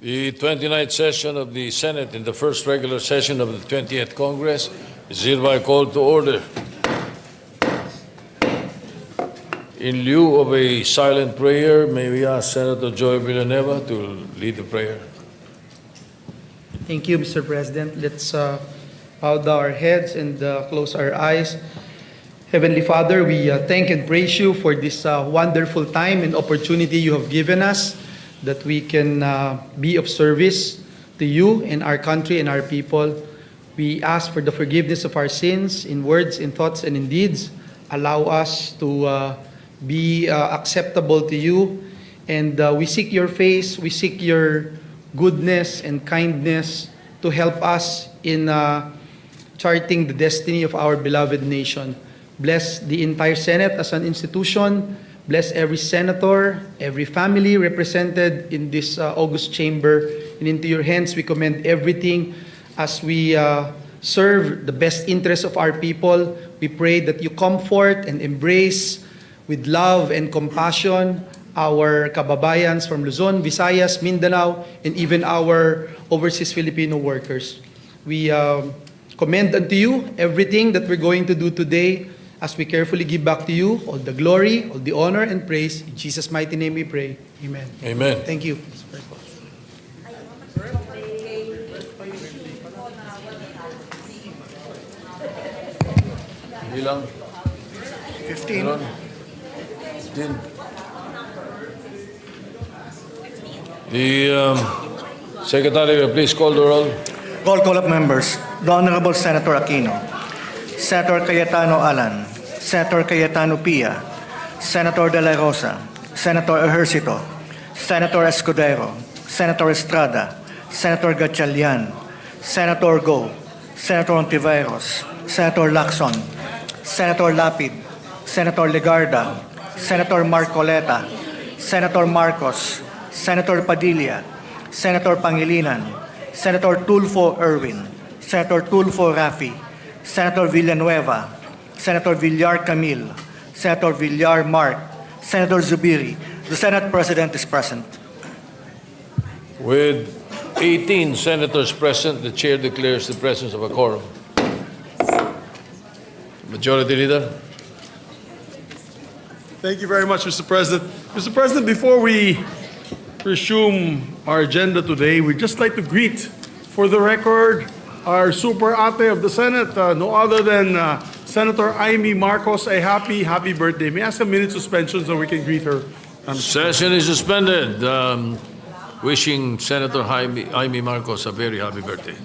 The 29th session of the Senate in the first regular session of the 20th Congress is hereby called to order. In lieu of a silent prayer, may we ask Senator Joy Villanueva to lead the prayer. Thank you, Mr. President. Let's bow down our heads and close our eyes. Heavenly Father, we thank and praise you for this wonderful time and opportunity you have given us that we can be of service to you and our country and our people. We ask for the forgiveness of our sins in words, in thoughts, and in deeds. Allow us to be acceptable to you. And we seek your face, we seek your goodness and kindness to help us in charting the destiny of our beloved nation. Bless the entire Senate as an institution. Bless every senator, every family represented in this august chamber. And into your hands we commend everything as we serve the best interests of our people. We pray that you comfort and embrace with love and compassion our kababayans from Luzon, Visayas, Mindanao, and even our overseas Filipino workers. We commend unto you everything that we're going to do today as we carefully give back to you all the glory, all the honor, and praise. In Jesus' mighty name we pray. Amen. Amen. Thank you. Bilang? 15. Meron? 15. The Secretary will please call the roll. Roll call of members. The Honorable Senator Aquino, Senator Cayetano Alan, Senator Cayetano Pia, Senator De La Rosa, Senator Ejercito, Senator Escudero, Senator Estrada, Senator Gatchalian, Senator Go, Senator Ontiveros, Senator Lacson, Senator Lapid, Senator Legarda, Senator Marcoleta, Senator Marcos, Senator Padilla, Senator Pangilinan, Senator Tulfo Erwin, Senator Tulfo Rafi, Senator Villanueva, Senator Villar Camille, Senator Villar Mark, Senator Zubiri. The Senate President is present. With 18 senators present, the chair declares the presence of a quorum. Majority Leader. Thank you very much, Mr. President. Mr. President, before we resume our agenda today, we'd just like to greet, for the record, our super ate of the Senate, no other than Senator Amy Marcos. A happy birthday. May I ask a minute suspension so we can greet her? Session is suspended. Wishing Senator Amy Marcos a very happy birthday.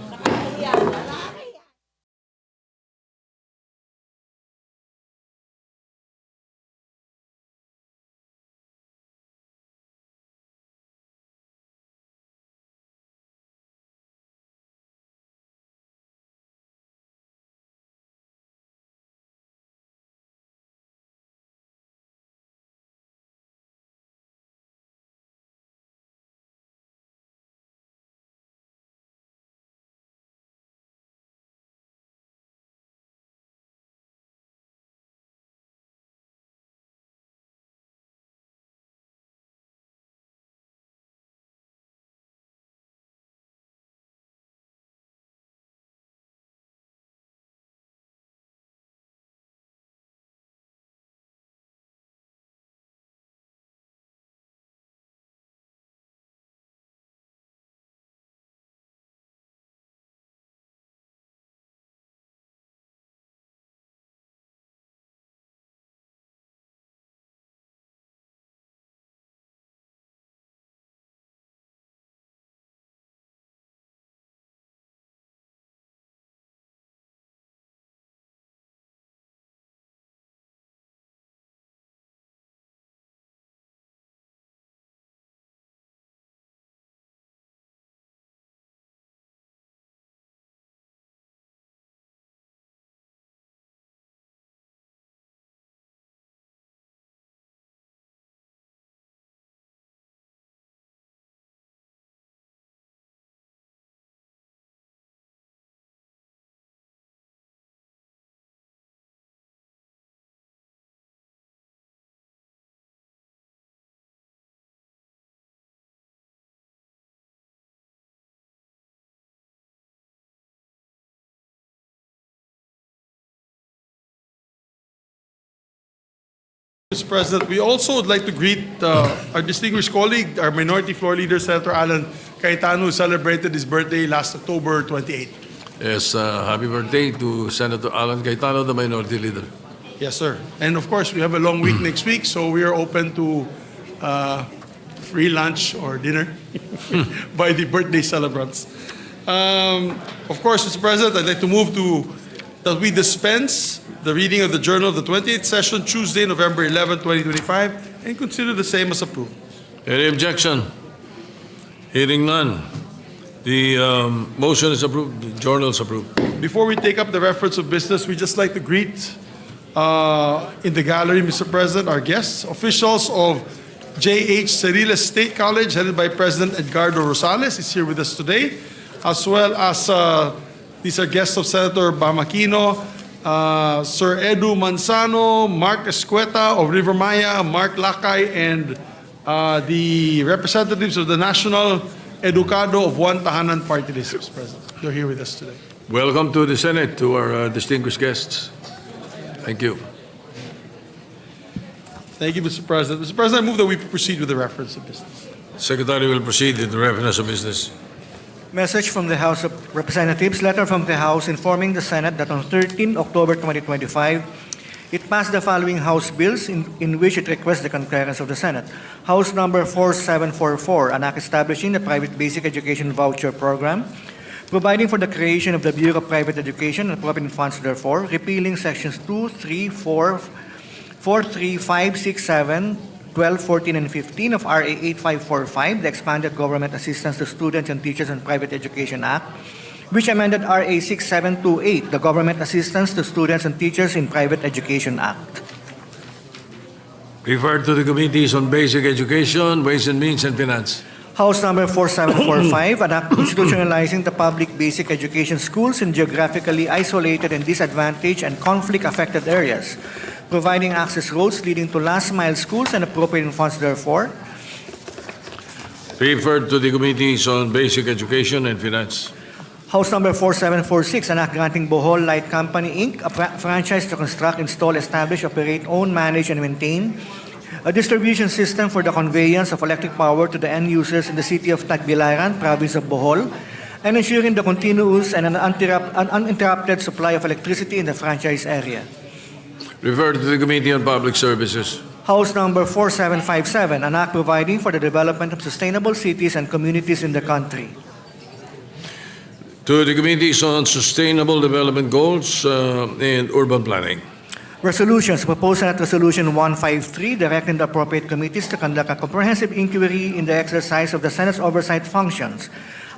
Mr. President. We also would like to greet our distinguished colleague, our Minority Floor Leader, Senator Alan Cayetano, who celebrated his birthday last October 28. Yes, happy birthday to Senator Alan Cayetano, the Minority Leader. Yes, sir. And of course, we have a long week next week, so we are open to free lunch or dinner by the birthday celebrants. Of course, Mr. President, I'd like to move to that we dispense the reading of the Journal of the 28th Session, Tuesday, November 11, 2025, and consider the same as approved. Any objection? Hearing none. The motion is approved, the journal is approved. Before we take up the reference of business, we'd just like to greet in the gallery, Mr. President, our guests, officials of J.H. Ceriles State College, headed by President Edgardo Rosales, is here with us today, as well as these are guests of Senator Bamakino, Sir Edu Manzano, Mark Escueta of River Maya, Mark Lakay, and the representatives of the National Educado of One Tahanan Party List, Mr. President. They're here with us today. Welcome to the Senate, to our distinguished guests. Thank you. Thank you, Mr. President. Mr. President, I move that we proceed with the reference of business. Secretary will proceed with the reference of business. Message from the House of Representatives, letter from the House informing the Senate that on 13 October 2025, it passed the following House bills in which it requests the concurrence of the Senate. House number 4744, an act establishing the private basic education voucher program, providing for the creation of the Bureau of Private Education and appropriating funds therefore, repealing sections 2, 3, 4, 3, 5, 6, 7, 12, 14, and 15 of RA 8545, the Expanded Government Assistance to Students and Teachers in Private Education Act, which amended RA 6728, the Government Assistance to Students and Teachers in Private Education Act. Referred to the Committees on Basic Education, Ways and Means, and Finance. House number 4745, an act institutionalizing the public basic education schools in geographically isolated and disadvantaged and conflict-affected areas, providing access roads leading to last-mile schools and appropriating funds therefore. Referred to the Committees on Basic Education and Finance. House number 4746, an act granting Bohol Light Company, Inc., a franchise to construct, install, establish, operate, own, manage, and maintain a distribution system for the conveyance of electric power to the end users in the city of Tagbilaran, province of Bohol, and ensuring the continuous and uninterrupted supply of electricity in the franchise area. Referred to the Committee on Public Services. House number 4757, an act providing for the development of sustainable cities and communities in the country. To the Committees on Sustainable Development Goals and Urban Planning. Resolutions. Proposed Senate Resolution 153, directing the appropriate committees to conduct a comprehensive inquiry in the exercise of the Senate's oversight functions,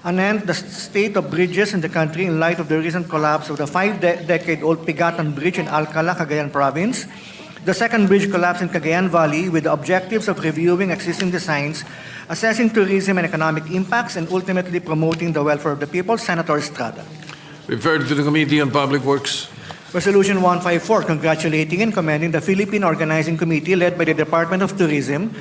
and the state of bridges in the country in light of the recent collapse of the 5-decade-old Pigatan Bridge in Alcala, Cagayan Province, the second bridge collapse in Cagayan Valley, with the objectives of reviewing existing designs, assessing tourism and economic impacts, and ultimately promoting the welfare of the people. Senator Estrada. Referred to the Committee on Public Works. Resolution 154, congratulating and commending the Philippine Organizing Committee led by the Department of Tourism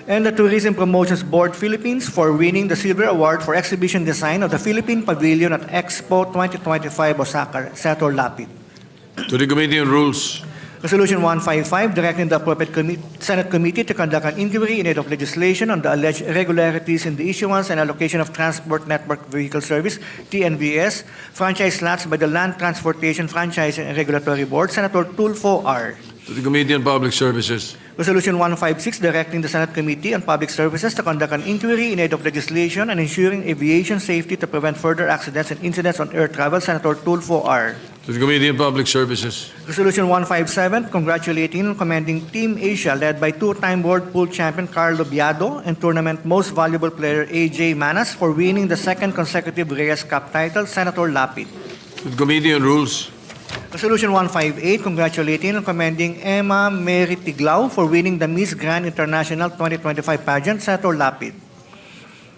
and the Tourism Promotions Board Philippines for winning the Silver Award for Exhibition Design of the Philippine Pavilion at Expo 2025 Osaka. Senator Lapid. To the Committee on Rules. Resolution 155, directing the appropriate Senate committee to conduct an inquiry in aid of legislation on the alleged irregularities in the issuance and allocation of Transport Network Vehicle Service, TNVS, franchise slots by the Land Transportation Franchising and Regulatory Board. Senator Tulfo R. To the Committee on Public Services. Resolution 156, directing the Senate Committee on Public Services to conduct an inquiry in aid of legislation and ensuring aviation safety to prevent further accidents and incidents on air travel. Senator Tulfo R. To the Committee on Public Services. Resolution 157, congratulating and commending Team Asia led by two-time world pool champion Carlo Biado and tournament most valuable player AJ Manas for winning the second consecutive Reyes Cup title. Senator Lapid. To the Committee on Rules. Resolution 158, congratulating and commending Emma Mary Tiglao for winning the Miss Grand International 2025 pageant. Senator Lapid.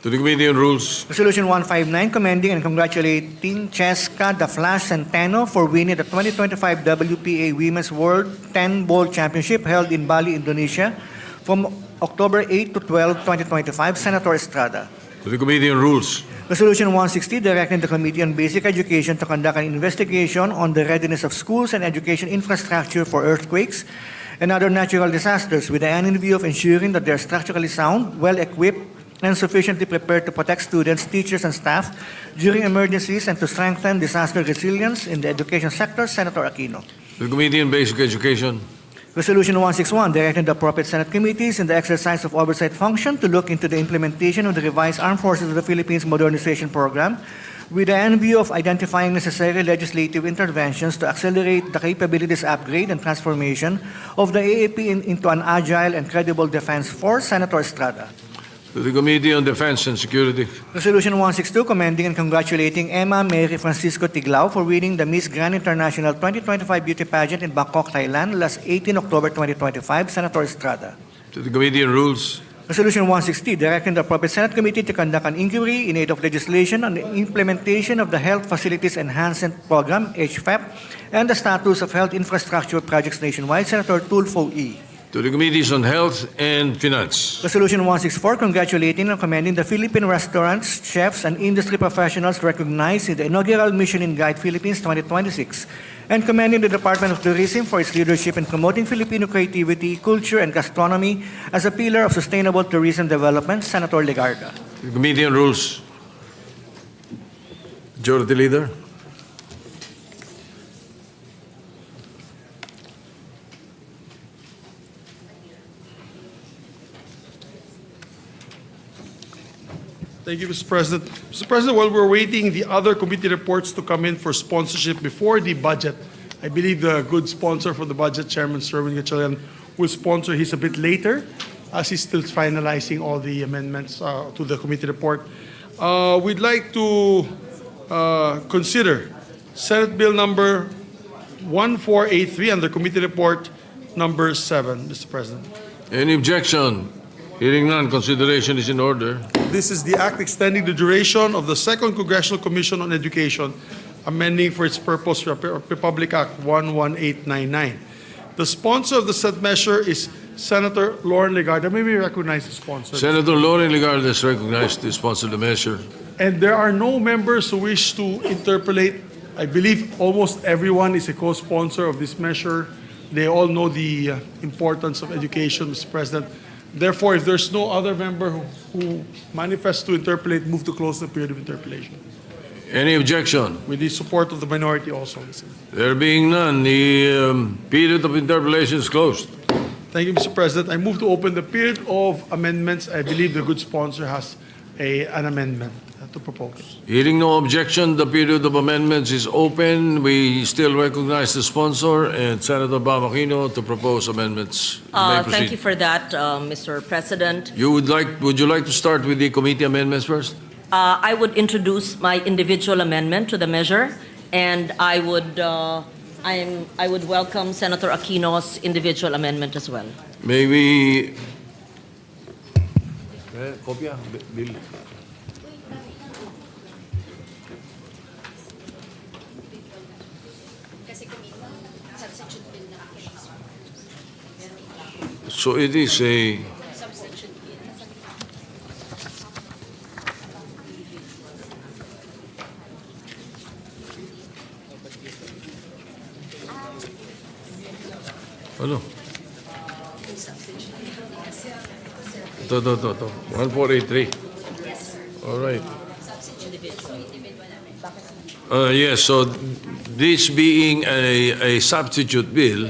To the Committee on Rules. Resolution 159, commending and congratulating Cheska The Flash Centeno for winning the 2025 WPA Women's World 10 Bowl Championship held in Bali, Indonesia from October 8 to 12, 2025. Senator Estrada. To the Committee on Rules. Resolution 160, directing the Committee on Basic Education to conduct an investigation on the readiness of schools and education infrastructure for earthquakes and other natural disasters with the end view of ensuring that they are structurally sound, well-equipped, and sufficiently prepared to protect students, teachers, and staff during emergencies and to strengthen disaster resilience in the education sector. Senator Aquino. To the Committee on Basic Education. Resolution 161, directing the appropriate Senate committees in the exercise of oversight function to look into the implementation of the revised Armed Forces of the Philippines Modernization Program with the end view of identifying necessary legislative interventions to accelerate the capabilities upgrade and transformation of the AAP into an agile and credible defense force. Senator Estrada. To the Committee on Defense and Security. Resolution 162, commending and congratulating Emma Mary Francisco Tiglao for winning the Miss Grand International 2025 Beauty Pageant in Bangkok, Thailand, last 18 October 2025. Senator Estrada. To the Committee on Rules. Resolution 160, directing the appropriate Senate committee to conduct an inquiry in aid of legislation on the implementation of the Health Facilities Enhancement Program, HFEP, and the status of health infrastructure projects nationwide. Senator Tulfo E. To the Committees on Health and Finance. Resolution 164, congratulating and commending the Philippine restaurants, chefs, and industry professionals recognized in the inaugural Michelin Guide Philippines 2026, and commending the Department of Tourism for its leadership in promoting Filipino creativity, culture, and gastronomy as a pillar of sustainable tourism development. Senator Legarda. To the Committee on Rules. Majority Leader. Thank you, Mr. President. Mr. President, while we're waiting the other committee reports to come in for sponsorship before the budget, I believe the good sponsor for the budget, Chairman Sherwin Gatchalian, will sponsor his a bit later as he's still finalizing all the amendments to the committee report. We'd like to consider Senate Bill number 1483 under committee report number 7, Mr. President. Any objection? Hearing none, consideration is in order. This is the act extending the duration of the Second Congressional Commission on Education, amending for its purpose Republic Act 11899. The sponsor of the said measure is Senator Lauren Legarda. May we recognize the sponsor? Senator Lauren Legarda is recognized to sponsor the measure. And there are no members who wish to interpolate. I believe almost everyone is a co-sponsor of this measure. They all know the importance of education, Mr. President. Therefore, if there's no other member who manifests to interpolate, move to close the period of interpolation. Any objection? With the support of the minority also. There being none, the period of interpolation is closed. Thank you, Mr. President. I move to open the period of amendments. I believe the good sponsor has an amendment to propose. Hearing no objection, the period of amendments is open. We still recognize the sponsor and Senator Bamakino to propose amendments. You may proceed. Thank you for that, Mr. President. Would you like to start with the committee amendments first? I would introduce my individual amendment to the measure, and I would welcome Senator Aquino's individual amendment as well. May we... Kopya? Bill. So it is a... Ano? Ito. 1483. All right. Yes, so this being a substitute bill,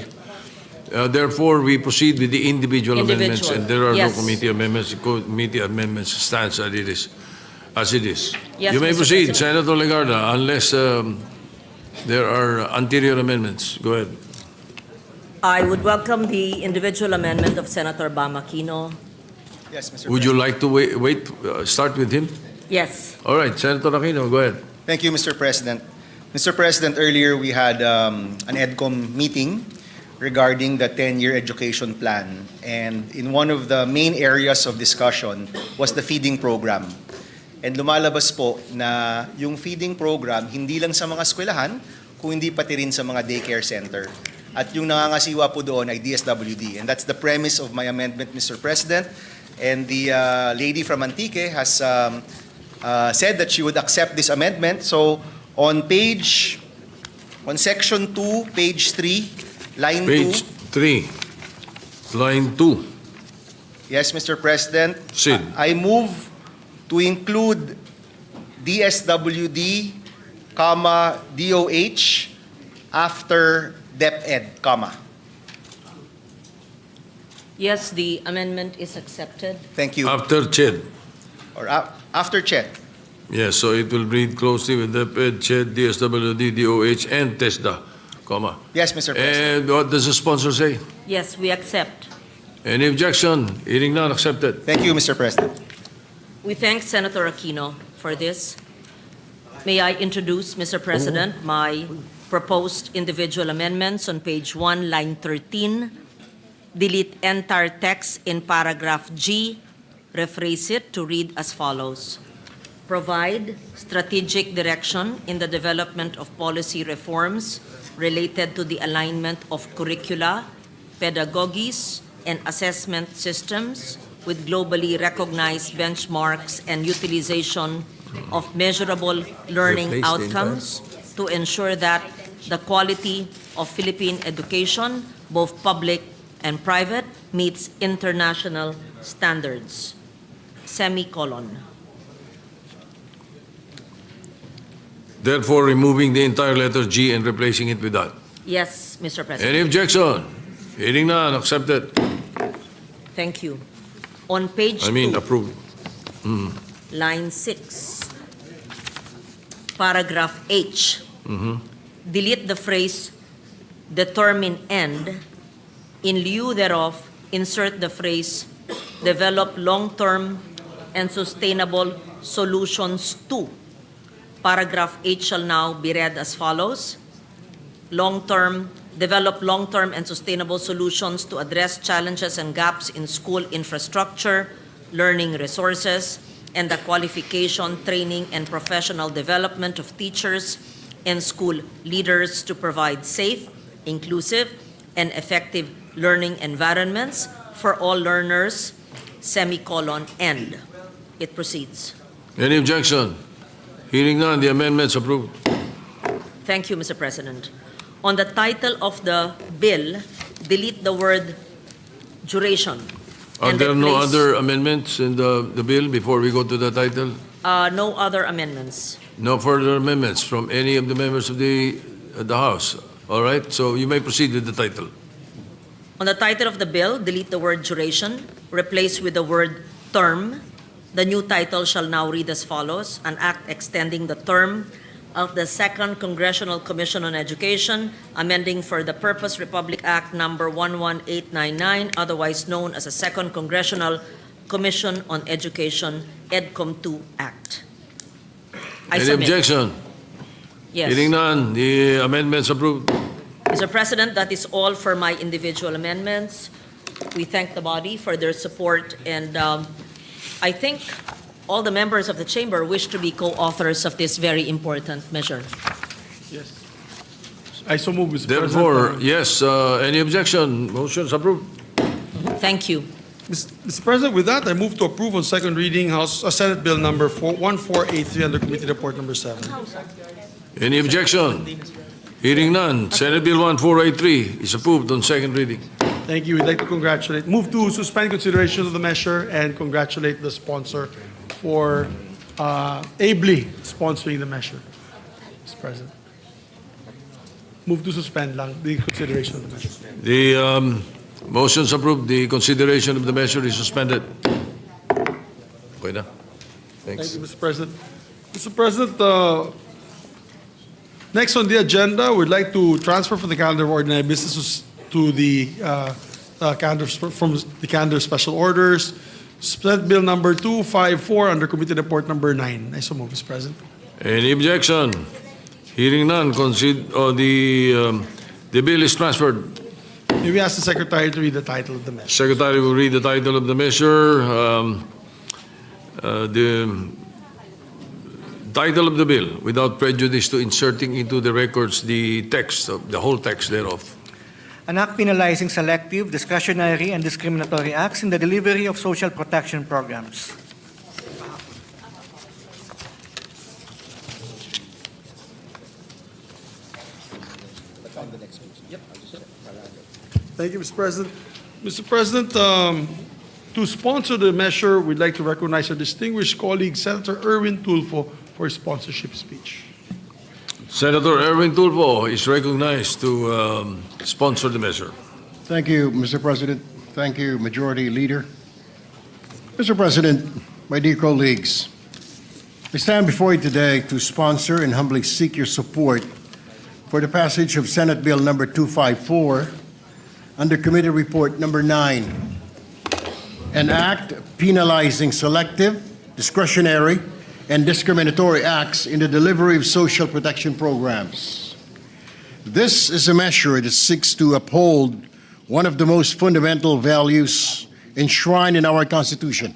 therefore we proceed with the individual amendments, and there are Yes. no committee amendments. The committee amendments stands as it is. Yes, You may Mr. proceed, President. Senator Legarda, unless there are anterior amendments. Go ahead. I would welcome the individual amendment of Senator Bamakino. Yes, Mr. Would you like to start with him? Yes. All right, Senator Aquino, go ahead. Thank you, Mr. President. Mr. President, earlier we had an EDCOM meeting regarding the 10-year education plan. And in one of the main areas of discussion was the feeding program. And lumalabas po na yung feeding program, hindi lang sa mga eskwelahan, kung hindi pati rin sa mga daycare center. At yung nangangasiwa po doon ay DSWD. And that's the premise of my amendment, Mr. President. And the lady from Antique has said that she would accept this amendment. So on section 2, page 3, line 2. Page 3. Line 2. Yes, Mr. President. Sid. I move to include DSWD, comma, DOH after DepEd, comma. Yes, the amendment is accepted. Thank you. After CHED. Or after check. Yes, so it will read closely with DepEd, CHED, DSWD, DOH, and TESDA, comma. Yes, Mr. President. And what does the sponsor say? Yes, we accept. Any objection? Hearing none, accepted. Thank you, Mr. President. We thank Senator Aquino for this. May I introduce, Mr. President, my proposed individual amendments on page 1, line 13. Delete entire text in paragraph G. Rephrase it to read as follows. Provide strategic direction in the development of policy reforms related to the alignment of curricula, pedagogies, and assessment systems with globally recognized benchmarks and utilization of measurable learning Replace the outcomes to ensure that the quality of Philippine education, both public and private, meets international standards. Semicolon. Therefore, removing the entire letter G and replacing it with that. Yes, Mr. President. Any objection? Hearing none, accepted. Thank you. On page 2, Approved. line 6, paragraph H, delete the phrase determine end. In lieu thereof, insert the phrase develop long-term and sustainable solutions to. Paragraph H shall now be read as follows. Develop long-term and sustainable solutions to address challenges and gaps in school infrastructure, learning resources, and the qualification, training, and professional development of teachers and school leaders to provide safe, inclusive, and effective learning environments for all learners, semicolon, end. It proceeds. Any objection? Hearing none, the amendment's approved. Thank you, Mr. President. On the title of the bill, delete the word duration. Are and there no replace- other amendments in the bill before we go to the title? No other amendments. No further amendments from any of the members of the House. All right, so you may proceed with the title. On the title of the bill, delete the word duration, replace with the word term. The new title shall now read as follows: An act extending the term of the Second Congressional Commission on Education, amending for the Purpose Republic Act number 11899, otherwise known as the Second Congressional Commission on Education, EDCOM 2 Act. I Any submit. objection? Yes. Hearing none, the amendment's approved. Mr. President, that is all for my individual amendments. We thank the body for their support, and I think all the members of the chamber wish to be co-authors of this very important measure. Yes. I so move, Mr. Therefore, President. yes, any objection? Motion's approved. Thank you. Mr. President, with that, I move to approve on second reading Senate Bill number 1483 under Committee Report number 7. Any objection? Hearing none, Senate Bill 1483 is approved on second reading. Thank you. We'd like to move to suspend consideration of the measure and congratulate the sponsor for ably sponsoring the measure. Mr. President. Move to suspend lang the consideration of the measure. The motion's approved. The consideration of the measure is suspended. Okay na. Thank Thanks. you, Mr. President. Mr. President, next on the agenda, we'd like to transfer from the calendar of ordinary business to the calendar from the calendar of special orders. Senate Bill number 254 under Committee Report number 9. I so move, Mr. President. Any objection? Hearing none, the bill is transferred. May we ask the Secretary to read the title of the measure? Secretary will read the title of the measure. The title of the bill, without prejudice to inserting into the records the text, the whole text thereof. An act penalizing selective, discretionary, and discriminatory acts in the delivery of social protection programs. Thank you, Mr. President. Mr. President, to sponsor the measure, we'd like to recognize our distinguished colleague, Senator Erwin Tulfo, for his sponsorship speech. Senator Erwin Tulfo is recognized to sponsor the measure. Thank you, Mr. President. Thank you, Majority Leader. Mr. President, my dear colleagues, I stand before you today to sponsor and humbly seek your support for the passage of Senate Bill number 254 under Committee Report number 9, an act penalizing selective, discretionary, and discriminatory acts in the delivery of social protection programs. This is a measure that seeks to uphold one of the most fundamental values enshrined in our Constitution: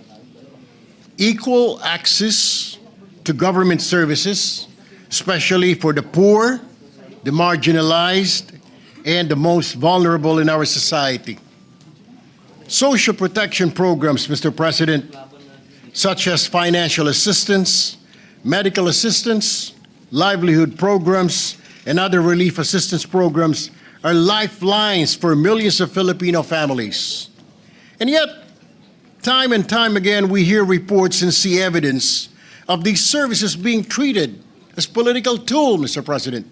equal access to government services, especially for the poor, the marginalized, and the most vulnerable in our society. Social protection programs, Mr. President, such as financial assistance, medical assistance, livelihood programs, and other relief assistance programs are lifelines for millions of Filipino families. And yet, time and time again, we hear reports and see evidence of these services being treated as political tool, Mr. President.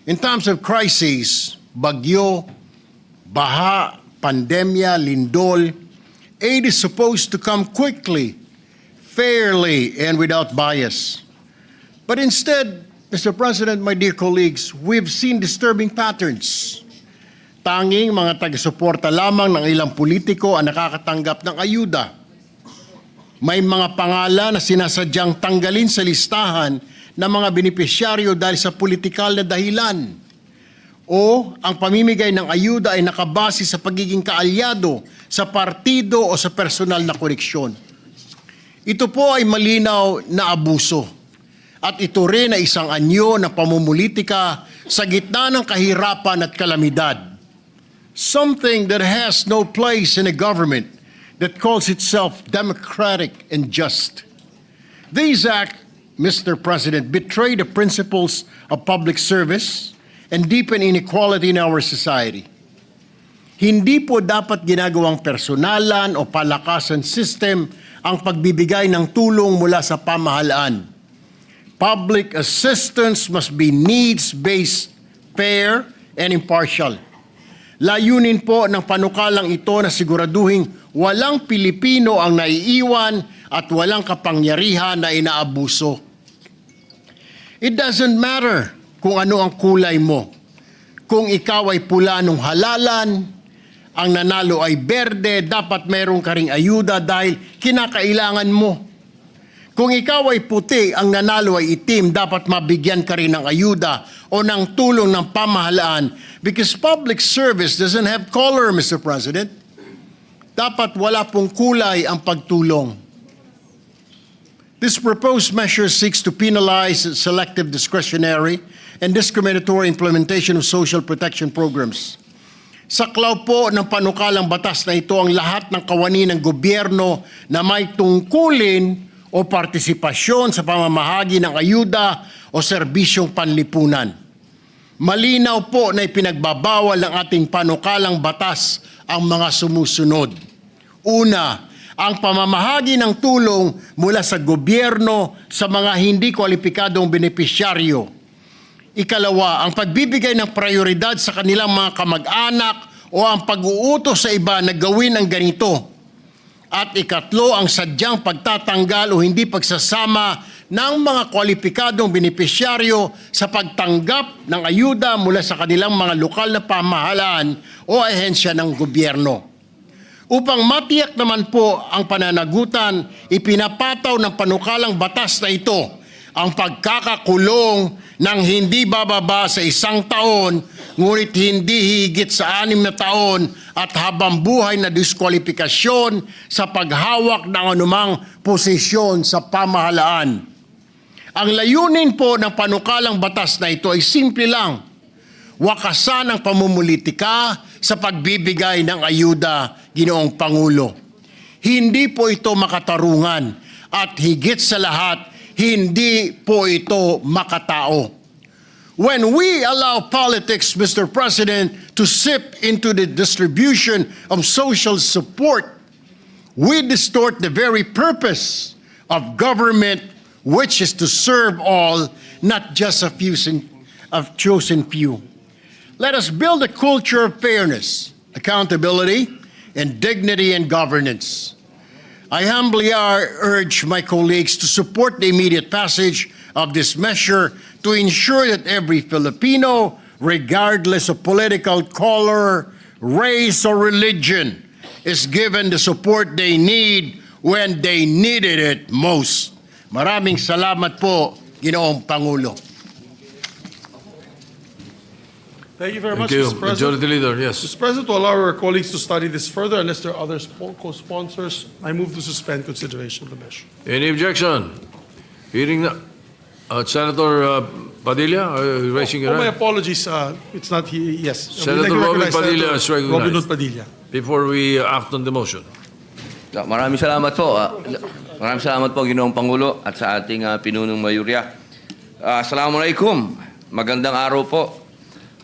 In times of crises, bagyo, baha, pandemya, lindol, aid is supposed to come quickly, fairly, and without bias. But instead, Mr. President, my dear colleagues, we've seen disturbing patterns. Tanging mga taga-suporta lamang ng ilang politiko ang nakakatanggap ng ayuda. May mga pangalan na sinasadyang tanggalin sa listahan ng mga benepisyaryo dahil sa politikal na dahilan. O ang pamimigay ng ayuda ay nakabase sa pagiging kaalyado sa partido o sa personal na koneksyon. Ito po ay malinaw na abuso. At ito rin ay isang anyo ng pamumulitika sa gitna ng kahirapan at kalamidad. Something that has no place in a government that calls itself democratic and just. These acts, Mr. President, betray the principles of public service and deepen inequality in our society. Hindi po dapat ginagawang personalan o palakasan system ang pagbibigay ng tulong mula sa pamahalaan. Public assistance must be needs-based, fair, and impartial. Layunin po ng panukalang ito na siguraduhin walang Pilipino ang naiiwan at walang kapangyarihan na inaabuso. It doesn't matter kung ano ang kulay mo. Kung ikaw ay pula nung halalan, ang nanalo ay berde, dapat mayroon ka ring ayuda dahil kinakailangan mo. Kung ikaw ay puti, ang nanalo ay itim, dapat mabigyan ka rin ng ayuda o ng tulong ng pamahalaan because public service doesn't have color, Mr. President. Dapat wala pong kulay ang pagtulong. This proposed measure seeks to penalize selective discretionary and discriminatory implementation of social protection programs. Saklaw po ng panukalang batas na ito ang lahat ng kawani ng gobyerno na may tungkulin o partisipasyon sa pamamahagi ng ayuda o serbisyong panlipunan. Malinaw po na ipinagbabawal ng ating panukalang batas ang mga sumusunod. Una, ang pamamahagi ng tulong mula sa gobyerno sa mga hindi kwalipikadong benepisyaryo. Ikalawa, ang pagbibigay ng prioridad sa kanilang mga kamag-anak o ang pag-uutos sa iba na gawin ang ganito. At ikatlo, ang sadyang pagtatanggal o hindi pagsasama ng mga kwalipikadong benepisyaryo sa pagtanggap ng ayuda mula sa kanilang mga lokal na pamahalaan o ahensya ng gobyerno. Upang matiyak naman po ang pananagutan, ipinapataw ng panukalang batas na ito ang pagkakakulong ng hindi bababa sa 1 taon, ngunit hindi higit sa 6 na taon at habang buhay na diskwalifikasyon sa paghawak ng anumang posisyon sa pamahalaan. Ang layunin po ng panukalang batas na ito ay simple lang: wakasan ang pamumulitika sa pagbibigay ng ayuda, Ginoong Pangulo. Hindi po ito makatarungan at higit sa lahat, hindi po ito makatao. When we allow politics, Mr. President, to sip into the distribution of social support, we distort the very purpose of government, which is to serve all, not just a chosen few. Let us build a culture of fairness, accountability, and dignity in governance. I humbly urge my colleagues to support the immediate passage of this measure to ensure that every Filipino, regardless of political color, race, or religion, is given the support they need when they needed it most. Maraming salamat po, Ginoong Pangulo. Thank you very Thank much, you. Mr. President. Majority Leader, yes. Mr. President, to allow our colleagues to study this further, unless there are other co-sponsors, I move to suspend consideration of the measure. Any objection? Hearing na, Senator Padilla, are you raising your Oh, my hand? apologies, it's not he, yes. Senator We'd like to Robin recognize Padilla Senator is recognized. Robin Hood Padilla. Before we act on the motion. Maraming salamat po. Maraming salamat po, Ginoong Pangulo, at sa ating pinunong mayurya. Assalamualaikum. Magandang araw po.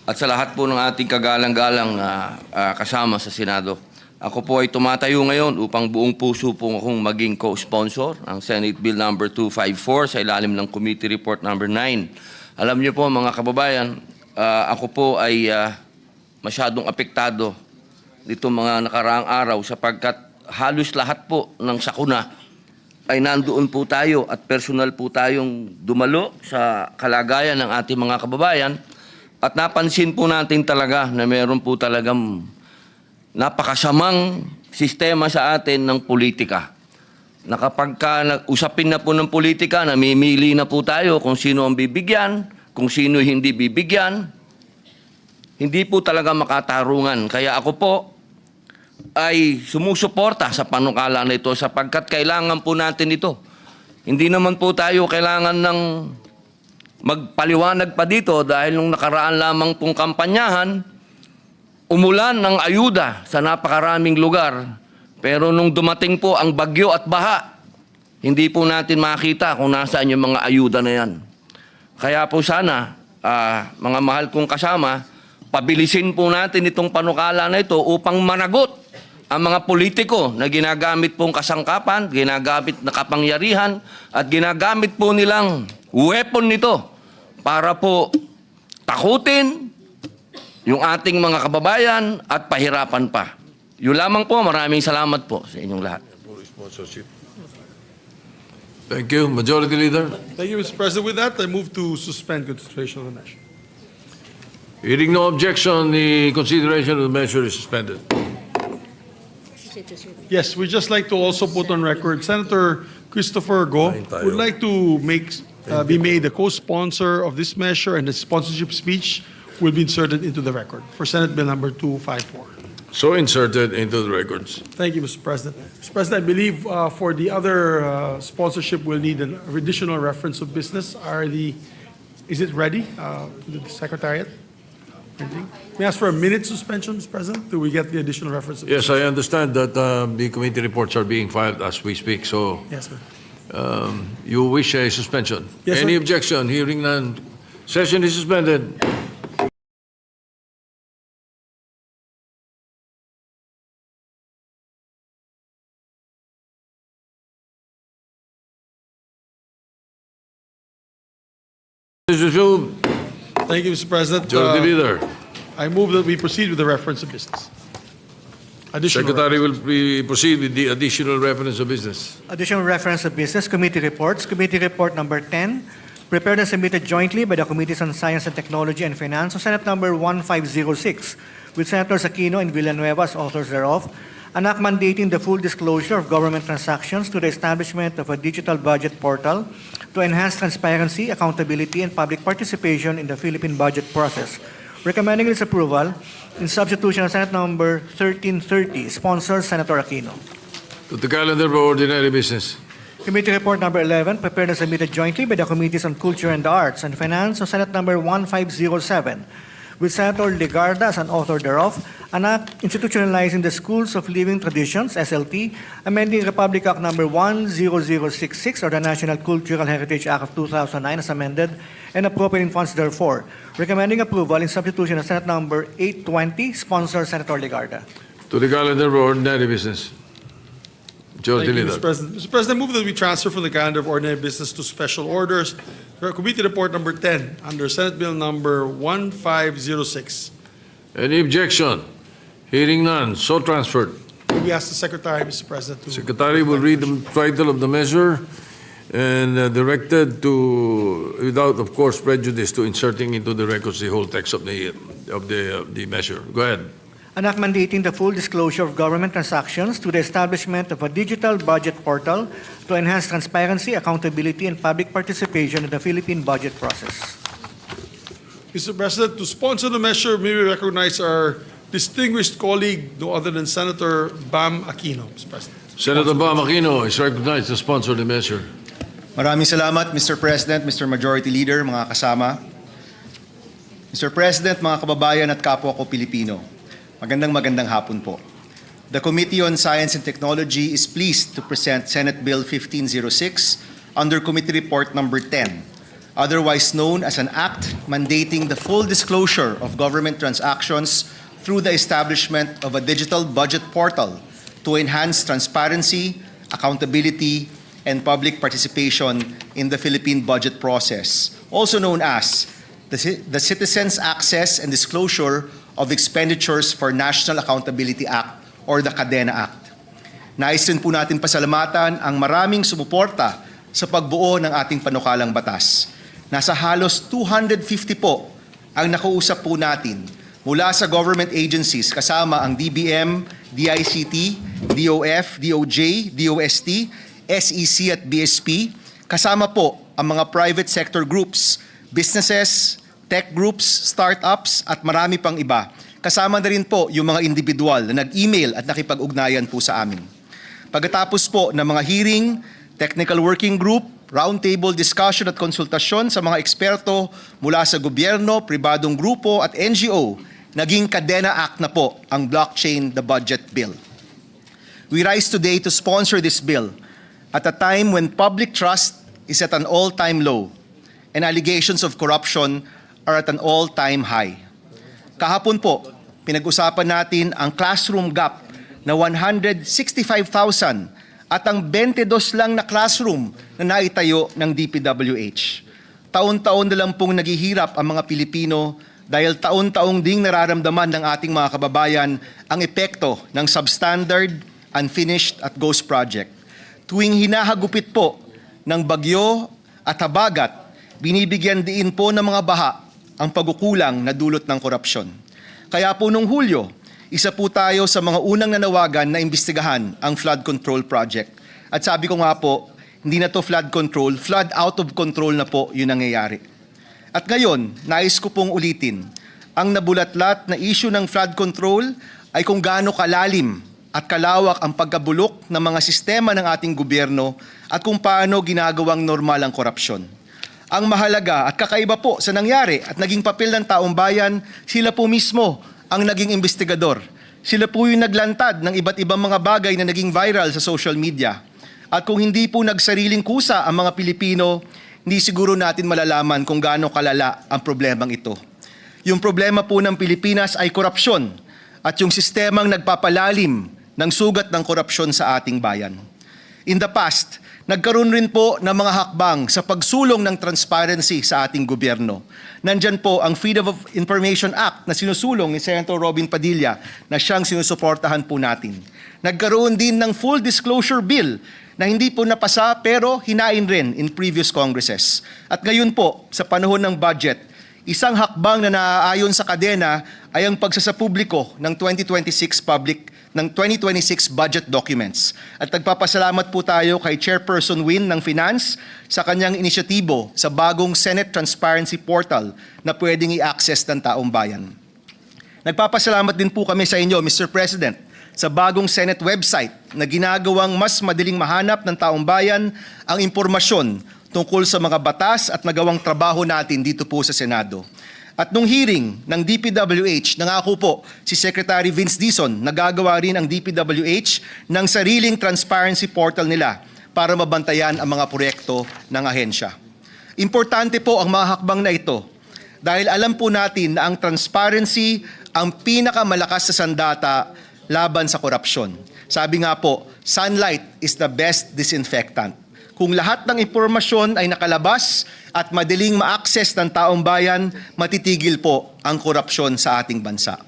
At sa lahat po ng ating kagalang-galang kasama sa Senado. Ako po ay tumatayo ngayon upang buong puso po akong maging co-sponsor ng Senate Bill number 254 sa ilalim ng Committee Report number 9. Alam niyo po mga kababayan, ako po ay masyadong apektado nitong mga nakaraang araw sapagkat halos lahat po ng sakuna ay nandoon po tayo at personal po tayong dumalo sa kalagayan ng ating mga kababayan. At napansin po natin talaga na meron po talagang napakasamang sistema sa atin ng politika. Na kapag usapin na po ng politika, namimili na po tayo kung sino ang bibigyan, kung sino hindi bibigyan. Hindi po talaga makatarungan. Kaya ako po ay sumusuporta sa panukala na ito sapagkat kailangan po natin ito. Hindi naman po tayo kailangan ng magpaliwanag pa dito dahil nung nakaraan lamang pong kampanyahan, umulan ng ayuda sa napakaraming lugar. Pero nung dumating po ang bagyo at baha, hindi po natin makita kung nasaan yung mga ayuda na yan. Kaya po sana, mga mahal kong kasama, pabilisin po natin itong panukala na ito upang managot ang mga politiko na ginagamit pong kasangkapan, ginagamit na kapangyarihan, at ginagamit po nilang weapon nito para po takutin yung ating mga kababayan at pahirapan pa. Yun lamang po, maraming salamat po sa inyong lahat. Thank you. Majority Leader. Thank you, Mr. President. With that, I move to suspend consideration of the measure. Hearing no objection, the consideration of the measure is suspended. Yes, we'd just like to also put on record, Senator Christopher Go would like to be made a co-sponsor of this measure, and the sponsorship speech will be inserted into the record for Senate Bill number 254. So inserted into the records. Thank you, Mr. President. Mr. President, I believe for the other sponsorship, we'll need an additional reference of business. Is it ready, the Secretariat? May I ask for a minute suspension, Mr. President, till we get the additional reference of Yes, business? I understand that the committee reports are being filed as we speak, so Yes, sir. you wish a suspension. Yes, Any sir. objection? Hearing none. Session is suspended. Resumed. Thank you, Mr. President. Majority Leader. I move that we proceed with the reference of business. Additional Secretary will proceed with the additional reference of business. Additional reference of business, committee reports. Committee report number 10, prepared and submitted jointly by the Committees on Science and Technology and Finance on Senate number 1506, with Senators Aquino and Villanueva as authors thereof, an act mandating the full disclosure of government transactions to the establishment of a digital budget portal to enhance transparency, accountability, and public participation in the Philippine budget process. Recommending its approval in substitution of Senate number 1330, sponsor Senator Aquino. To the calendar for ordinary business. Committee report number 11, prepared and submitted jointly by the Committees on Culture and the Arts and Finance on Senate number 1507, with Senator Legarda as an author thereof, an act institutionalizing the Schools of Living Traditions, SLT, amending Republic Act Number 10066 or the National Cultural Heritage Act of 2009 as amended, and appropriating funds therefore. Recommending approval in substitution of Senate Number 820, sponsor Senator Legarda. To the calendar of ordinary business. Majority Thank you, Leader. Mr. President. Mr. President, move that we transfer from the calendar of ordinary business to special orders. Committee Report Number 10 under Senate Bill Number 1506. Any objection? Hearing none, so transferred. We ask the Secretary, Mr. President, to... Secretary will read the title of the measure and directed to, without of course prejudice, to inserting into the records the whole text of the measure. Go ahead. An act mandating the full disclosure of government transactions to the establishment of a digital budget portal to enhance transparency, accountability, and public participation in the Philippine budget process. Mr. President, to sponsor the measure, may we recognize our distinguished colleague, no other than Senator Bam Aquino, Mr. President. Senator Bam Aquino is recognized to sponsor the measure. Maraming salamat, Mr. President, Mr. Majority Leader, mga kasama. Mr. President, mga kababayan at kapwa ko Pilipino, magandang hapon po. The Committee on Science and Technology is pleased to present Senate Bill 1506 under Committee Report Number 10, otherwise known as an act mandating the full disclosure of government transactions through the establishment of a digital budget portal to enhance transparency, accountability, and public participation in the Philippine budget process, also known as the Citizens Access and Disclosure of Expenditures for National Accountability Act or the Cadena Act. Nais rin po natin pasalamatan ang maraming sumuporta sa pagbuo ng ating panukalang batas. Nasa halos 250 po ang nakausap po natin mula sa government agencies kasama ang DBM, DICT, DOF, DOJ, DOST, SEC at BSP, kasama po ang mga private sector groups, businesses, tech groups, startups at marami pang iba. Kasama na rin po yung mga individual na nag-email at nakipag-ugnayan po sa amin. Pagkatapos po ng mga hearing, technical working group, roundtable discussion at konsultasyon sa mga eksperto mula sa gobyerno, pribadong grupo at NGO, naging Cadena Act na po ang Blockchain the Budget Bill. We rise today to sponsor this bill at a time when public trust is at an all-time low and allegations of corruption are at an all-time high. Kahapon po, pinag-usapan natin ang classroom gap na 165,000 at ang 22 lang na classroom na naitayo ng DPWH. Taon-taon na lang pong naghihirap ang mga Pilipino dahil taon-taong ding nararamdaman ng ating mga kababayan ang epekto ng substandard, unfinished at ghost project. Tuwing hinahagupit po ng bagyo at habagat, binibigyan diin po ng mga baha ang pagkukulang na dulot ng korupsyon. Kaya po nung Hulyo, isa po tayo sa mga unang nanawagan na imbestigahan ang flood control project. At sabi ko nga po, hindi na to flood control, flood out of control na po yun nangyayari. At ngayon, nais ko pong ulitin, ang nabulatlat na issue ng flood control ay kung gaano kalalim at kalawak ang pagkabulok ng mga sistema ng ating gobyerno at kung paano ginagawang normal ang korupsyon. Ang mahalaga at kakaiba po sa nangyari at naging papel ng taong bayan, sila po mismo ang naging investigador. Sila po yung naglantad ng iba't ibang mga bagay na naging viral sa social media. At kung hindi po nagsariling kusa ang mga Pilipino, hindi siguro natin malalaman kung gaano kalala ang problemang ito. Yung problema po ng Pilipinas ay korupsyon at yung sistemang nagpapalalim ng sugat ng korupsyon sa ating bayan. In the past, nagkaroon rin po ng mga hakbang sa pagsulong ng transparency sa ating gobyerno. Nandyan po ang Freedom of Information Act na sinusulong ni Senator Robin Padilla na siyang sinusuportahan po natin. Nagkaroon din ng full disclosure bill na hindi po napasa pero hinain rin in previous Congresses. At ngayon po, sa panahon ng budget, isang hakbang na naaayon sa kadena ay ang pagsasapubliko ng 2026 budget documents. At nagpapasalamat po tayo kay Chairperson Win ng Finance sa kanyang inisyatibo sa bagong Senate Transparency Portal na pwedeng i-access ng taong bayan. Nagpapasalamat din po kami sa inyo, Mr. President, sa bagong Senate website na ginagawang mas madaling mahanap ng taong bayan ang impormasyon tungkol sa mga batas at nagawang trabaho natin dito po sa Senado. At nung hearing ng DPWH, nangako po si Secretary Vince Dizon na gagawa rin ang DPWH ng sariling transparency portal nila para mabantayan ang mga proyekto ng ahensya. Importante po ang mga hakbang na ito dahil alam po natin na ang transparency ang pinakamalakas sa sandata laban sa korupsyon. Sabi nga po, sunlight is the best disinfectant. Kung lahat ng impormasyon ay nakalabas at madaling ma-access ng taong bayan, matitigil po ang korupsyon sa ating bansa.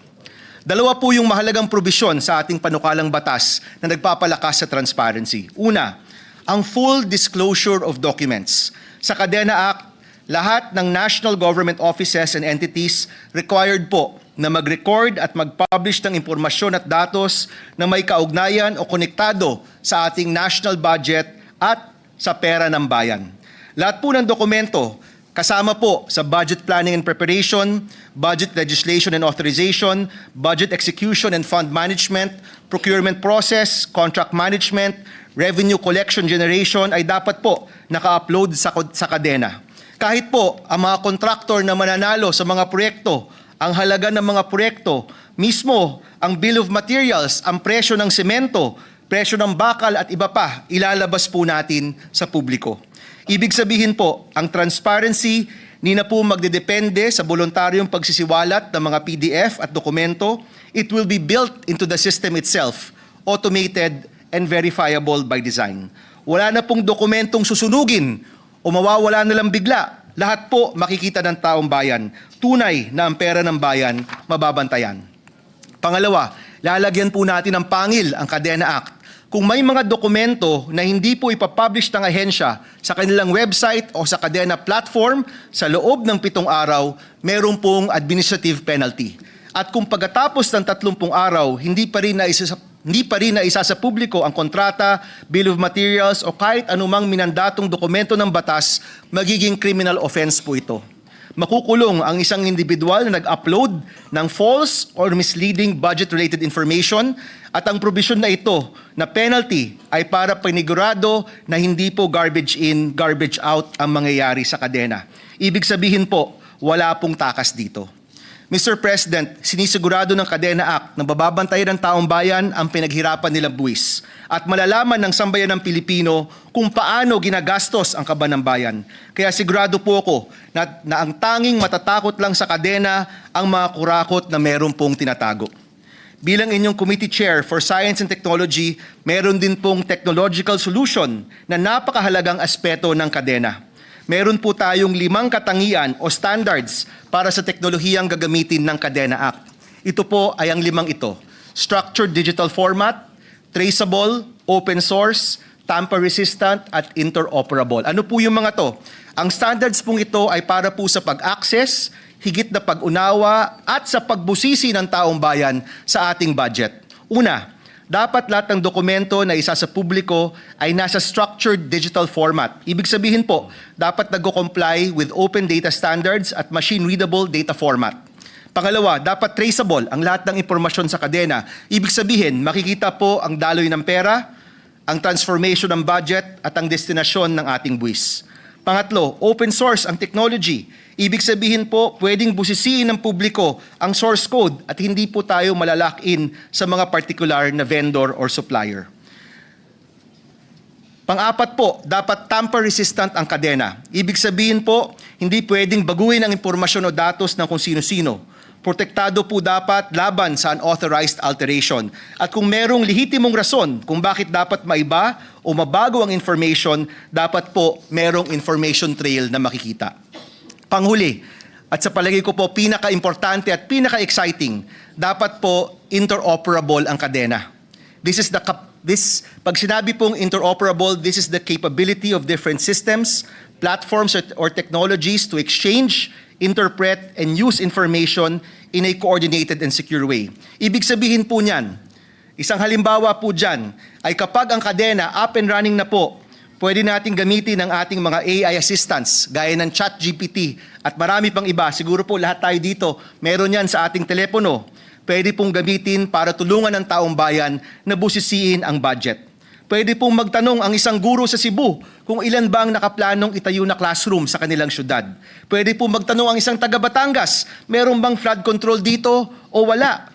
Dalawa po yung mahalagang probisyon sa ating panukalang batas na nagpapalakas sa transparency. Una, ang full disclosure of documents. Sa Kadena Act, lahat ng national government offices and entities required po na mag-record at mag-publish ng impormasyon at datos na may kaugnayan o konektado sa ating national budget at sa pera ng bayan. Lahat po ng dokumento kasama po sa budget planning and preparation, budget legislation and authorization, budget execution and fund management, procurement process, contract management, revenue collection generation ay dapat po naka-upload sa kadena. Kahit po ang mga kontraktor na mananalo sa mga proyekto, ang halaga ng mga proyekto, mismo ang bill of materials, ang presyo ng semento, presyo ng bakal at iba pa, ilalabas po natin sa publiko. Ibig sabihin po, ang transparency ni na po magdedepende sa voluntaryong pagsisiwalat ng mga PDF at dokumento. It will be built into the system itself, automated and verifiable by design. Wala na pong dokumentong susunugin o mawawala na lang bigla. Lahat po makikita ng taong bayan. Tunay na ang pera ng bayan mababantayan. Pangalawa, lalagyan po natin ng pangil ang Kadena Act. Kung may mga dokumento na hindi po ipapublish ng ahensya sa kanilang website o sa Kadena platform sa loob ng 7 araw, meron pong administrative penalty. At kung pagkatapos ng 30 araw, hindi pa rin naisa sa publiko ang kontrata, bill of materials o kahit anumang minandatong dokumento ng batas, magiging criminal offense po ito. Makukulong ang isang individual na nag-upload ng false or misleading budget-related information at ang probisyon na ito na penalty ay para panigurado na hindi po garbage in, garbage out ang mangyayari sa kadena. Ibig sabihin po, wala pong takas dito. Mr. President, sinisigurado ng Kadena Act na bababantayan ng taong bayan ang pinaghirapan nilang buwis at malalaman ng sambayan ng Pilipino kung paano ginagastos ang kaban ng bayan. Kaya sigurado po ako na ang tanging matatakot lang sa kadena ang mga kurakot na meron pong tinatago. Bilang inyong Committee Chair for Science and Technology, meron din pong technological solution na napakahalagang aspeto ng kadena. Meron po tayong 5 katangian o standards para sa teknolohiyang gagamitin ng Kadena Act. Ito po ay ang 5 ito. Structured digital format, traceable, open source, tamper-resistant, at interoperable. Ano po yung mga to? Ang standards pong ito ay para po sa pag-access, higit na pag-unawa, at sa pagbusisi ng taong bayan sa ating budget. Una, dapat lahat ng dokumento na isa sa publiko ay nasa structured digital format. Ibig sabihin po, dapat nag-comply with open data standards at machine-readable data format. Pangalawa, dapat traceable ang lahat ng impormasyon sa kadena. Ibig sabihin, makikita po ang daloy ng pera, ang transformation ng budget at ang destinasyon ng ating buwis. Pangatlo, open source ang technology. Ibig sabihin po, pwedeng busisiin ng publiko ang source code at hindi po tayo malalock in sa mga particular na vendor or supplier. Pang-apat po, dapat tamper-resistant ang kadena. Ibig sabihin po, hindi pwedeng baguhin ang impormasyon o datos ng kung sino-sino. Protektado po dapat laban sa unauthorized alteration. At kung merong lehitimong rason kung bakit dapat maiba o mabago ang information, dapat po merong information trail na makikita. Panghuli, at sa palagay ko po pinaka-importante at pinaka-exciting, dapat po interoperable ang kadena. Pag sinabi pong interoperable, this is the capability of different systems, platforms or technologies to exchange, interpret, and use information in a coordinated and secure way. Ibig sabihin po niyan, isang halimbawa po dyan, ay kapag ang kadena up and running na po, pwede nating gamitin ang ating mga AI assistants, gaya ng ChatGPT at marami pang iba. Siguro po lahat tayo dito, meron yan sa ating telepono. Pwede pong gamitin para tulungan ng taong bayan na busisiin ang budget. Pwede pong magtanong ang isang guro sa Cebu kung ilan ba ang nakaplanong itayo na classroom sa kanilang syudad. Pwede pong magtanong ang isang taga Batangas, meron bang flood control dito o wala?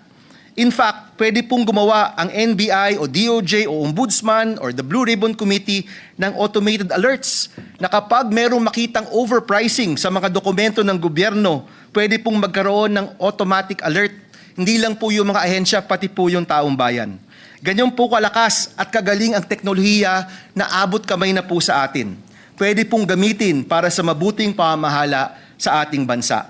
In fact, pwede pong gumawa ang NBI o DOJ o Ombudsman or the Blue Ribbon Committee ng automated alerts na kapag merong makitang overpricing sa mga dokumento ng gobyerno, pwede pong magkaroon ng automatic alert. Hindi lang po yung mga ahensya, pati po yung taong bayan. Ganyan po kalakas at kagaling ang teknolohiya na abot kamay na po sa atin. Pwede pong gamitin para sa mabuting pamamahala sa ating bansa.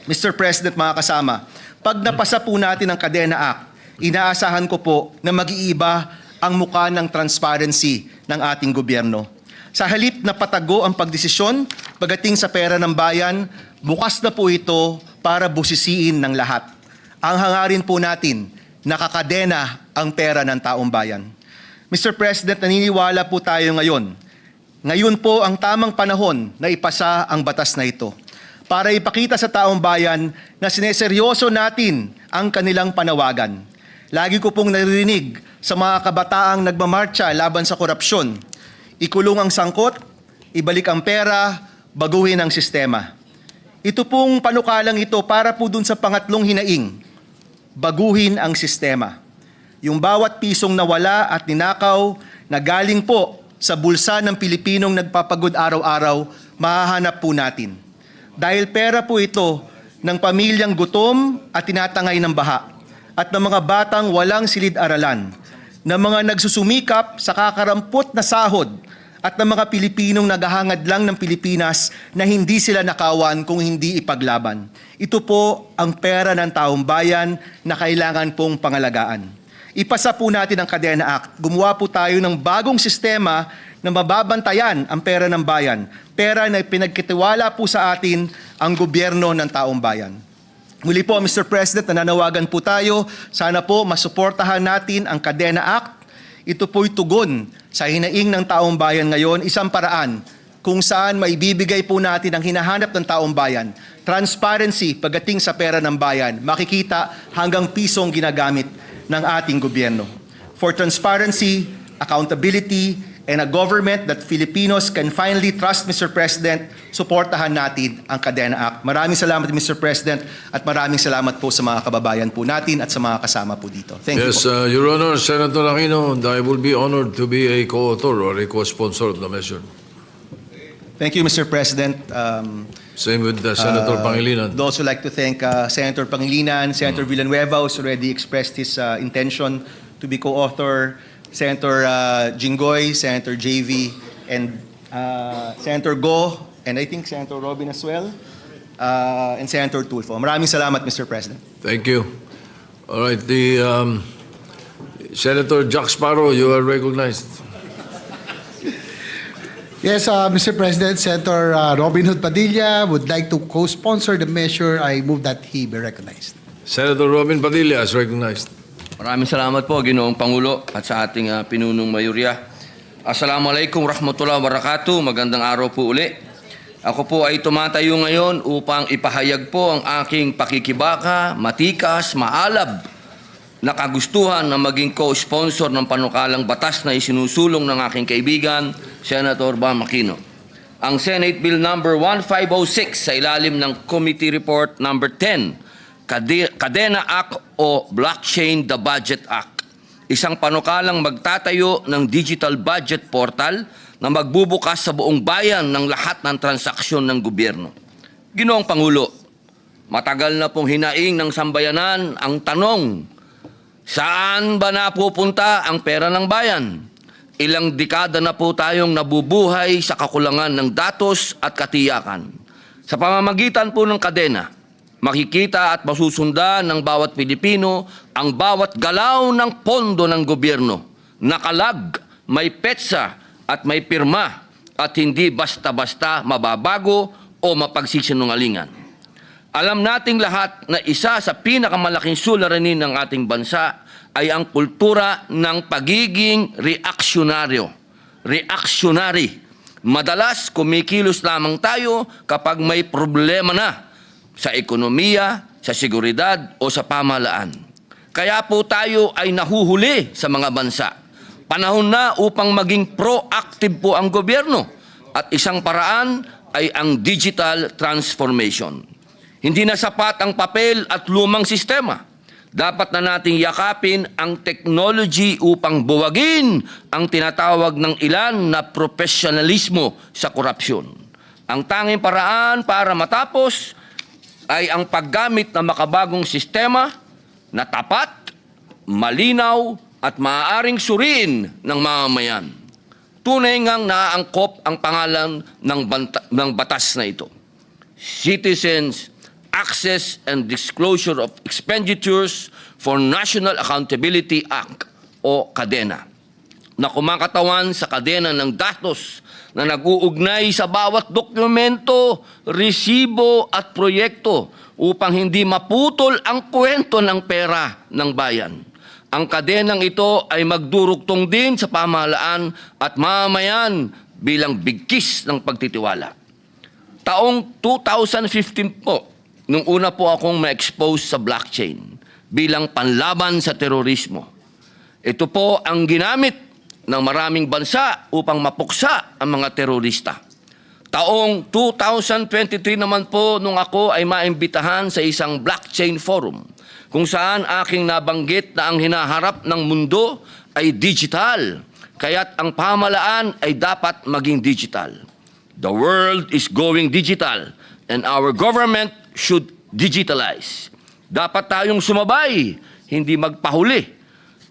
Mr. President, mga kasama, pag napasa po natin ang Kadena Act, inaasahan ko po na mag-iiba ang muka ng transparency ng ating gobyerno. Sa halip na patago ang pagdesisyon pagdating sa pera ng bayan, bukas na po ito para busisiin ng lahat. Ang hangarin po natin, nakakadena ang pera ng taong bayan. Mr. President, naniniwala po tayo ngayon. Ngayon po ang tamang panahon na ipasa ang batas na ito para ipakita sa taong bayan na sineseryoso natin ang kanilang panawagan. Lagi ko pong naririnig sa mga kabataang nagmamarcha laban sa korupsyon. Ikulong ang sangkot, ibalik ang pera, baguhin ang sistema. Ito pong panukalang ito para po dun sa pangatlong hinaing, baguhin ang sistema. Yung bawat pisong nawala at ninakaw na galing po sa bulsa ng Pilipinong nagpapagod araw-araw, mahahanap po natin. Dahil pera po ito ng pamilyang gutom at tinatangay ng baha at ng mga batang walang silid-aralan, ng mga nagsusumikap sa kakarampot na sahod at ng mga Pilipinong naghahangad lang ng Pilipinas na hindi sila nakawan kung hindi ipaglaban. Ito po ang pera ng taong bayan na kailangan pong pangalagaan. Ipasa po natin ang Kadena Act. Gumawa po tayo ng bagong sistema na mababantayan ang pera ng bayan. Pera na pinagkitiwala po sa atin ang gobyerno ng taong bayan. Muli po, Mr. President, nananawagan po tayo. Sana po masuportahan natin ang Kadena Act. Ito po'y tugon sa hinaing ng taong bayan ngayon, isang paraan kung saan maibibigay po natin ang hinahanap ng taong bayan. Transparency pagdating sa pera ng bayan, makikita hanggang pisong ginagamit ng ating gobyerno. For transparency, accountability, and a government that Filipinos can finally trust, Mr. President, suportahan natin ang Kadena Act. Maraming salamat, Mr. President, at maraming salamat po sa mga kababayan po natin at sa mga kasama po dito. Thank you Yes, po. Your Honor, Senator Aquino, I will be honored to be a co-author or a co-sponsor of the measure. Thank you, Mr. President. Same with Senator Pangilinan. I'd also like to thank Senator Pangilinan, Senator Villanueva, who's already expressed his intention to be co-author, Senator Jinggoy, Senator JV, and Senator Go, and I think Senator Robin as well, and Senator Tulfo. Maraming salamat, Mr. President. Thank you. All right, the Senator Jack Sparrow, you are recognized. Yes, Mr. President, Senator Robin Hood Padilla would like to co-sponsor the measure. I move that he be recognized. Senator Robin Padilla is recognized. Maraming salamat po, Ginoong Pangulo, at sa ating pinunong mayurya. Assalamualaikum warahmatullahi wabarakatuh. Magandang araw po uli. Ako po ay tumatayo ngayon upang ipahayag po ang aking pakikibaka, matikas, maalab na kagustuhan na maging co-sponsor ng panukalang batas na isinusulong ng aking kaibigan, Senator Bam Aquino. Ang Senate Bill number 1506 sa ilalim ng Committee Report number 10, Kadena Act o Blockchain the Budget Act. Isang panukalang magtatayo ng digital budget portal na magbubukas sa buong bayan ng lahat ng transaksyon ng gobyerno. Ginoong Pangulo, matagal na pong hinaing ng sambayanan ang tanong, saan ba napupunta ang pera ng bayan? Ilang dekada na po tayong nabubuhay sa kakulangan ng datos at katiyakan. Sa pamamagitan po ng kadena, makikita at masusundan ng bawat Pilipino ang bawat galaw ng pondo ng gobyerno. Nakalag, may petsa at may pirma at hindi basta-basta mababago o mapagsisinungalingan. Alam nating lahat na isa sa pinakamalaking suliranin ng ating bansa ay ang kultura ng pagiging reactionary. Madalas kumikilos lamang tayo kapag may problema na sa ekonomiya, sa seguridad o sa pamahalaan. Kaya po tayo ay nahuhuli sa mga bansa. Panahon na upang maging proactive po ang gobyerno at isang paraan ay ang digital transformation. Hindi na sapat ang papel at lumang sistema. Dapat na nating yakapin ang technology upang buwagin ang tinatawag ng ilan na profesionalismo sa korupsyon. Ang tanging paraan para matapos ay ang paggamit ng makabagong sistema na tapat, malinaw at maaaring suriin ng mamamayan. Tunay ngang naaangkop ang pangalan ng batas na ito. Citizens Access and Disclosure of Expenditures for National Accountability Act o KADENA, na kumakatawan sa kadena ng datos na nag-uugnay sa bawat dokumento, resibo at proyekto upang hindi maputol ang kwento ng pera ng bayan. Ang kadenang ito ay magdurugtong din sa pamahalaan at mamamayan bilang bigkis ng pagtitiwala. Taong 2015 po, nung una po akong ma-expose sa blockchain bilang panlaban sa terorismo. Ito po ang ginamit ng maraming bansa upang mapuksa ang mga terorista. Taong 2023 naman po nung ako ay maimbitahan sa isang blockchain forum kung saan aking nabanggit na ang hinaharap ng mundo ay digital, kaya't ang pamahalaan ay dapat maging digital. The world is going digital and our government should digitalize. Dapat tayong sumabay, hindi magpahuli.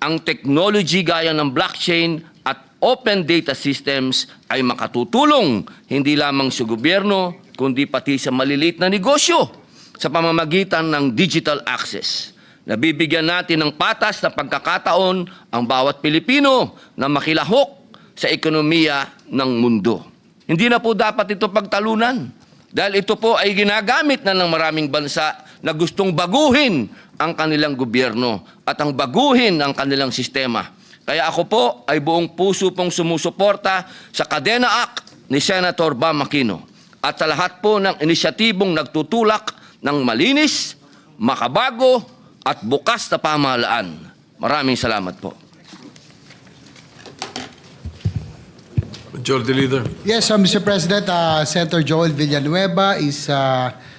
Ang technology gaya ng blockchain at open data systems ay makatutulong hindi lamang sa gobyerno, kundi pati sa maliliit na negosyo sa pamamagitan ng digital access. Nabibigyan natin ng patas na pagkakataon ang bawat Pilipino na makilahok sa ekonomiya ng mundo. Hindi na po dapat ito pagtalunan dahil ito po ay ginagamit na ng maraming bansa na gustong baguhin ang kanilang gobyerno at ang baguhin ang kanilang sistema. Kaya ako po ay buong puso pong sumusuporta sa KADENA Act ni Senator Bam Aquino at sa lahat po ng inisyatibong nagtutulak ng malinis, makabago at bukas na pamahalaan. Maraming salamat po. Majority Leader. Yes, Mr. President, Senator Joel Villanueva is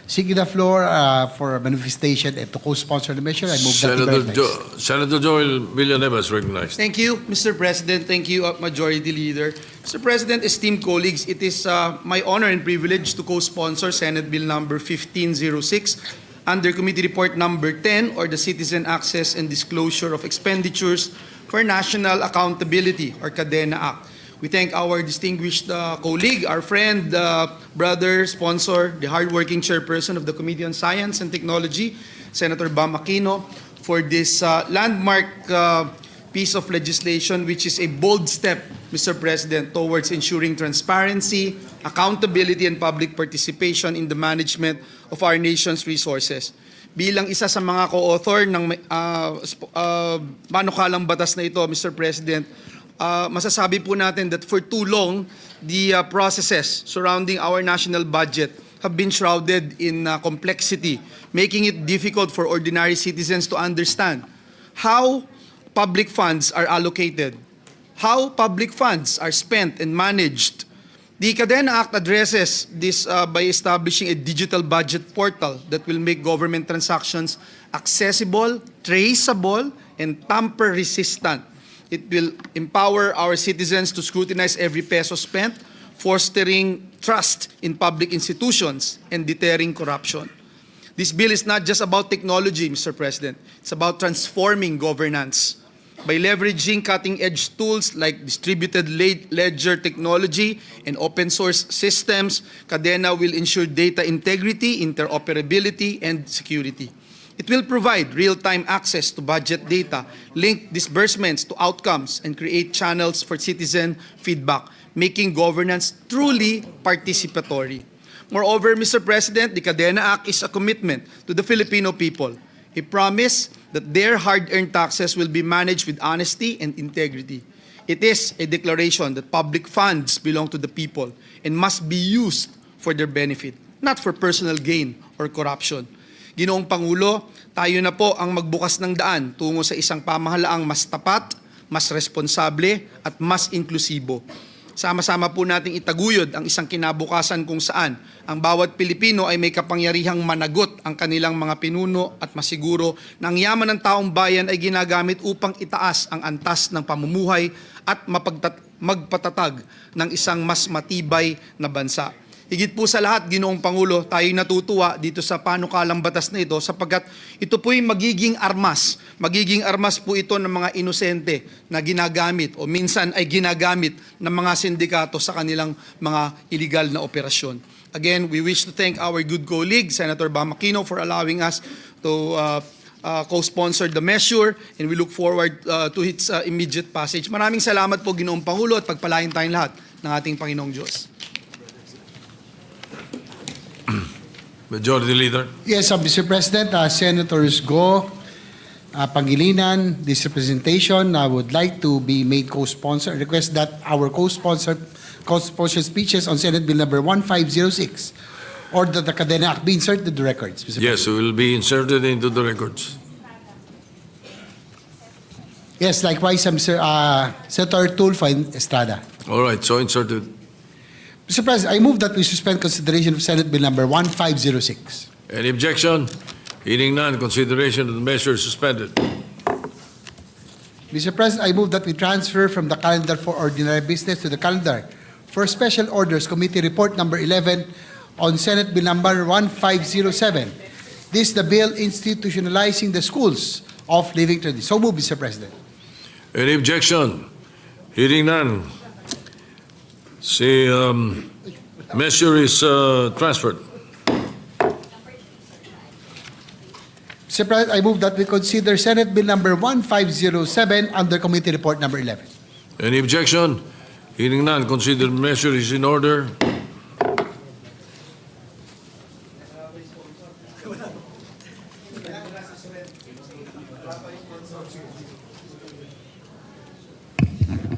seeking the floor for a manifestation and to co-sponsor the measure. I move that he be recognized. Senator Joel Villanueva is recognized. Thank you, Mr. President. Thank you, Majority Leader. Mr. President, esteemed colleagues, it is my honor and privilege to co-sponsor Senate Bill number 1506 under Committee Report number 10, or the Citizen Access and Disclosure of Expenditures for National Accountability, or KADENA Act. We thank our distinguished colleague, our friend, brother, sponsor, the hardworking chairperson of the Committee on Science and Technology, Senator Bam Aquino, for this landmark piece of legislation, which is a bold step, Mr. President, towards ensuring transparency, accountability, and public participation in the management of our nation's resources. Bilang isa sa mga co-author ng manukalang batas na ito, Mr. President, masasabi po natin that for too long, the processes surrounding our national budget have been shrouded in complexity, making it difficult for ordinary citizens to understand how public funds are allocated, how public funds are spent and managed. The KADENA Act addresses this by establishing a digital budget portal that will make government transactions accessible, traceable, and tamper-resistant. It will empower our citizens to scrutinize every peso spent, fostering trust in public institutions and deterring corruption. This bill is not just about technology, Mr. President. It's about transforming governance. By leveraging cutting-edge tools like distributed ledger technology and open-source systems, KADENA will ensure data integrity, interoperability, and security. It will provide real-time access to budget data, link disbursements to outcomes, and create channels for citizen feedback, making governance truly participatory. Moreover, Mr. President, the KADENA Act is a commitment to the Filipino people, a promise that their hard-earned taxes will be managed with honesty and integrity. It is a declaration that public funds belong to the people and must be used for their benefit, not for personal gain or corruption. Ginoong Pangulo, tayo na po ang magbukas ng daan tungo sa isang pamahalaang mas tapat, mas responsable at mas inklusibo. Sama-sama po nating itaguyod ang isang kinabukasan kung saan ang bawat Pilipino ay may kapangyarihang managot ang kanilang mga pinuno at masiguro na ang yaman ng taong bayan ay ginagamit upang itaas ang antas ng pamumuhay at magpatatag ng isang mas matibay na bansa. Higit po sa lahat, Ginoong Pangulo, tayo'y natutuwa dito sa panukalang batas na ito sapagkat ito po'y magiging armas. Magiging armas po ito ng mga inosente na ginagamit o minsan ay ginagamit ng mga sindikato sa kanilang mga illegal na operasyon. Again, we wish to thank our good colleague, Senator Bam Aquino, for allowing us to co-sponsor the measure and we look forward to its immediate passage. Maraming salamat po, Ginoong Pangulo, at pagpalain tayong lahat ng ating Panginoong Diyos. Majority Leader. Yes, Mr. President, Senators Go, Pangilinan, this representation would like to be made co-sponsor. Request that our co-sponsor speeches on Senate Bill number 1506 or that the Cadena Act be inserted to the records, Mr. Yes, President. will be inserted into the records. Yes, likewise, Senator Tulfo and Estrada. All right, so inserted. Mr. President, I move that we suspend consideration of Senate Bill number 1506. Any objection? Hearing none, consideration of the measure is suspended. Mr. President, I move that we transfer from the calendar for ordinary business to the calendar for special orders committee report number 11 on Senate Bill number 1507. This is the bill institutionalizing the schools of living tradition. So move, Mr. President. Any objection? Hearing none. The measure is transferred. Mr. President, I move that we consider Senate Bill number 1507 under committee report number 11. Any objection? Hearing none, consider the measure is in order.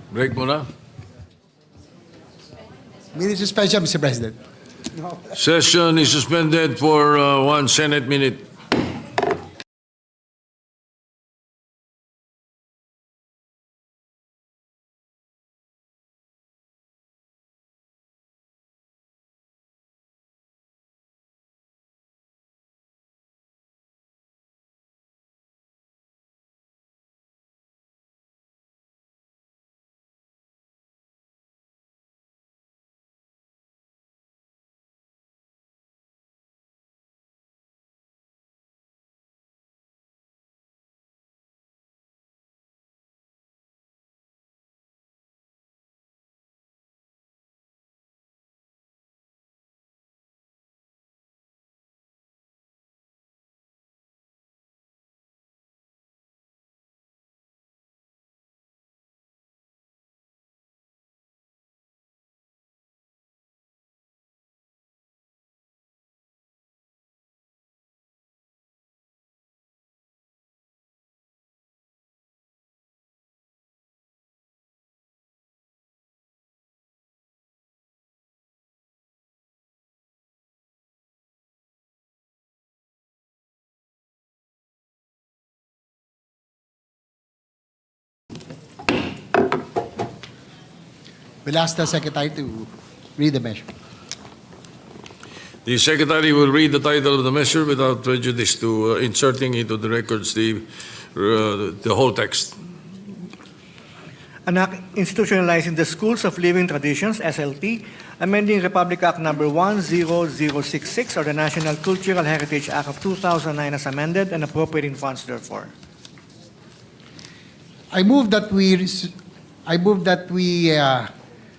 Break muna. Minute suspension, Mr. President. Session is suspended for 1 Senate minute. We'll ask the Secretary to read the measure. The Secretary will read the title of the measure without prejudice to inserting into the records the whole text. An act institutionalizing the Schools of Living Traditions, SLT, amending Republic Act number 10066 or the National Cultural Heritage Act of 2009 as amended and appropriating funds therefore. I move that we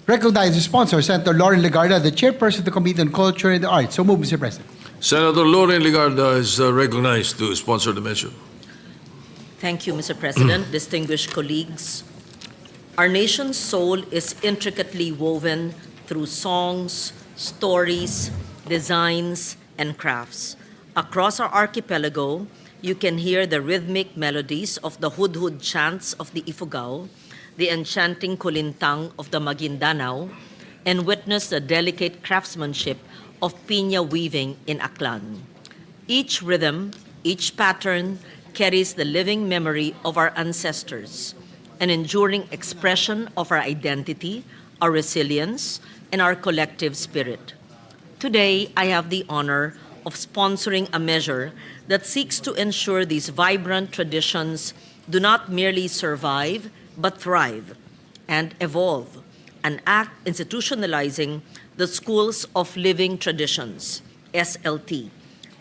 recognize the sponsor, Senator Lauren Legarda, the chairperson of the Committee on Culture and the Arts. So move, Mr. President. Senator Lauren Legarda is recognized to sponsor the measure. Thank you, Mr. President, distinguished colleagues. Our nation's soul is intricately woven through songs, stories, designs, and crafts. Across our archipelago, you can hear the rhythmic melodies of the hudhud chants of the Ifugao, the enchanting kulintang of the Maguindanao, and witness the delicate craftsmanship of piña weaving in Aklan. Each rhythm, each pattern carries the living memory of our ancestors. an enduring expression of our identity, our resilience, and our collective spirit. Today, I have the honor of sponsoring a measure that seeks to ensure these vibrant traditions do not merely survive, but thrive and evolve, an act institutionalizing the Schools of Living Traditions, SLT,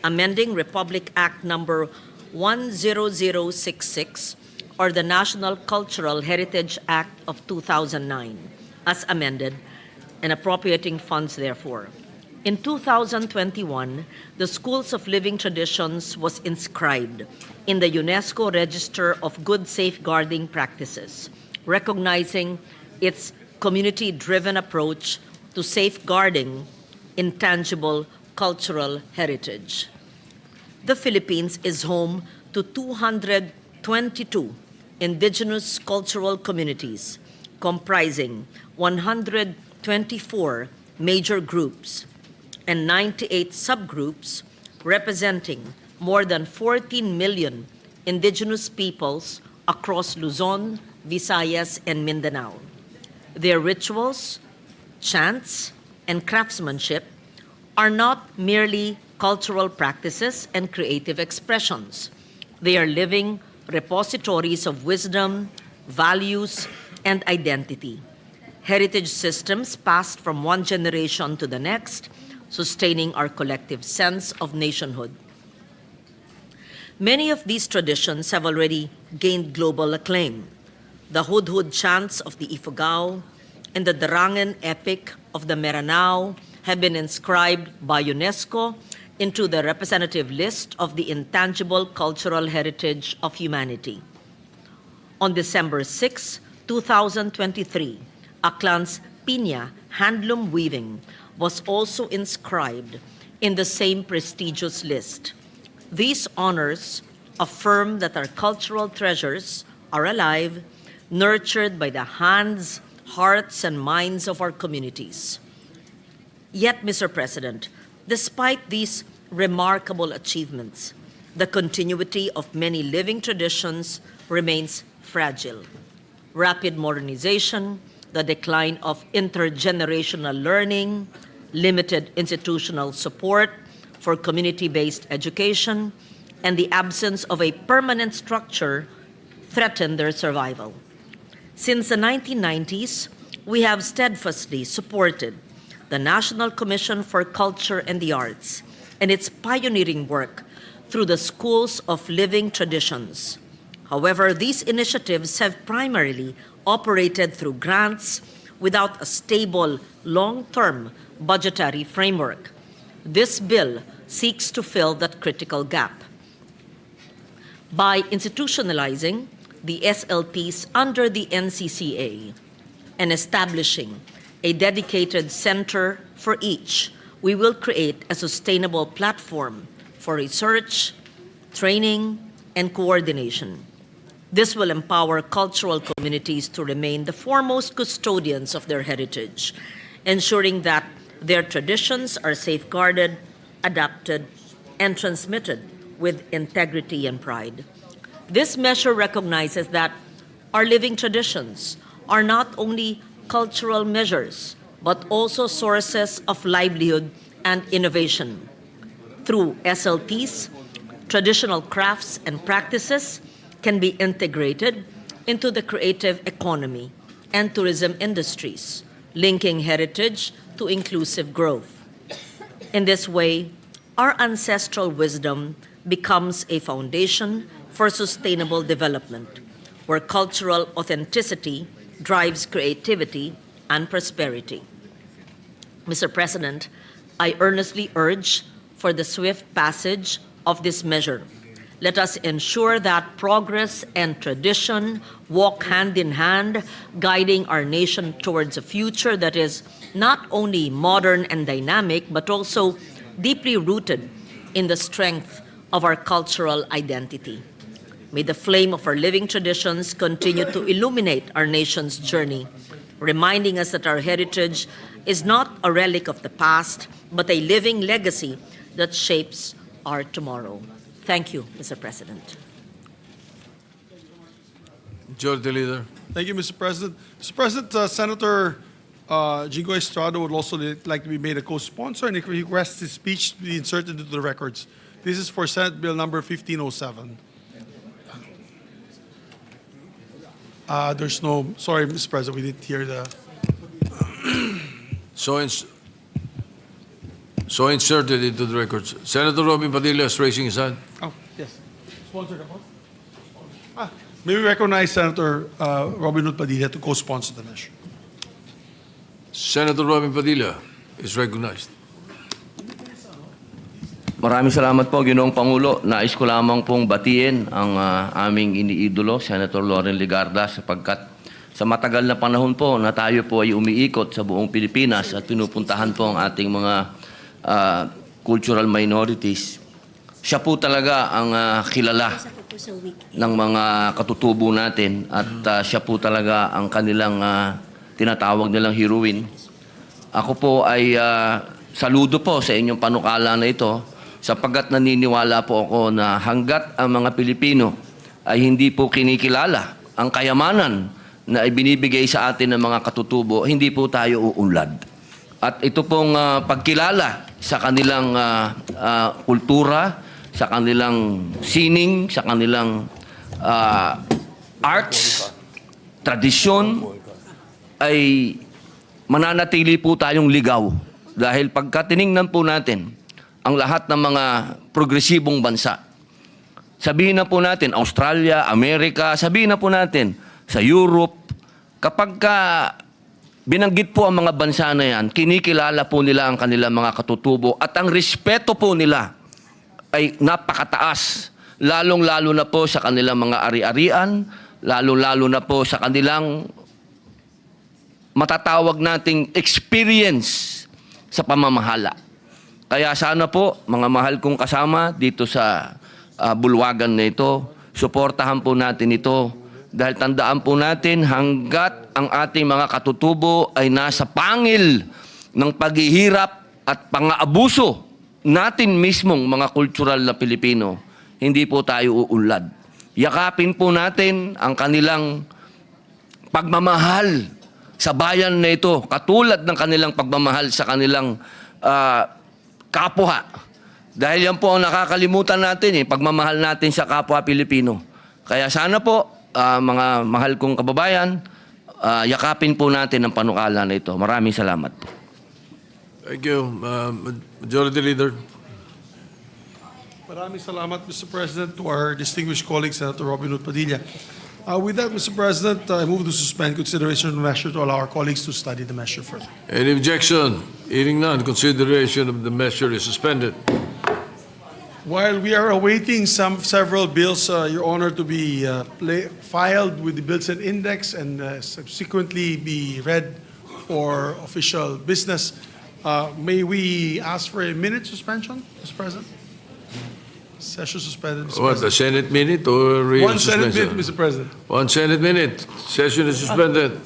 amending Republic Act number 10066, or the National Cultural Heritage Act of 2009, as amended, and appropriating funds therefore. In 2021, the Schools of Living Traditions was inscribed in the UNESCO Register of Good Safeguarding Practices, recognizing its community-driven approach to safeguarding intangible cultural heritage. The Philippines is home to 222 indigenous cultural communities, comprising 124 major groups and 98 subgroups, representing more than 14 million indigenous peoples across Luzon, Visayas, and Mindanao. Their rituals, chants, and craftsmanship are not merely cultural practices and creative expressions. They are living repositories of wisdom, values, and identity. Heritage systems passed from one generation to the next, sustaining our collective sense of nationhood. Many of these traditions have already gained global acclaim. The Hudhud chants of the Ifugao and the Darangan epic of the Meranao have been inscribed by UNESCO into the representative list of the intangible cultural heritage of humanity. On December 6, 2023, Aklan's Piña handloom weaving was also inscribed in the same prestigious list. These honors affirm that our cultural treasures are alive, nurtured by the hands, hearts, and minds of our communities. Yet, Mr. President, despite these remarkable achievements, the continuity of many living traditions remains fragile. Rapid modernization, the decline of intergenerational learning, limited institutional support for community-based education, and the absence of a permanent structure threaten their survival. Since the 1990s, we have steadfastly supported the National Commission for Culture and the Arts and its pioneering work through the Schools of Living Traditions. However, these initiatives have primarily operated through grants without a stable, long-term budgetary framework. This bill seeks to fill that critical gap. By institutionalizing the SLTs under the NCCA and establishing a dedicated center for each, we will create a sustainable platform for research, training, and coordination. This will empower cultural communities to remain the foremost custodians of their heritage, ensuring that their traditions are safeguarded, adapted, and transmitted with integrity and pride. This measure recognizes that our living traditions are not only cultural measures, but also sources of livelihood and innovation. Through SLTs, traditional crafts and practices can be integrated into the creative economy and tourism industries, linking heritage to inclusive growth. In this way, our ancestral wisdom becomes a foundation for sustainable development, where cultural authenticity drives creativity and prosperity. Mr. President, I earnestly urge for the swift passage of this measure. Let us ensure that progress and tradition walk hand in hand, guiding our nation towards a future that is not only modern and dynamic, but also deeply rooted in the strength of our cultural identity. May the flame of our living traditions continue to illuminate our nation's journey, reminding us that our heritage is not a relic of the past, but a living legacy that shapes our tomorrow. Thank you, Mr. President. Majority Leader. Thank you, Mr. President. Mr. President, Senator Jingo Estrada would also like to be made a co-sponsor and he requests his speech to be inserted into the records. This is for Senate Bill number 1507. There's no, sorry, Mr. President, we didn't hear the, So inserted into the records. Senator Robin Padilla is raising his hand. oh, yes. Sponsored ako? May we recognize Senator Robin Hood Padilla to co-sponsor the measure. Senator Robin Padilla is recognized. Maraming salamat po, Ginoong Pangulo. Nais ko lamang pong batiin ang aming iniidolo, Senator Loren Legarda, sapagkat sa matagal na panahon po na tayo po ay umiikot sa buong Pilipinas at pinupuntahan po ang ating mga cultural minorities. Siya po talaga ang kilala ng mga katutubo natin at siya po talaga ang kanilang tinatawag nilang heroine. Ako po ay saludo po sa inyong panukala na ito sapagkat naniniwala po ako na hanggat ang mga Pilipino ay hindi po kinikilala ang kayamanan na ibinibigay sa atin ng mga katutubo, hindi po tayo uunlad. At ito pong pagkilala sa kanilang kultura, sa kanilang sining, sa kanilang arts, tradisyon, ay mananatili po tayong ligaw. Dahil pagka tiningnan po natin ang lahat ng mga progresibong bansa, sabihin na po natin, Australia, Amerika, sabihin na po natin, sa Europe, kapag binanggit po ang mga bansa na yan, kinikilala po nila ang kanilang mga katutubo at ang respeto po nila ay napakataas. Lalong-lalo na po sa kanilang mga ari-arian, lalong-lalo na po sa kanilang matatawag nating experience sa pamamahala. Kaya sana po, mga mahal kong kasama dito sa bulwagan na ito, suportahan po natin ito dahil tandaan po natin hanggat ang ating mga katutubo ay nasa pangil ng paghihirap at pang-aabuso natin mismong mga kultural na Pilipino, hindi po tayo uunlad. Yakapin po natin ang kanilang pagmamahal sa bayan na ito, katulad ng kanilang pagmamahal sa kanilang kapwa. Dahil yan po ang nakakalimutan natin, pagmamahal natin sa kapwa Pilipino. Kaya sana po, mga mahal kong kababayan, yakapin po natin ang panukala na ito. Maraming salamat po. Thank you. Majority Leader. Maraming salamat, Mr. President, to our distinguished colleague, Senator Robin Hood Padilla. With that, Mr. President, I move to suspend consideration of the measure to allow our colleagues to study the measure further. Any objection? Hearing none, consideration of the measure is suspended. While we are awaiting several bills, Your Honor, to be filed with the bills and index and subsequently be read for official business, may we ask for a minute suspension, Mr. President? Session suspended, Mr. What, a President. Senate minute or real One Senate suspension? minute, Mr. President. 1 Senate minute. Session is suspended.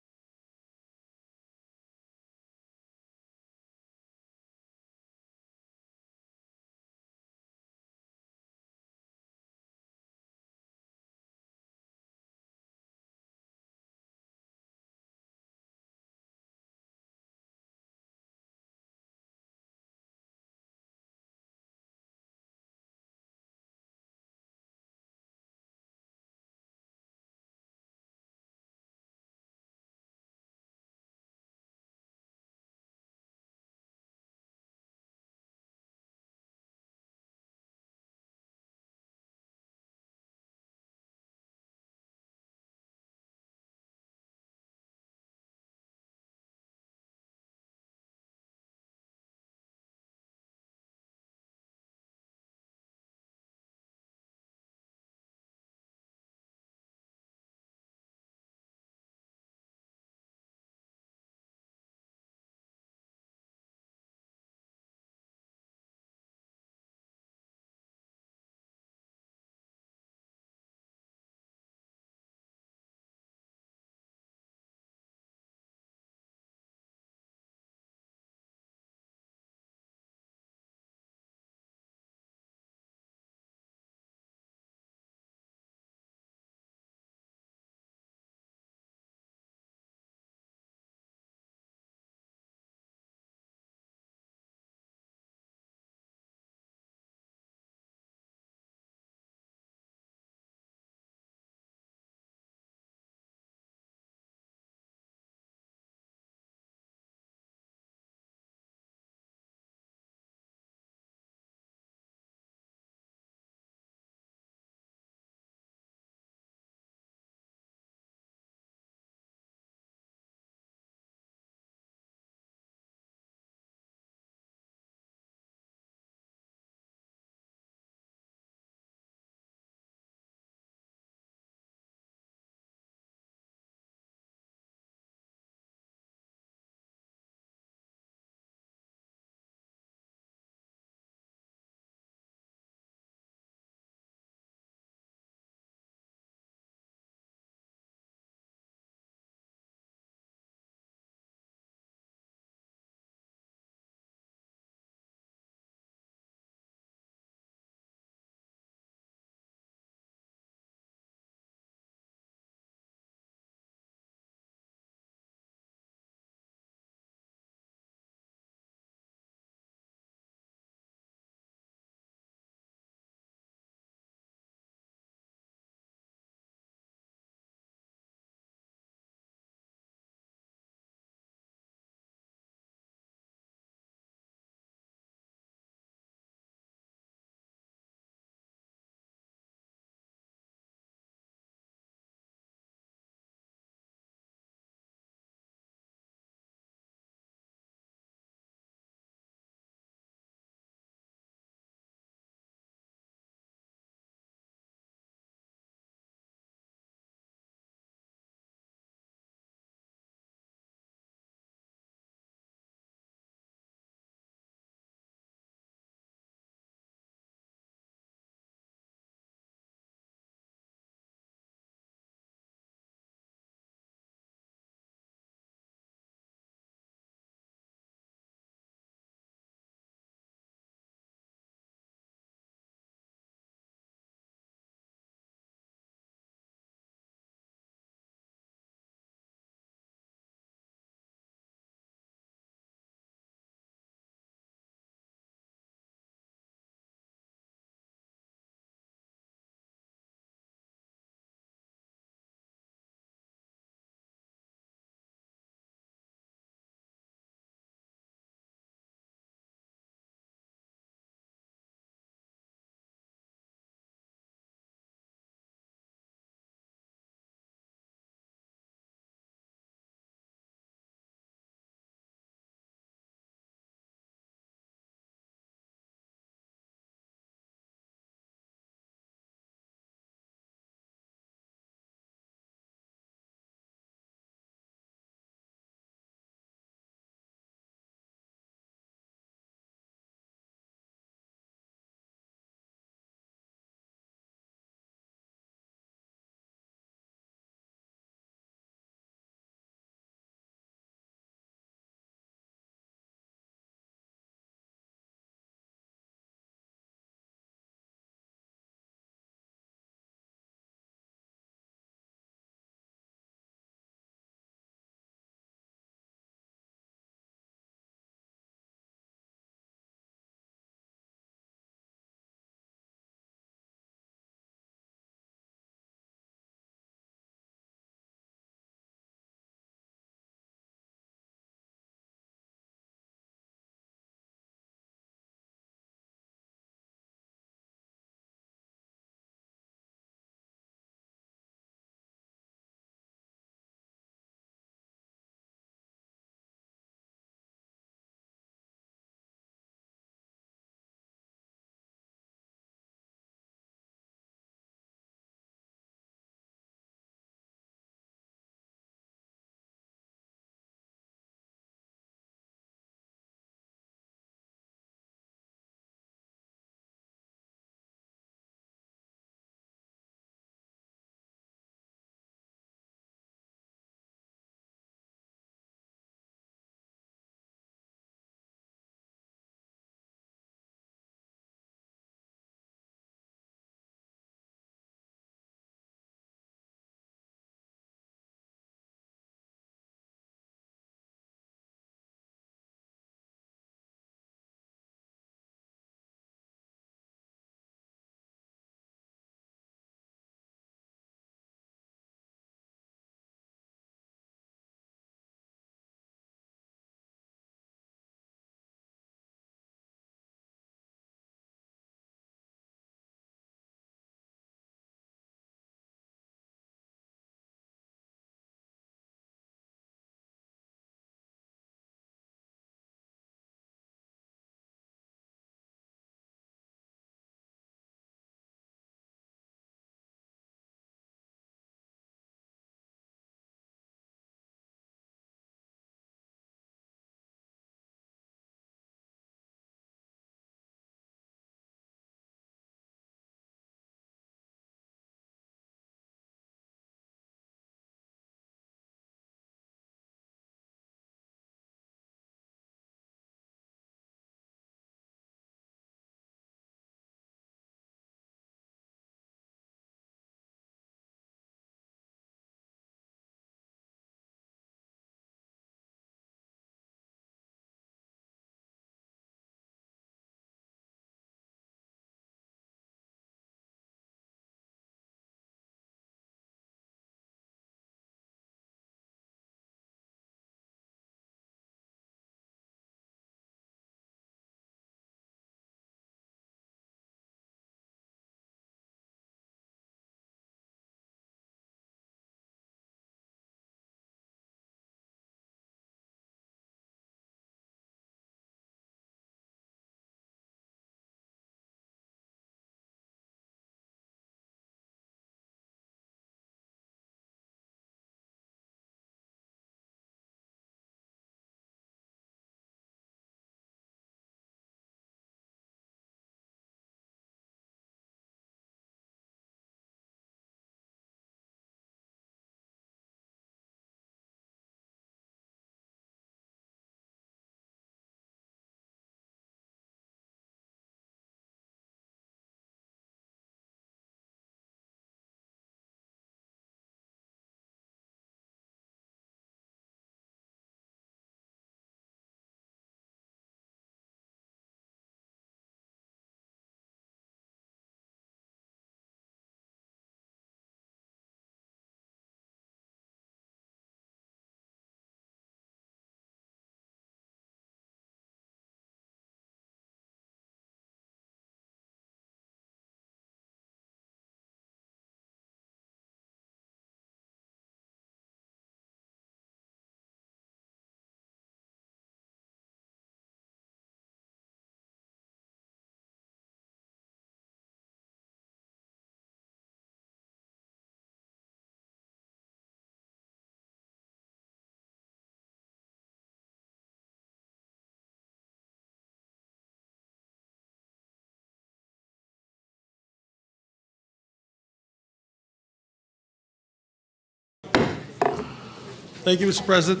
Thank you, Mr. President.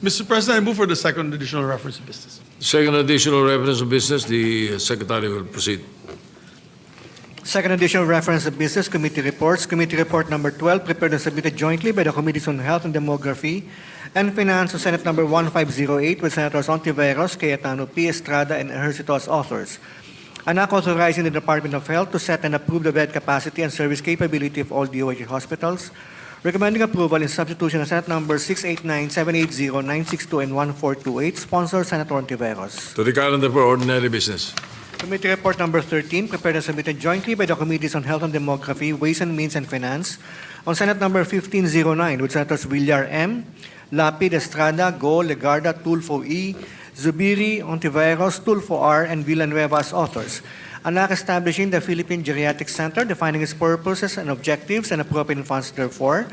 Mr. President, I move for the second additional reference of business. Second additional reference of business, the Secretary will proceed. Second additional reference of business committee reports. Committee report number 12, prepared and submitted jointly by the Committees on Health and Demography and Finance on Senate number 1508 with Senators Ontiveros, Cayetano P. Estrada, and Ejercito as authors. An act authorizing the Department of Health to set and approve the bed capacity and service capability of all DOH hospitals. Recommending approval in substitution of Senate number 689, 780, 962, and 1428. Sponsor, Senator Ontiveros. To the calendar for ordinary business. Committee report number 13, prepared and submitted jointly by the Committees on Health and Demography, Ways and Means, and Finance on Senate number 1509 with Senators Villar M., Lapid, Estrada, Go, Legarda, Tulfo E., Zubiri, Ontiveros, Tulfo R., and Villanueva as authors. An act establishing the Philippine Geriatric Center, defining its purposes and objectives and appropriating funds therefore.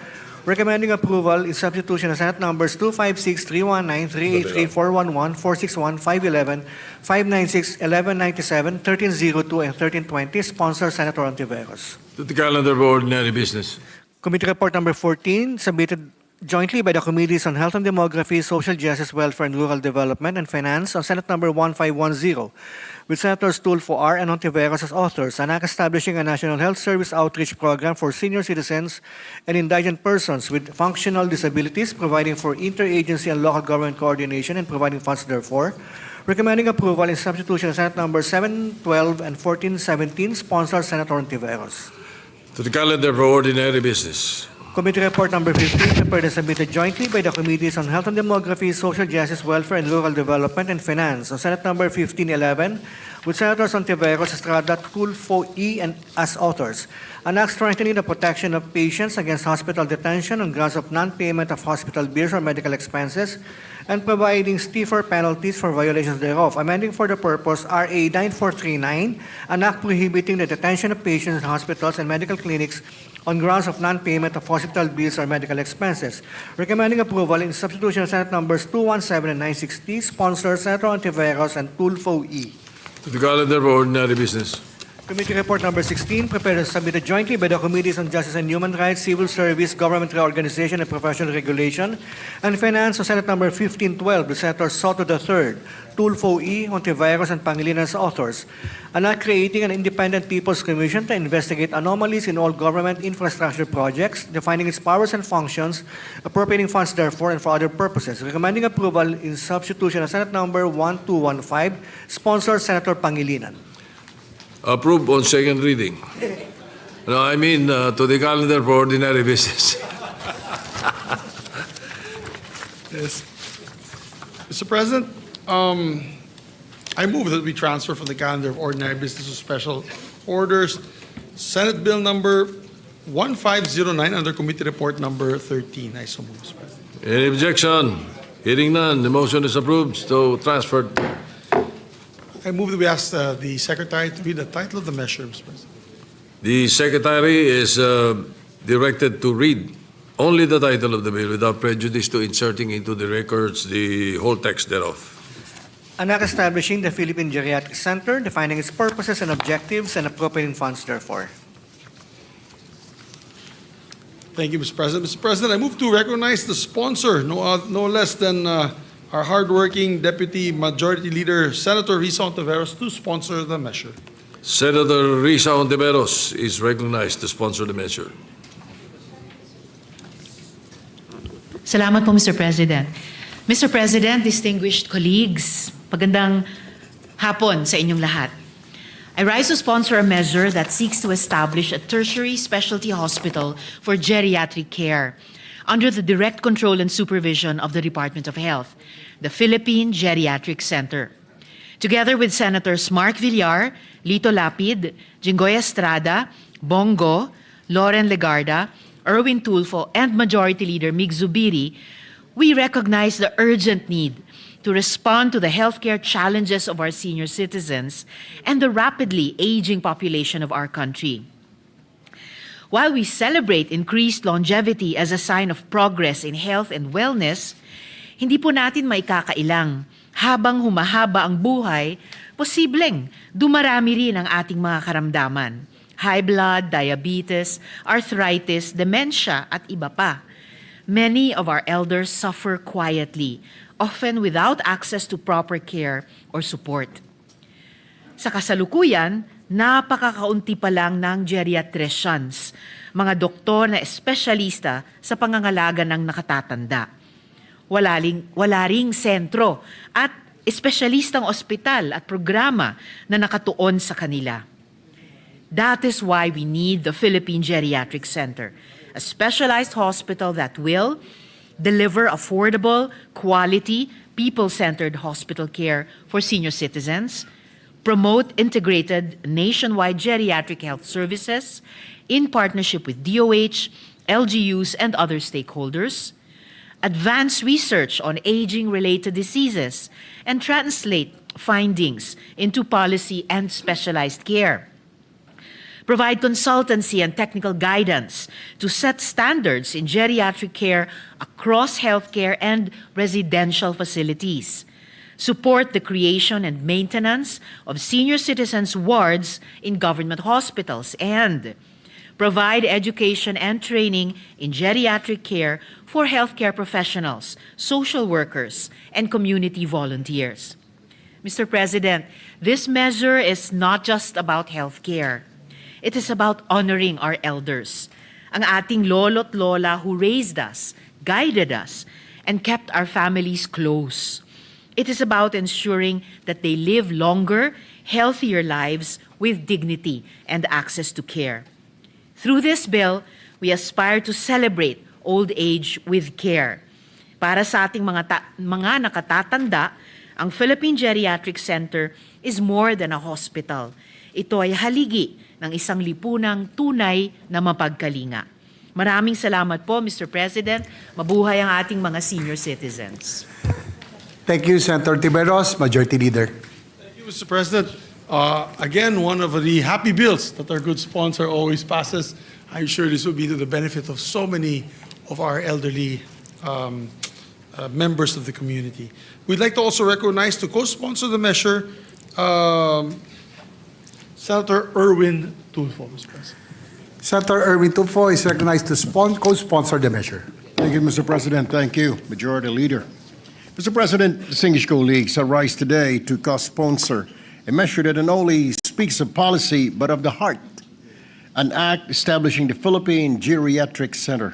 Recommending approval in substitution of Senate numbers 256, 319, 383, 411, 461, 511, 596, 1197, 1302, and 1320. Sponsor, Senator Ontiveros. To the calendar for ordinary business. Committee report number 14, submitted jointly by the Committees on Health and Demography, Social Justice, Welfare, and Rural Development, and Finance on Senate number 1510 with Senators Tulfo R. and Ontiveros as authors. An act establishing a National Health Service Outreach Program for senior citizens and indigent persons with functional disabilities, providing for interagency and local government coordination and providing funds therefore. Recommending approval in substitution of Senate number 712 and 1417. Sponsor, Senator Ontiveros. To the calendar for ordinary business. Committee report number 15, prepared and submitted jointly by the Committees on Health and Demography, Social Justice, Welfare, and Rural Development, and Finance on Senate number 1511 with Senators Ontiveros, Estrada, Tulfo E. and as authors. An act strengthening the protection of patients against hospital detention on grounds of non-payment of hospital bills or medical expenses and providing stiffer penalties for violations thereof. Amending for the purpose RA 9439, an act prohibiting the detention of patients in hospitals and medical clinics on grounds of non-payment of hospital bills or medical expenses. Recommending approval in substitution of Senate numbers 217 and 960. Sponsor, Senator Ontiveros and Tulfo E. To the calendar for ordinary business. Committee report number 16, prepared and submitted jointly by the Committees on Justice and Human Rights, Civil Service, Government Reorganization, and Professional Regulation, and Finance on Senate number 1512 with Senator Soto III, Tulfo E., Ontiveros, and Pangilinan as authors. An act creating an independent People's Commission to investigate anomalies in all government infrastructure projects, defining its powers and functions, appropriating funds therefore and for other purposes. Recommending approval in substitution of Senate number 1215. Sponsor, Senator Pangilinan. Approved on second reading. No, I mean to the calendar for ordinary business. Yes. Mr. President, I move that we transfer from the calendar of ordinary business to special orders Senate Bill number 1509 under Committee Report number 13. I so move, Mr. President. Any objection? Hearing none, the motion is approved. So transferred. I move that we ask the Secretary to read the title of the measure, Mr. President. The Secretary is directed to read only the title of the bill without prejudice to inserting into the records the whole text thereof. An act establishing the Philippine Geriatric Center, defining its purposes and objectives, and appropriating funds therefore. Thank you, Mr. President. Mr. President, I move to recognize the sponsor, no less than our hardworking Deputy Majority Leader, Senator Risa Ontiveros, to sponsor the measure. Senator Risa Ontiveros is recognized to sponsor the measure. Salamat po, Mr. President. Mr. President, distinguished colleagues, magandang hapon sa inyong lahat. I rise to sponsor a measure that seeks to establish a tertiary specialty hospital for geriatric care under the direct control and supervision of the Department of Health, the Philippine Geriatric Center. Together with Senators Mark Villar, Lito Lapid, Jinggoy Estrada, Bongo, Loren Legarda, Erwin Tulfo, and Majority Leader Mig Zubiri, we recognize the urgent need to respond to the healthcare challenges of our senior citizens and the rapidly aging population of our country. While we celebrate increased longevity as a sign of progress in health and wellness, hindi po natin maikakailang habang humahaba ang buhay, posibleng dumarami rin ang ating mga karamdaman. High blood, diabetes, arthritis, dementia at iba pa. many of our elders suffer quietly, often without access to proper care or support. Sa kasalukuyan, napakakaunti pa lang ng geriatricians, mga doktor na espesyalista sa pangangalaga ng nakatatanda. Wala ring sentro at espesyalistang ospital at programa na nakatuon sa kanila. That is why we need the Philippine Geriatric Center, a specialized hospital that will deliver affordable, quality, people-centered hospital care for senior citizens, promote integrated nationwide geriatric health services in partnership with DOH, LGUs, and other stakeholders, advance research on aging-related diseases, and translate findings into policy and specialized care. Provide consultancy and technical guidance to set standards in geriatric care across healthcare and residential facilities. Support the creation and maintenance of senior citizens' wards in government hospitals, and provide education and training in geriatric care for healthcare professionals, social workers, and community volunteers. Mr. President, this measure is not just about healthcare. It is about honoring our elders, ang ating lolo't lola who raised us, guided us, and kept our families close. It is about ensuring that they live longer, healthier lives with dignity and access to care. Through this bill, we aspire to celebrate old age with care. Para sa ating mga nakatatanda, ang Philippine Geriatric Center is more than a hospital. Ito ay haligi ng isang lipunang tunay na mapagkalinga. Maraming salamat po, Mr. President. Mabuhay ang ating mga senior citizens. Thank you, Senator Tiberos, Majority Leader. Thank you, Mr. President. Again, one of the happy bills that our good sponsor always passes. I'm sure this will be to the benefit of so many of our elderly members of the community. We'd like to also recognize to co-sponsor the measure, Senator Erwin Tulfo, Mr. President. Senator Erwin Tulfo is recognized to co-sponsor the measure. Thank you, Mr. President. Thank you, Majority Leader. Mr. President, distinguished colleagues, I rise today to co-sponsor a measure that not only speaks of policy but of the heart, an act establishing the Philippine Geriatric Center.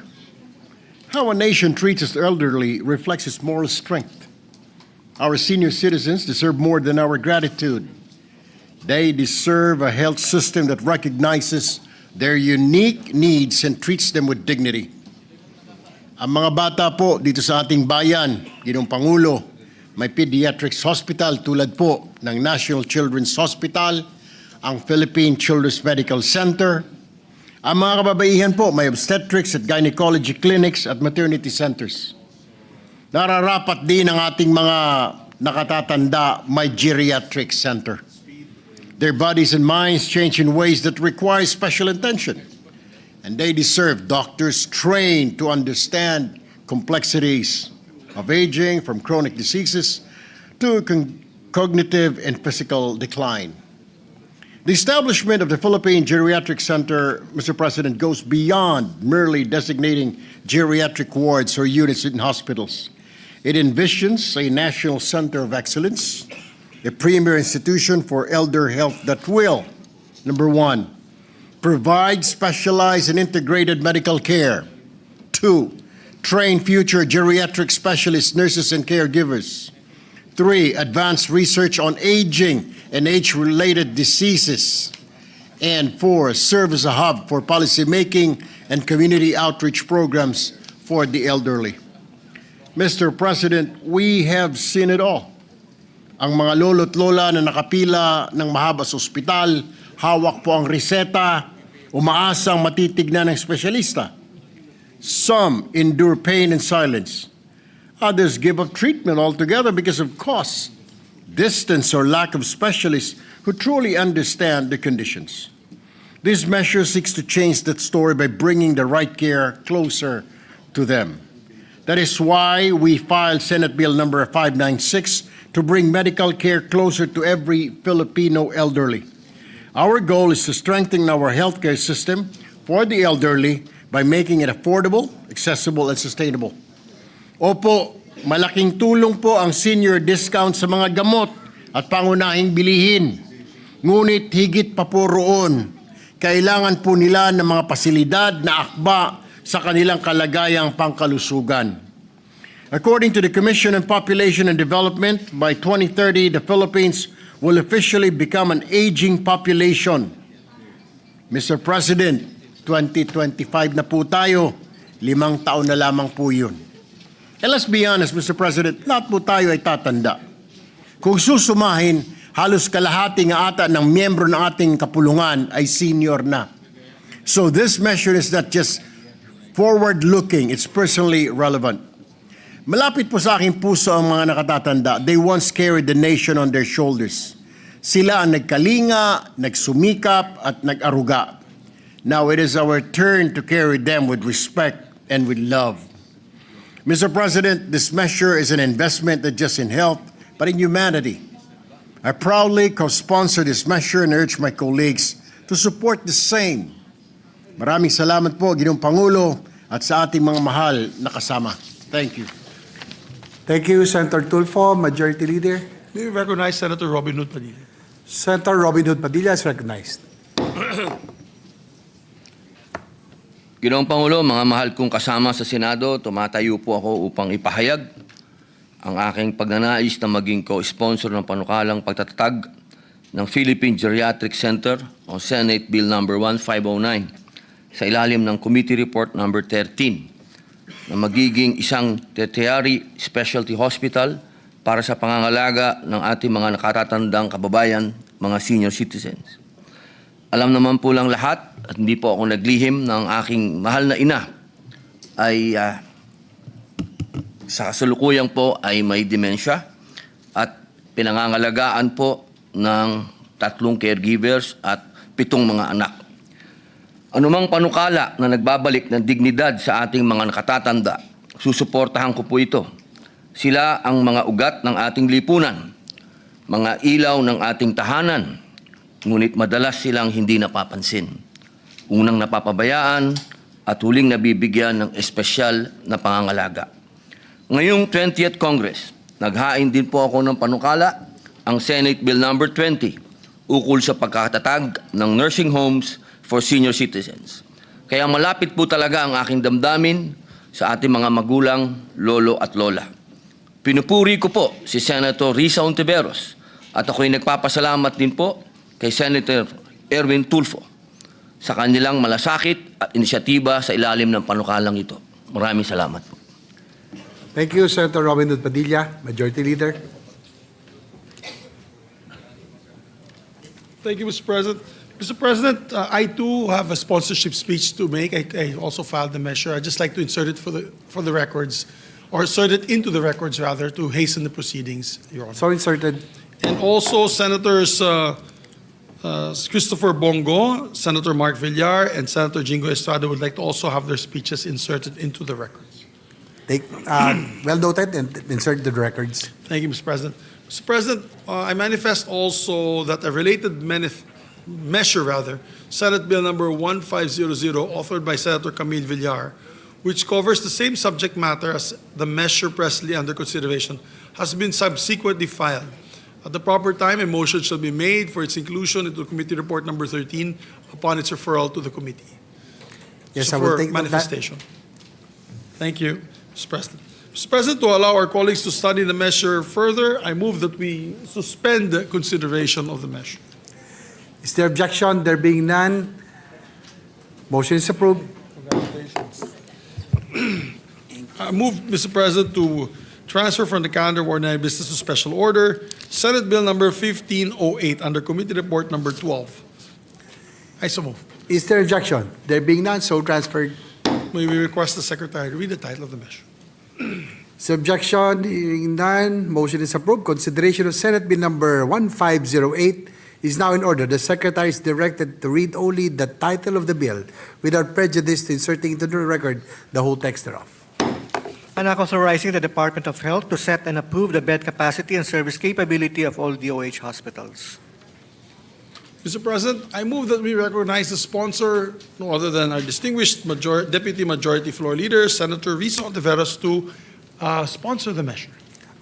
How a nation treats its elderly reflects its moral strength. Our senior citizens deserve more than our gratitude. They deserve a health system that recognizes their unique needs and treats them with dignity. Ang mga bata po dito sa ating bayan, Ginoong Pangulo, may pediatrics hospital tulad po ng National Children's Hospital, ang Philippine Children's Medical Center. Ang mga kababaihan po may obstetrics at gynecology clinics at maternity centers. Nararapat din ang ating mga nakatatanda may geriatric center. Their bodies and minds change in ways that require special attention. And they deserve doctors trained to understand complexities of aging, from chronic diseases to cognitive and physical decline. The establishment of the Philippine Geriatric Center, Mr. President, goes beyond merely designating geriatric wards or units in hospitals. It envisions a national center of excellence, a premier institution for elder health that will, number one, provide specialized and integrated medical care. 2, train future geriatric specialists, nurses, and caregivers. 3, advance research on aging and age-related diseases. And 4, serve as a hub for policymaking and community outreach programs for the elderly. Mr. President, we have seen it all. Ang mga lolo't lola na nakapila ng mahaba sa ospital, hawak po ang reseta, umaasang matitignan ng espesyalista. Some endure pain in silence. Others give up treatment altogether because of cost, distance, or lack of specialists who truly understand the conditions. This measure seeks to change that story by bringing the right care closer to them. That is why we filed Senate Bill number 596 to bring medical care closer to every Filipino elderly. Our goal is to strengthen our healthcare system for the elderly by making it affordable, accessible, and sustainable. Opo, malaking tulong po ang senior discount sa mga gamot at pangunahing bilihin. Ngunit higit pa po roon, kailangan po nila ng mga pasilidad na akba sa kanilang kalagayang pangkalusugan. According to the Commission on Population and Development, by 2030, the Philippines will officially become an aging population. Mr. President, 2025 na po tayo, 5 taon na lamang po yun. And let's be honest, Mr. President, lahat po tayo ay tatanda. Kung susumahin, halos kalahati nga ata ng miyembro ng ating kapulungan ay senior na. So this measure is not just forward-looking, it's personally relevant. Malapit po sa aking puso ang mga nakatatanda. They once carried the nation on their shoulders. Sila ang nagkalinga, nagsumikap, at nag-aruga. Now it is our turn to carry them with respect and with love. Mr. President, this measure is an investment not just in health, but in humanity. I proudly co-sponsor this measure and urge my colleagues to support the same. Maraming salamat po, Ginoong Pangulo, at sa ating mga mahal na kasama. Thank you. Thank you, Senator Tulfo. Majority Leader. May we recognize Senator Robin Hood Padilla. Senator Robin Hood Padilla is recognized. Ginoong Pangulo, mga mahal kong kasama sa Senado, tumatayo po ako upang ipahayag ang aking pagnanais na maging co-sponsor ng panukalang pagtatatag ng Philippine Geriatric Center o Senate Bill No. 1509 sa ilalim ng Committee Report No. 13 na magiging isang tertiary specialty hospital para sa pangangalaga ng ating mga nakatatandang kababayan, mga senior citizens. Alam naman po lang lahat at hindi po ako naglihim ng aking mahal na ina ay sa kasalukuyang po ay may demensya at pinangangalagaan po ng 3 caregivers at 7 mga anak. Anumang panukala na nagbabalik ng dignidad sa ating mga nakatatanda, susuportahan ko po ito. Sila ang mga ugat ng ating lipunan, mga ilaw ng ating tahanan, ngunit madalas silang hindi napapansin. Unang napapabayaan at huling nabibigyan ng espesyal na pangangalaga. Ngayong 20th Congress, naghain din po ako ng panukala ang Senate Bill No. 20 ukol sa pagkakatatag ng nursing homes for senior citizens. Kaya malapit po talaga ang aking damdamin sa ating mga magulang, lolo at lola. Pinupuri ko po si Senator Risa Ontiveros at ako'y nagpapasalamat din po kay Senator Erwin Tulfo sa kanilang malasakit at inisyatiba sa ilalim ng panukalang ito. Maraming salamat po. Thank you, Senator Robin Hood Padilla. Majority Leader. Thank you, Mr. President. Mr. President, I too have a sponsorship speech to make. I also filed the measure. I'd just like to insert it for the records, or insert it into the records rather, to hasten the proceedings, Your Honor. So inserted. And also Senators Christopher Bongo, Senator Mark Villar, and Senator Jingo Estrada would like to also have their speeches inserted into the records. Take, well noted and insert the records. Thank you, Mr. President. Mr. President, I manifest also that a related measure, Senate Bill No. 1500, authored by Senator Camille Villar, which covers the same subject matter as the measure presently under consideration, has been subsequently filed. At the proper time, a motion shall be made for its inclusion into Committee Report No. 13 upon its referral to the committee. Yes, So I will for take note of that. manifestation. Thank you, Mr. President. Mr. President, to allow our colleagues to study the measure further, I move that we suspend the consideration of the measure. Is there objection? There being none, motion is approved. I move, Mr. President, to transfer from the calendar of ordinary business to special order Senate Bill No. 1508 under Committee Report No. 12. I so move. Is there objection? There being none, so transferred. May we request the Secretary to read the title of the measure. Subjection, hearing none, motion is approved. Consideration of Senate Bill number 1508 is now in order. The Secretary is directed to read only the title of the bill without prejudice to inserting into the record the whole text thereof. An act authorizing the Department of Health to set and approve the bed capacity and service capability of all DOH hospitals. Mr. President, I move that we recognize the sponsor, no other than our distinguished Deputy Majority Floor Leader, Senator Risa Ontiveros, to sponsor the measure.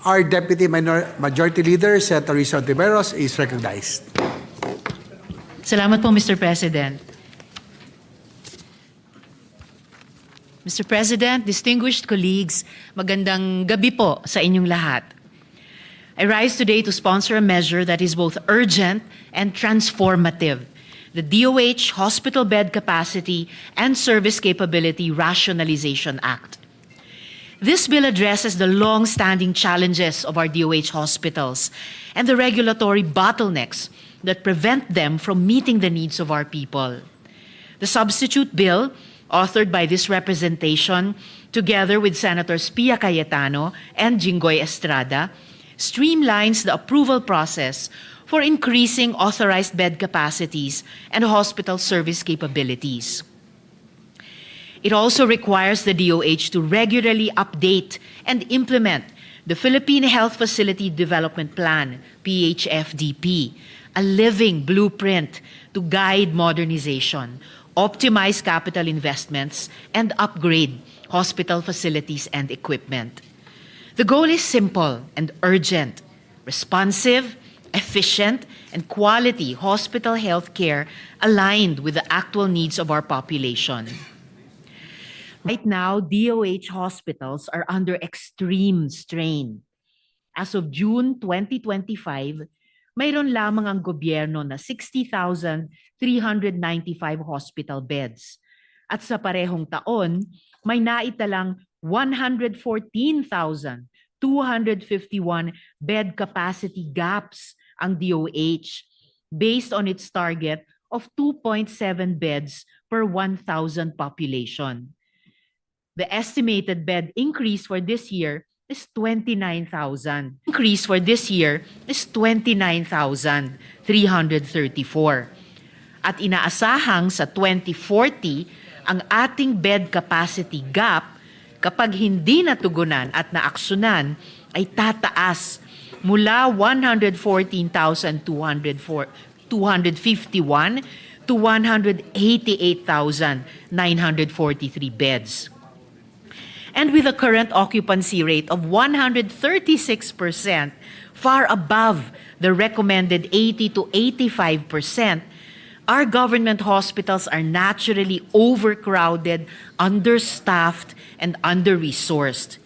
Our Deputy Majority Leader, Senator Risa Ontiveros, is recognized. Salamat po, Mr. President. Mr. President, distinguished colleagues, magandang gabi po sa inyong lahat. I rise today to sponsor a measure that is both urgent and transformative, the DOH Hospital Bed Capacity and Service Capability Rationalization Act. This bill addresses the long-standing challenges of our DOH hospitals and the regulatory bottlenecks that prevent them from meeting the needs of our people. The substitute bill, authored by this representation, together with Senators Pia Cayetano and Jinggoy Estrada, streamlines the approval process for increasing authorized bed capacities and hospital service capabilities. It also requires the DOH to regularly update and implement the Philippine Health Facility Development Plan, PHFDP, a living blueprint to guide modernization, optimize capital investments, and upgrade hospital facilities and equipment. The goal is simple and urgent: responsive, efficient, and quality hospital health care aligned with the actual needs of our population. Right now, DOH hospitals are under extreme strain. As of June 2025, mayroon lamang ang gobyerno na 60,395 hospital beds. At sa parehong taon, may naitalang 114,251 bed capacity gaps ang DOH based on its target of 2.7 beds per 1,000 population. The estimated bed increase for this year is 29,000. Increase for this year is 29,334. At inaasahang sa 2040, ang ating bed capacity gap, kapag hindi natugunan at naaksyonan, ay tataas mula 114,251 to 188,943 beds. And with a current occupancy rate of 136%, far above the recommended 80 to 85%, our government hospitals are naturally overcrowded, understaffed, and under-resourced.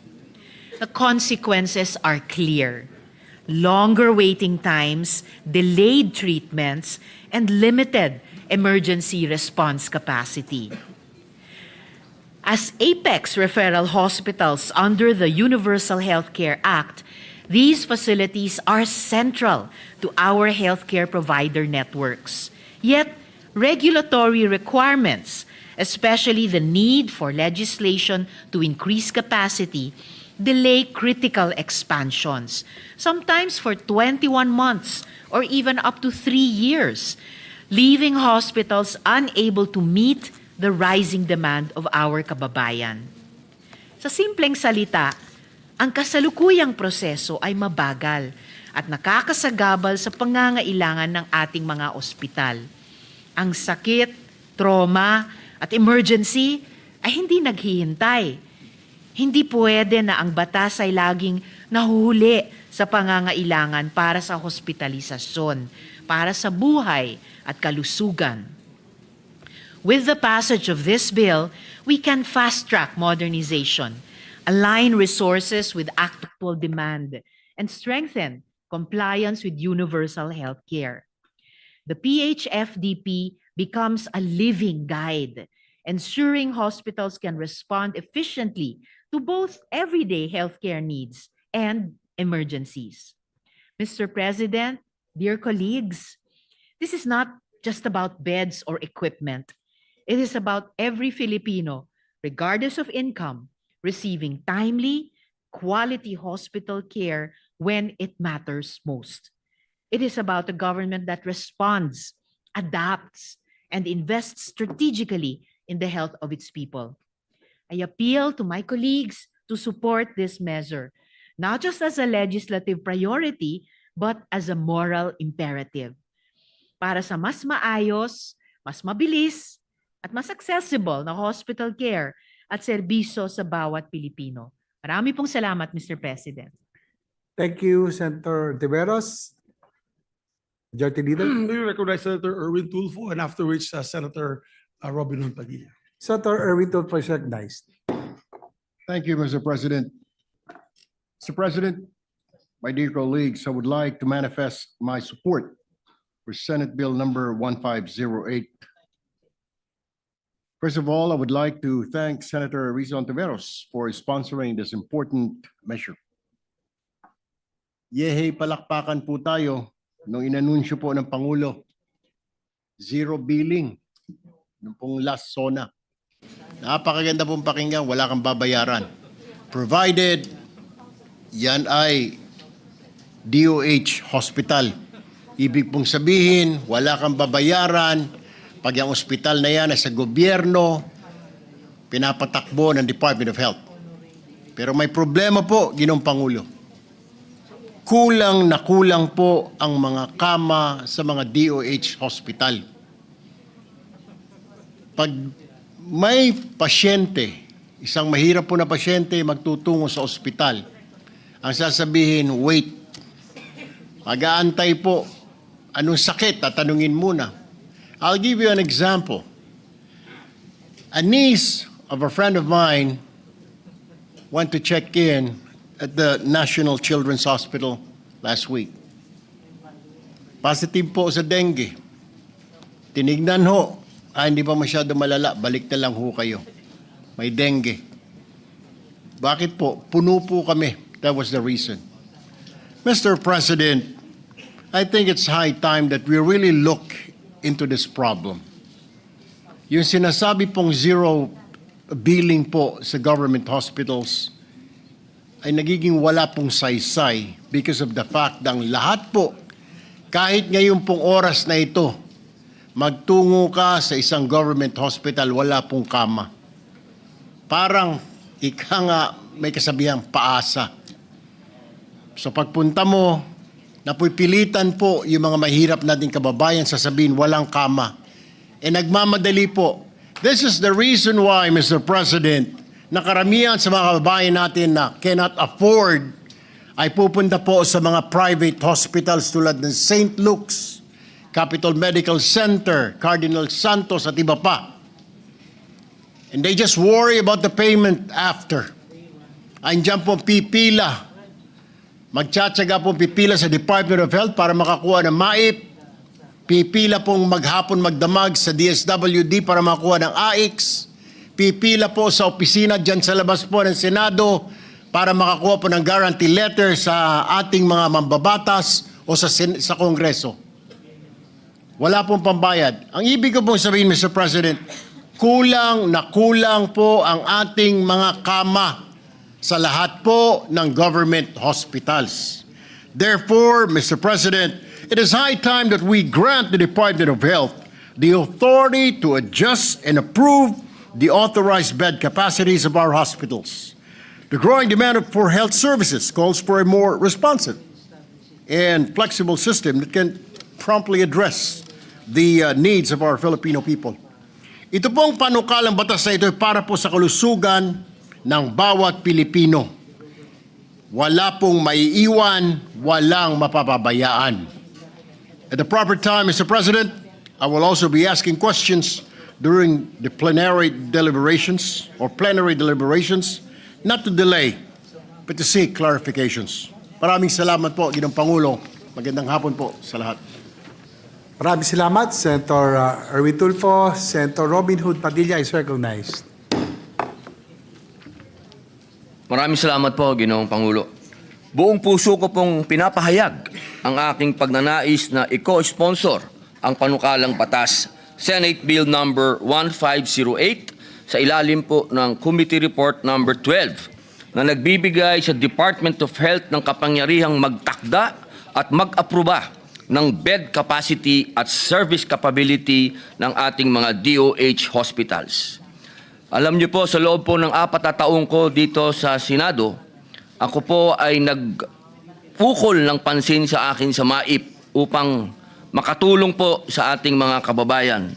The consequences are clear: longer waiting times, delayed treatments, and limited emergency response capacity. As apex referral hospitals under the Universal Healthcare Act, these facilities are central to our healthcare provider networks. Yet, regulatory requirements, especially the need for legislation to increase capacity, delay critical expansions, sometimes for 21 months or even up to 3 years, leaving hospitals unable to meet the rising demand of our kababayan. Sa simpleng salita, ang kasalukuyang proseso ay mabagal at nakakasagabal sa pangangailangan ng ating mga ospital. Ang sakit, trauma, at emergency ay hindi naghihintay. Hindi pwede na ang batas ay laging nahuhuli sa pangangailangan para sa hospitalisasyon, para sa buhay at kalusugan. With the passage of this bill, we can fast-track modernization, align resources with actual demand, and strengthen compliance with universal health care. The PHFDP becomes a living guide, ensuring hospitals can respond efficiently to both everyday healthcare needs and emergencies. Mr. President, dear colleagues, this is not just about beds or equipment. It is about every Filipino, regardless of income, receiving timely, quality hospital care when it matters most. It is about a government that responds, adapts, and invests strategically in the health of its people. I appeal to my colleagues to support this measure, not just as a legislative priority, but as a moral imperative. para sa mas maayos, mas mabilis, at mas accessible na hospital care at serbisyo sa bawat Pilipino. Marami pong salamat, Mr. President. Thank you, Senator Tiveros. Majority Leader. We recognize Senator Erwin Tulfo, and after which Senator Robin Hood Padilla. Senator Erwin Tulfo is recognized. Thank you, Mr. President. Mr. President, my dear colleagues, I would like to manifest my support for Senate Bill number 1508. First of all, I would like to thank Senator Rizon Tiveros for sponsoring this important measure. Yehey, palakpakan po tayo nung inanunsyo po ng Pangulo. Zero billing nung pong last SONA. Napakaganda pong pakinggan, wala kang babayaran. Provided yan ay DOH hospital. Ibig pong sabihin, wala kang babayaran pag yung ospital na yan ay sa gobyerno, pinapatakbo ng Department of Health. Pero may problema po, Ginoong Pangulo. Kulang na kulang po ang mga kama sa mga DOH hospital. Pag may pasyente, isang mahirap po na pasyente magtutungo sa ospital, ang sasabihin, wait. Mag-aantay po. Anong sakit? Tatanungin muna. I'll give you an example. A niece of a friend of mine went to check in at the National Children's Hospital last week. Positive po sa dengue. Tinignan ho, hindi pa masyado malala, balik na lang ho kayo. May dengue. Bakit po? Puno po kami. That was the reason. Mr. President, I think it's high time that we really look into this problem. Yung sinasabi pong zero billing po sa government hospitals ay nagiging wala pong saysay because of the fact na ang lahat po, kahit ngayon pong oras na ito, magtungo ka sa isang government hospital, wala pong kama. Parang ika nga may kasabihang paasa. So pagpunta mo, napipilitan po yung mga mahirap nating kababayan sasabihin walang kama. E nagmamadali po. This is the reason why, Mr. President, na karamihan sa mga kababayan natin na cannot afford ay pupunta po sa mga private hospitals tulad ng St. Luke's, Capital Medical Center, Cardinal Santos at iba pa. And they just worry about the payment after. Andiyan po pipila. Magtsatsaga pong pipila sa Department of Health para makakuha ng MAIP. Pipila pong maghapon magdamag sa DSWD para makakuha ng AIX. Pipila po sa opisina dyan sa labas po ng Senado para makakuha po ng guarantee letter sa ating mga mambabatas o sa Kongreso. Wala pong pambayad. Ang ibig ko pong sabihin, Mr. President, kulang na kulang po ang ating mga kama sa lahat po ng government hospitals. Therefore, Mr. President, it is high time that we grant the Department of Health the authority to adjust and approve the authorized bed capacities of our hospitals. The growing demand for health services calls for a more responsive and flexible system that can promptly address the needs of our Filipino people. Ito pong panukalang batas na ito ay para po sa kalusugan ng bawat Pilipino. Wala pong maiiwan, walang mapapabayaan. At the proper time, Mr. President, I will also be asking questions during the plenary deliberations, not to delay, but to seek clarifications. Maraming salamat po, Ginoong Pangulo. Magandang hapon po sa lahat. Maraming salamat, Senator Erwin Tulfo. Senator Robin Hood Padilla is recognized. Maraming salamat po, Ginoong Pangulo. Buong puso ko pong pinapahayag ang aking pagnanais na i-co-sponsor ang panukalang batas, Senate Bill number 1508, sa ilalim po ng Committee Report number 12, na nagbibigay sa Department of Health ng kapangyarihang magtakda at mag-aproba ng bed capacity at service capability ng ating mga DOH hospitals. Alam niyo po, sa loob po ng 4 na taong ko dito sa Senado, ako po ay nagpukol ng pansin sa akin sa MAIP upang makatulong po sa ating mga kababayan.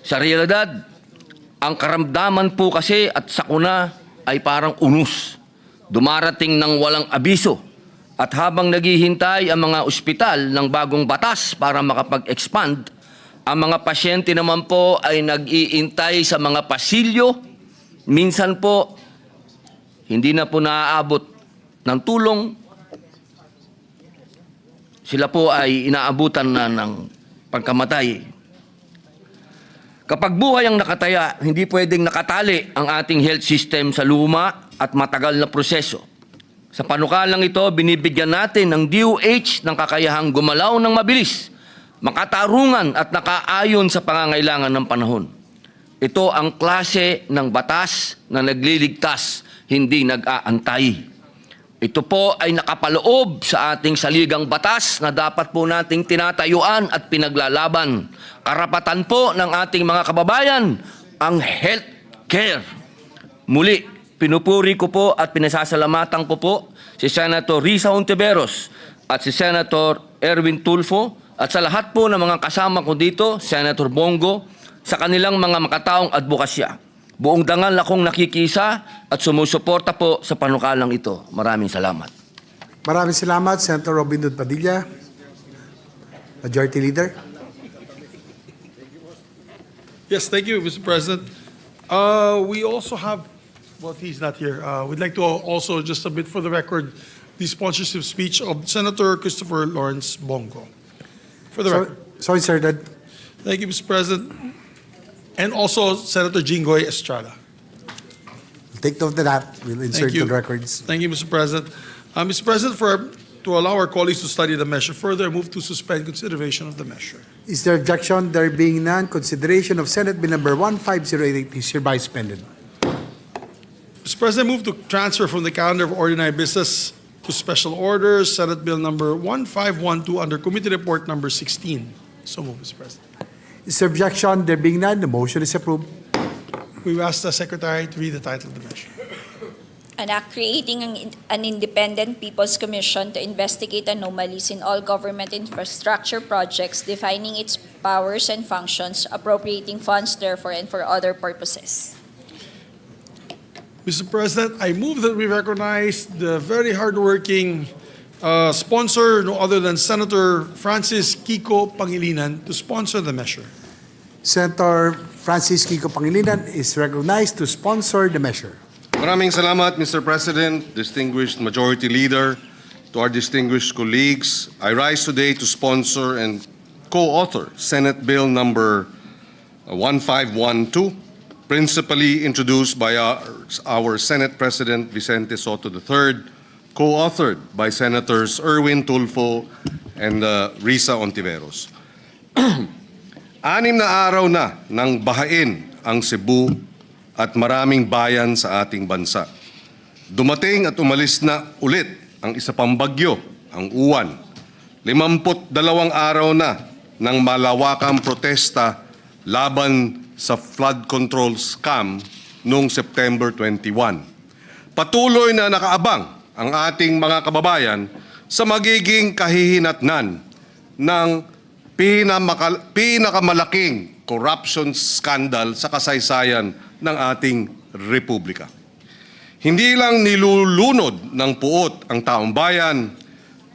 Sa realidad, ang karamdaman po kasi at sakuna ay parang unus. Dumarating ng walang abiso. At habang naghihintay ang mga ospital ng bagong batas para makapag-expand, ang mga pasyente naman po ay nag-iintay sa mga pasilyo. Minsan po, hindi na po naaabot ng tulong. Sila po ay inaabutan na ng pagkamatay. Kapag buhay ang nakataya, hindi pwedeng nakatali ang ating health system sa luma at matagal na proseso. Sa panukalang ito, binibigyan natin ng DOH ng kakayahang gumalaw ng mabilis, makatarungan at nakaayon sa pangangailangan ng panahon. Ito ang klase ng batas na nagliligtas, hindi nag-aantay. Ito po ay nakapaloob sa ating saligang batas na dapat po nating tinatayuan at pinaglalaban. Karapatan po ng ating mga kababayan ang health care. Muli, pinupuri ko po at pinasasalamatan ko po si Senator Risa Hontiveros at si Senator Erwin Tulfo at sa lahat po ng mga kasama ko dito, Senator Bongo, sa kanilang mga makataong advokasya. Buong dangal akong nakikisa at sumusuporta po sa panukalang ito. Maraming salamat. Maraming salamat, Senator Robin Hood Padilla, Majority Leader. Yes, thank you, Mr. President. We also have, well, he's not here. We'd like to also just submit for the record the sponsorship speech of Senator Christopher Lawrence Bongo. For the record. Sorry, sir. Thank you, Mr. President. And also Senator Jinggoy Estrada. Take note of that. We'll insert Thank you. the records. Thank you, Mr. President. Mr. President, to allow our colleagues to study the measure further, I move to suspend consideration of the measure. Is there objection? There being none, consideration of Senate Bill number 15088 is hereby suspended. Mr. President, I move to transfer from the calendar of ordinary business to special orders, Senate Bill number 1512 under Committee Report number 16. So move, Mr. President. Is there objection? There being none, the motion is approved. We will ask the Secretary to read the title of the measure. An act creating an independent People's Commission to investigate anomalies in all government infrastructure projects, defining its powers and functions, appropriating funds therefore and for other purposes. Mr. President, I move that we recognize the very hardworking sponsor, no other than Senator Francis Kiko Pangilinan, to sponsor the measure. Senator Francis Kiko Pangilinan is recognized to sponsor the measure. Maraming salamat, Mr. President, distinguished Majority Leader, to our distinguished colleagues. I rise today to sponsor and co-author Senate Bill number 1512, principally introduced by our Senate President Vicente Soto III, co-authored by Senators Erwin Tulfo and Risa Hontiveros. 6 na araw na nang bahain ang Cebu at maraming bayan sa ating bansa. Dumating at umalis na ulit ang isa pang bagyo, ang Uwan. 52 araw na ng malawakang protesta laban sa flood control scam noong September 21. Patuloy na nakaabang ang ating mga kababayan sa magiging kahihinatnan ng pinakamalaking corruption scandal sa kasaysayan ng ating republika. Hindi lang nilulunod ng puot ang taong bayan,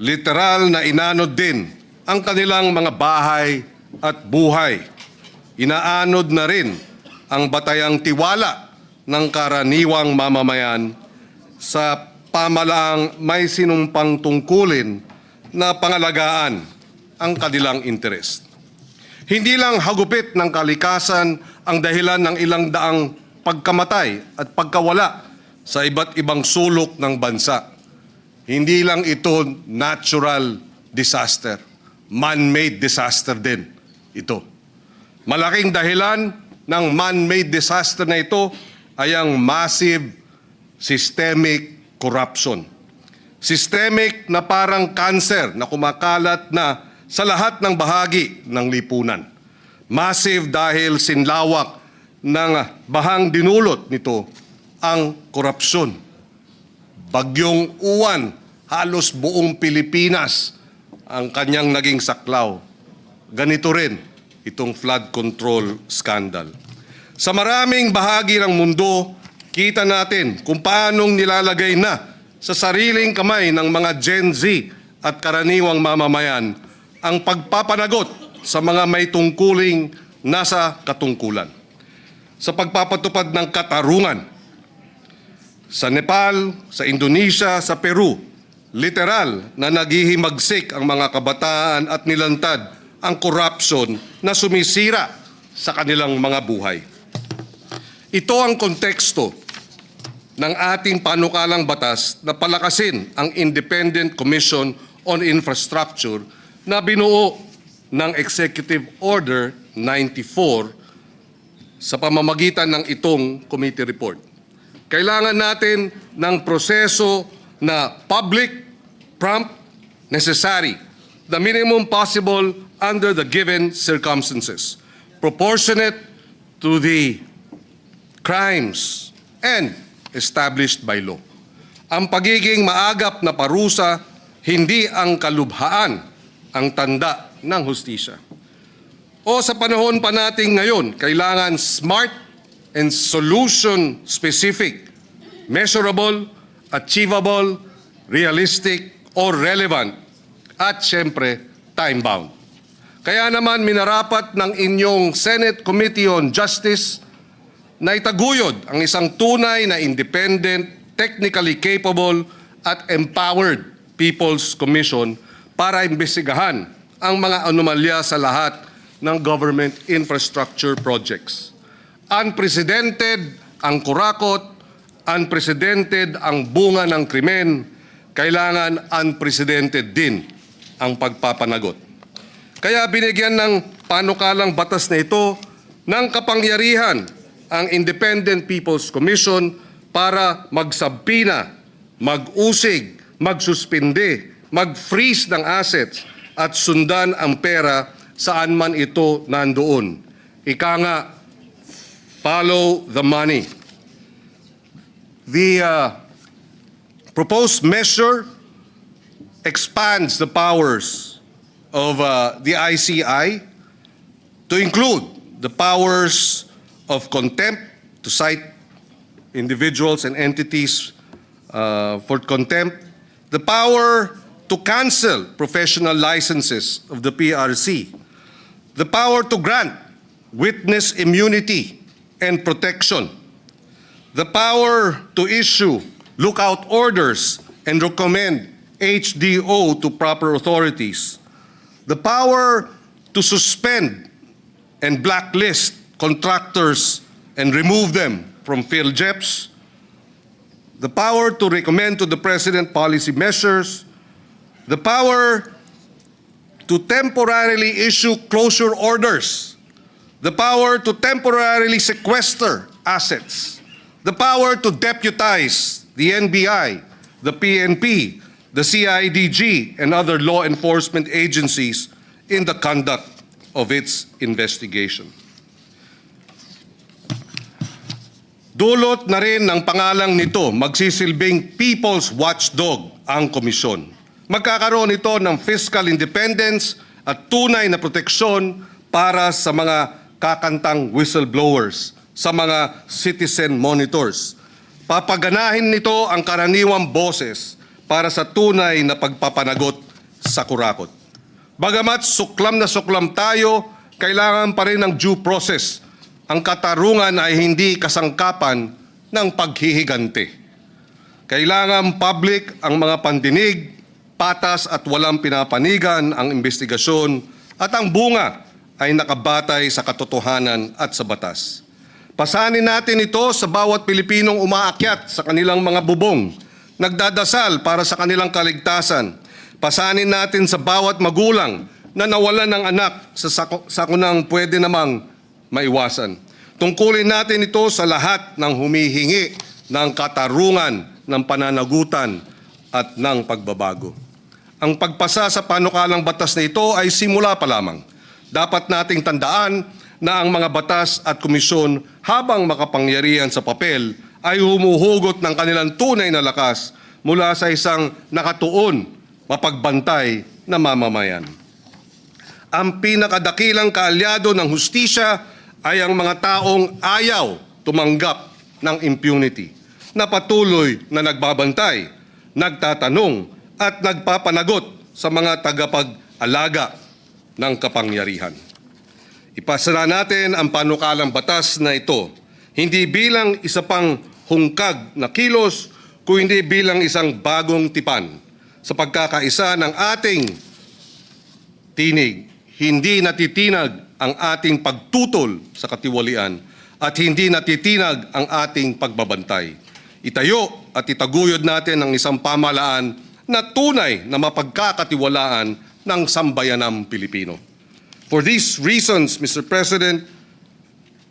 literal na inanod din ang kanilang mga bahay at buhay. Inaanod na rin ang batayang tiwala ng karaniwang mamamayan sa pamalaang may sinumpang tungkulin na pangalagaan ang kanilang interes. Hindi lang hagupit ng kalikasan ang dahilan ng ilang daang pagkamatay at pagkawala sa iba't ibang sulok ng bansa. Hindi lang ito natural disaster, man-made disaster din ito. Malaking dahilan ng man-made disaster na ito ay ang massive systemic corruption. Systemic na parang cancer na kumakalat na sa lahat ng bahagi ng lipunan. Massive dahil sinlawak ng bahang dinulot nito ang korupsyon. Bagyong Uwan, halos buong Pilipinas ang kanyang naging saklaw. ganito rin itong flood control scandal. Sa maraming bahagi ng mundo, kita natin kung paanong nilalagay na sa sariling kamay ng mga Gen Z at karaniwang mamamayan ang pagpapanagot sa mga may tungkuling nasa katungkulan. Sa pagpapatupad ng katarungan, sa Nepal, sa Indonesia, sa Peru, literal na naghihimagsik ang mga kabataan at nilantad ang corruption na sumisira sa kanilang mga buhay. Ito ang konteksto ng ating panukalang batas na palakasin ang Independent Commission on Infrastructure na binuo ng Executive Order 94 sa pamamagitan ng itong committee report. Kailangan natin ng proseso na public, prompt, necessary, the minimum possible under the given circumstances, proportionate to the crimes and established by law. Ang pagiging maagap na parusa, hindi ang kalubhaan ang tanda ng hustisya. O sa panahon pa natin ngayon, kailangan smart and solution-specific, measurable, achievable, realistic, or relevant, at syempre, time-bound. Kaya naman minarapat ng inyong Senate Committee on Justice na itaguyod ang isang tunay na independent, technically capable, at empowered People's Commission para imbestigahan ang mga anomalya sa lahat ng government infrastructure projects. Unprecedented ang kurakot, unprecedented ang bunga ng krimen, kailangan unprecedented din ang pagpapanagot. Kaya binigyan ng panukalang batas na ito ng kapangyarihan ang Independent People's Commission para magsabpina, mag-usig, magsuspinde, mag-freeze ng assets at sundan ang pera saan man ito nandoon. Ika nga, follow the money. The proposed measure expands the powers of the ICI to include the powers of contempt to cite individuals and entities for contempt, the power to cancel professional licenses of the PRC, the power to grant witness immunity and protection, the power to issue lookout orders and recommend HDO to proper authorities, the power to suspend and blacklist contractors and remove them from PhilJeps, the power to recommend to the President policy measures, the power to temporarily issue closure orders, the power to temporarily sequester assets, the power to deputize the NBI, the PNP, the CIDG, and other law enforcement agencies in the conduct of its investigation. Dulot na rin ng pangalang nito, magsisilbing People's Watchdog ang komisyon. Magkakaroon ito ng fiscal independence at tunay na proteksyon para sa mga kakantang whistleblowers, sa mga citizen monitors. Papaganahin nito ang karaniwang boses para sa tunay na pagpapanagot sa kurakot. Bagamat suklam na suklam tayo, kailangan pa rin ng due process. Ang katarungan ay hindi kasangkapan ng paghihigante. Kailangan public ang mga pandinig, patas at walang pinapanigan ang investigasyon at ang bunga ay nakabatay sa katotohanan at sa batas. Pasanin natin ito sa bawat Pilipinong umaakyat sa kanilang mga bubong, nagdadasal para sa kanilang kaligtasan. Pasanin natin sa bawat magulang na nawalan ng anak sa sakunang pwede namang maiwasan. Tungkulin natin ito sa lahat ng humihingi ng katarungan, ng pananagutan at ng pagbabago. Ang pagpasa sa panukalang batas na ito ay simula pa lamang. Dapat nating tandaan na ang mga batas at komisyon habang makapangyarihan sa papel ay humuhugot ng kanilang tunay na lakas mula sa isang nakatuon, mapagbantay na mamamayan. ang pinakadakilang kaalyado ng hustisya ay ang mga taong ayaw tumanggap ng impunity, na patuloy na nagbabantay, nagtatanong at nagpapanagot sa mga tagapag-alaga ng kapangyarihan. Ipasa natin ang panukalang batas na ito, hindi bilang isa pang hungkag na kilos, kundi bilang isang bagong tipan sa pagkakaisa ng ating tinig. Hindi natitinag ang ating pagtutol sa katiwalian at hindi natitinag ang ating pagbabantay. Itayo at itaguyod natin ang isang pamahalaan na tunay na mapagkakatiwalaan ng sambayanang Pilipino. For these reasons, Mr. President,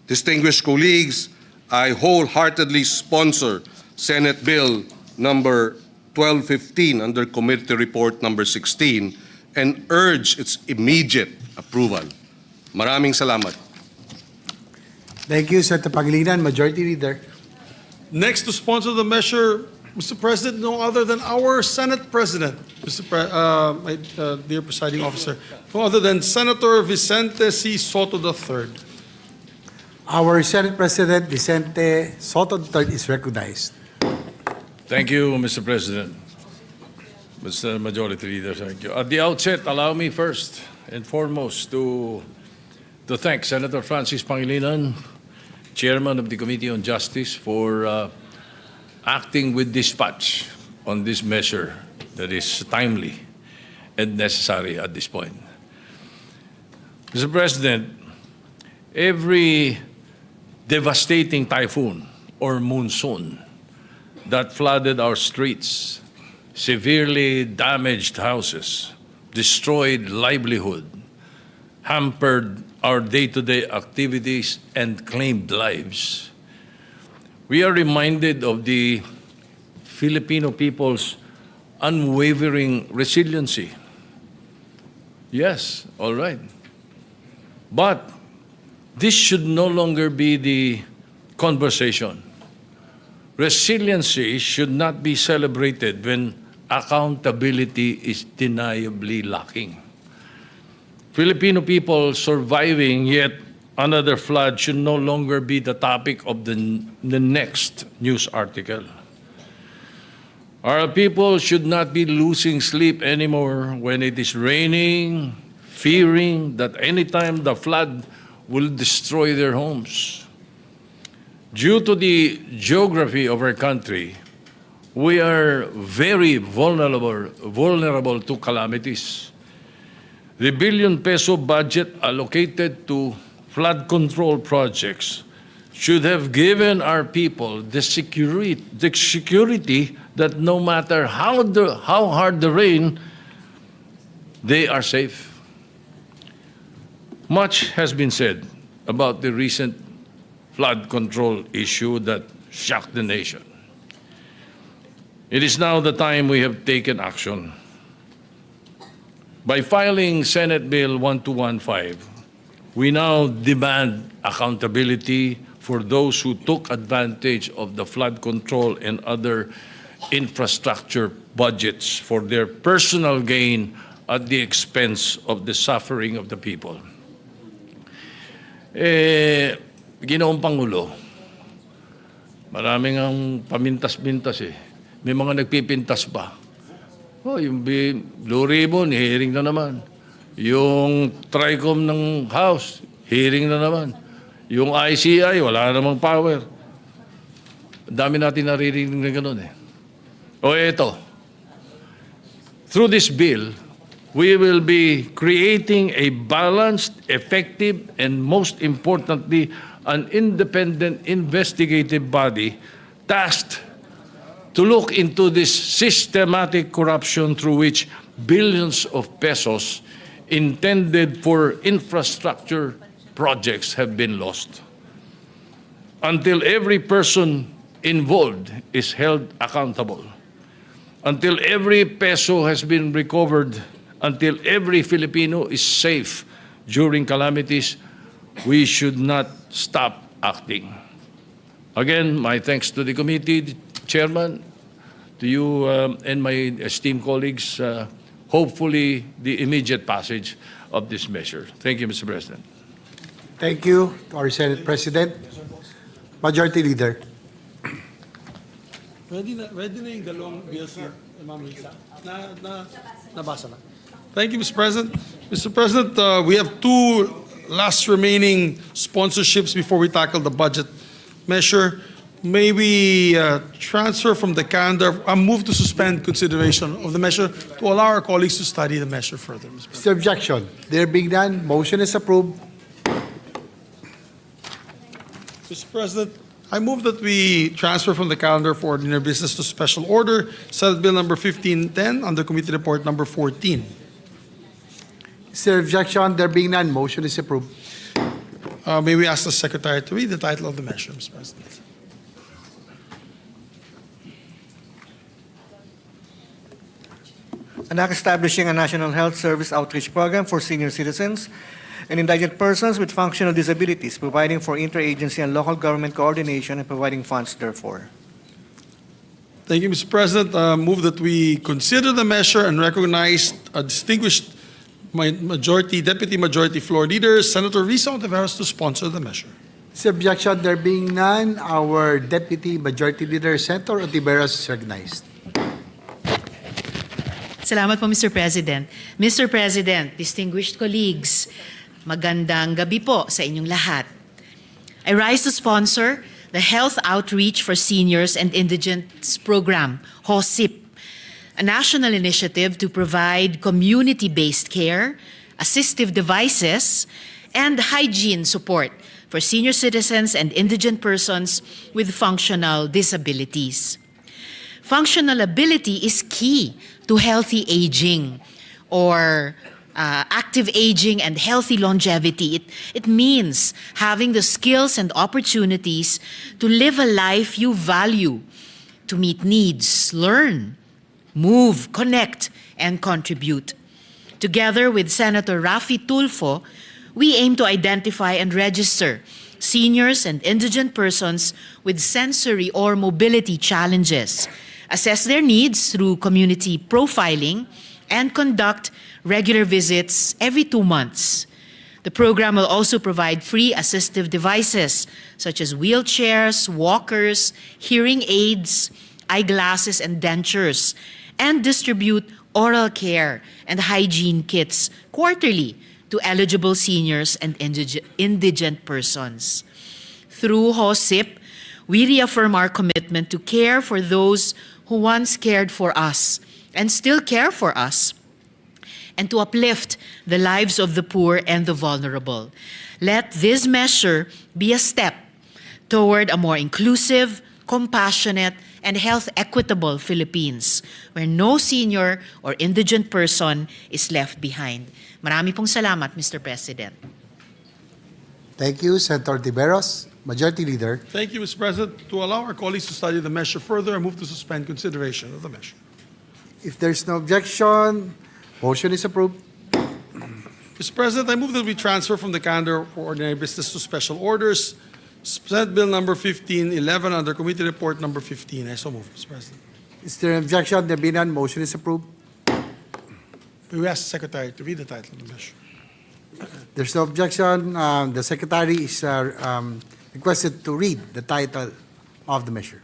distinguished colleagues, I wholeheartedly sponsor Senate Bill number 1215 under Committee Report number 16 and urge its immediate approval. Maraming salamat. Thank you, Senator Pangilinan, Majority Leader. Next to sponsor the measure, Mr. President, no other than our Senate President, dear presiding officer, no other than Senator Vicente C. Soto III. Our Senate President, Vicente Soto III, is recognized. Thank you, Mr. President. Mr. Majority Leader, thank you. At the outset, allow me first and foremost to thank Senator Francis Pangilinan, Chairman of the Committee on Justice, for acting with dispatch on this measure that is timely and necessary at this point. Mr. President, every devastating typhoon or monsoon that flooded our streets, severely damaged houses, destroyed livelihood, hampered our day-to-day activities, and claimed lives. We are reminded of the Filipino people's unwavering resiliency. Yes, all right. But this should no longer be the conversation. Resiliency should not be celebrated when accountability is deniably lacking. Filipino people surviving yet another flood should no longer be the topic of the next news article. Our people should not be losing sleep anymore when it is raining, fearing that anytime the flood will destroy their homes. Due to the geography of our country, we are very vulnerable to calamities. The billion-peso budget allocated to flood control projects should have given our people the security that no matter how hard the rain, they are safe. Much has been said about the recent flood control issue that shocked the nation. It is now the time we have taken action. By filing Senate Bill 1215, we now demand accountability for those who took advantage of the flood control and other infrastructure budgets for their personal gain at the expense of the suffering of the people. Ginoong Pangulo, maraming ang pamintas-mintas eh. May mga nagpipintas pa. Oh, yung Blue Ribbon, hearing na naman. Yung TRICOM ng House, hearing na naman. Yung ICI, wala namang power. Dami natin naririnig na gano'n eh. O eto, through this bill, we will be creating a balanced, effective, and most importantly, an independent investigative body tasked to look into this systematic corruption through which billions of pesos intended for infrastructure projects have been lost. Until every person involved is held accountable, until every peso has been recovered, until every Filipino is safe during calamities, we should not stop acting. Again, my thanks to the committee, Chairman, to you and my esteemed colleagues. hopefully the immediate passage of this measure. Thank you, Mr. President. Thank you to our Senate President. Majority Leader. Ready na yung dalawang bills na nabasa na. Thank you, Mr. President. Mr. President, we have two last remaining sponsorships before we tackle the budget measure. May we transfer from the calendar, move to suspend consideration of the measure to allow our colleagues to study the measure further, Mr. President. Is there objection? There being none, motion is approved. Mr. President, I move that we transfer from the calendar for ordinary business to special order, Senate Bill number 1510 under Committee Report number 14. Is there objection? There being none, motion is approved. May we ask the Secretary to read the title of the measure, Mr. President? An act establishing a National Health Service Outreach Program for senior citizens and indigent persons with functional disabilities, providing for interagency and local government coordination and providing funds therefore. Thank you, Mr. President. Move that we consider the measure and recognize a distinguished Deputy Majority Floor Leader, Senator Risa Ontiveros, to sponsor the measure. Is there objection? There being none, our Deputy Majority Leader, Senator Ontiveros, is recognized. Salamat po, Mr. President. Mr. President, distinguished colleagues, magandang gabi po sa inyong lahat. I rise to sponsor the Health Outreach for Seniors and Indigents Program, HOSIP, a national initiative to provide community-based care, assistive devices, and hygiene support for senior citizens and indigent persons with functional disabilities. Functional ability is key to healthy aging or active aging and healthy longevity. It means having the skills and opportunities to live a life you value, to meet needs, learn, move, connect, and contribute. Together with Senator Rafi Tulfo, we aim to identify and register seniors and indigent persons with sensory or mobility challenges, assess their needs through community profiling, and conduct regular visits every 2 months. The program will also provide free assistive devices such as wheelchairs, walkers, hearing aids, eyeglasses, and dentures, and distribute oral care and hygiene kits quarterly to eligible seniors and indigent persons. Through HOSIP, we reaffirm our commitment to care for those who once cared for us and still care for us, and to uplift the lives of the poor and the vulnerable. Let this measure be a step toward a more inclusive, compassionate, and health equitable Philippines, where no senior or indigent person is left behind. Marami pong salamat, Mr. President. Thank you, Senator Ontiveros. Majority Leader. Thank you, Mr. President. To allow our colleagues to study the measure further, I move to suspend consideration of the measure. If there's no objection, motion is approved. Mr. President, I move that we transfer from the calendar for ordinary business to special orders, Senate Bill number 1511 under Committee Report number 15. I so move, Mr. President. Is there an objection? There being none, motion is approved. We ask the Secretary to read the title of the measure. There's no objection. The Secretary is requested to read the title of the measure.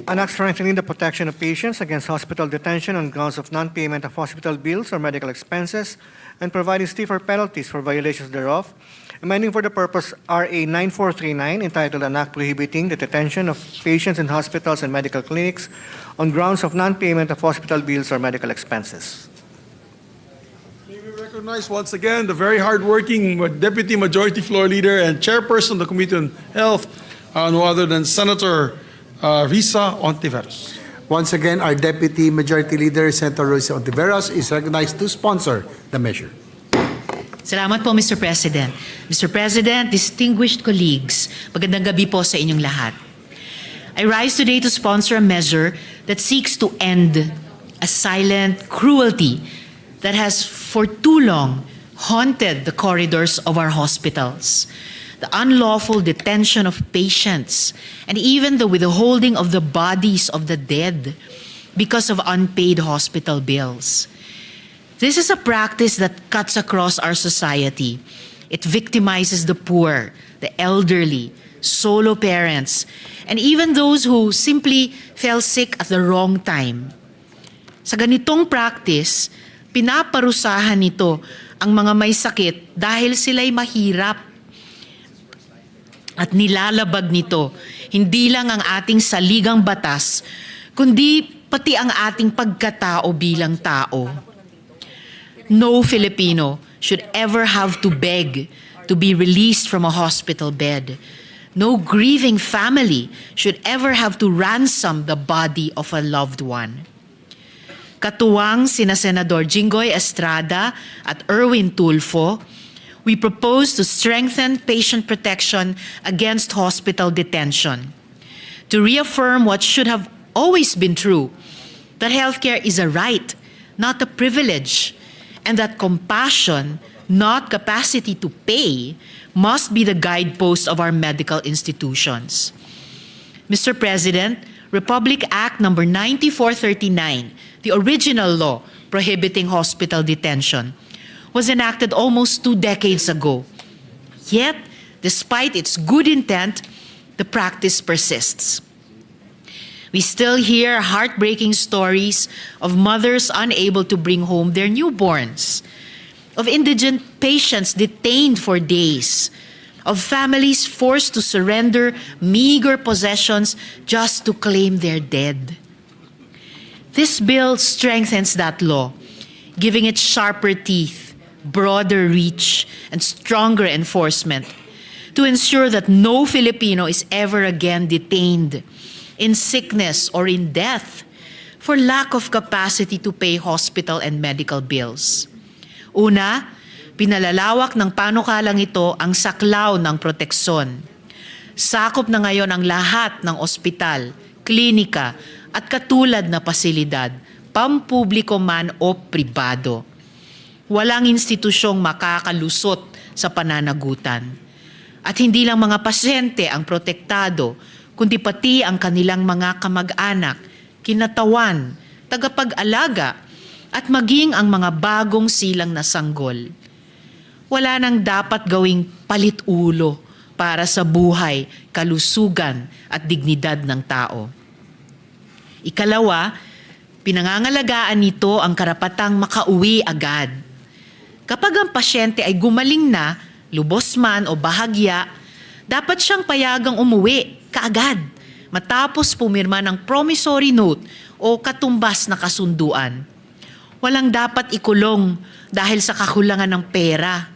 An act strengthening the protection of patients against hospital detention on grounds of non-payment of hospital bills or medical expenses and providing stiffer penalties for violations thereof, amending for the purpose RA 9439 entitled An Act Prohibiting the Detention of Patients in Hospitals and Medical Clinics on grounds of non-payment of hospital bills or medical expenses. May we recognize once again the very hardworking Deputy Majority Floor Leader and Chairperson of the Committee on Health, no other than Senator Risa Ontiveros. Once again, our Deputy Majority Leader, Senator Risa Ontiveros, is recognized to sponsor the measure. Salamat po, Mr. President. Mr. President, distinguished colleagues, magandang gabi po sa inyong lahat. I rise today to sponsor a measure that seeks to end a silent cruelty that has for too long haunted the corridors of our hospitals. The unlawful detention of patients, and even the withholding of the bodies of the dead because of unpaid hospital bills. This is a practice that cuts across our society. It victimizes the poor, the elderly, solo parents, and even those who simply fell sick at the wrong time. Sa ganitong practice, pinaparusahan nito ang mga may sakit dahil sila'y mahirap. At nilalabag nito hindi lang ang ating saligang batas, kundi pati ang ating pagkatao bilang tao. No Filipino should ever have to beg to be released from a hospital bed. No grieving family should ever have to ransom the body of a loved one. Katuwang sina Senador Jinggoy Estrada at Erwin Tulfo, we propose to strengthen patient protection against hospital detention, to reaffirm what should have always been true, that healthcare is a right, not a privilege, and that compassion, not capacity to pay, must be the guidepost of our medical institutions. Mr. President, Republic Act No. 9439, the original law prohibiting hospital detention, was enacted almost 2 decades ago. Yet, despite its good intent, the practice persists. We still hear heartbreaking stories of mothers unable to bring home their newborns, of indigent patients detained for days, of families forced to surrender meager possessions just to claim their dead. This bill strengthens that law, giving it sharper teeth, broader reach, and stronger enforcement to ensure that no Filipino is ever again detained in sickness or in death for lack of capacity to pay hospital and medical bills. Una, pinalalawak ng panukalang ito ang saklaw ng proteksyon. Sakop na ngayon ang lahat ng ospital, klinika, at katulad na pasilidad, pampubliko man o pribado. Walang institusyong makakalusot sa pananagutan. At hindi lang mga pasyente ang protektado, kundi pati ang kanilang mga kamag-anak, kinatawan, tagapag-alaga, at maging ang mga bagong silang na sanggol. Wala nang dapat gawing palit-ulo para sa buhay, kalusugan at dignidad ng tao. Ikalawa, pinangangalagaan nito ang karapatang makauwi agad. Kapag ang pasyente ay gumaling na, lubos man o bahagya, dapat siyang payagang umuwi kaagad matapos pumirma ng promissory note o katumbas na kasunduan. Walang dapat ikulong dahil sa kakulangan ng pera.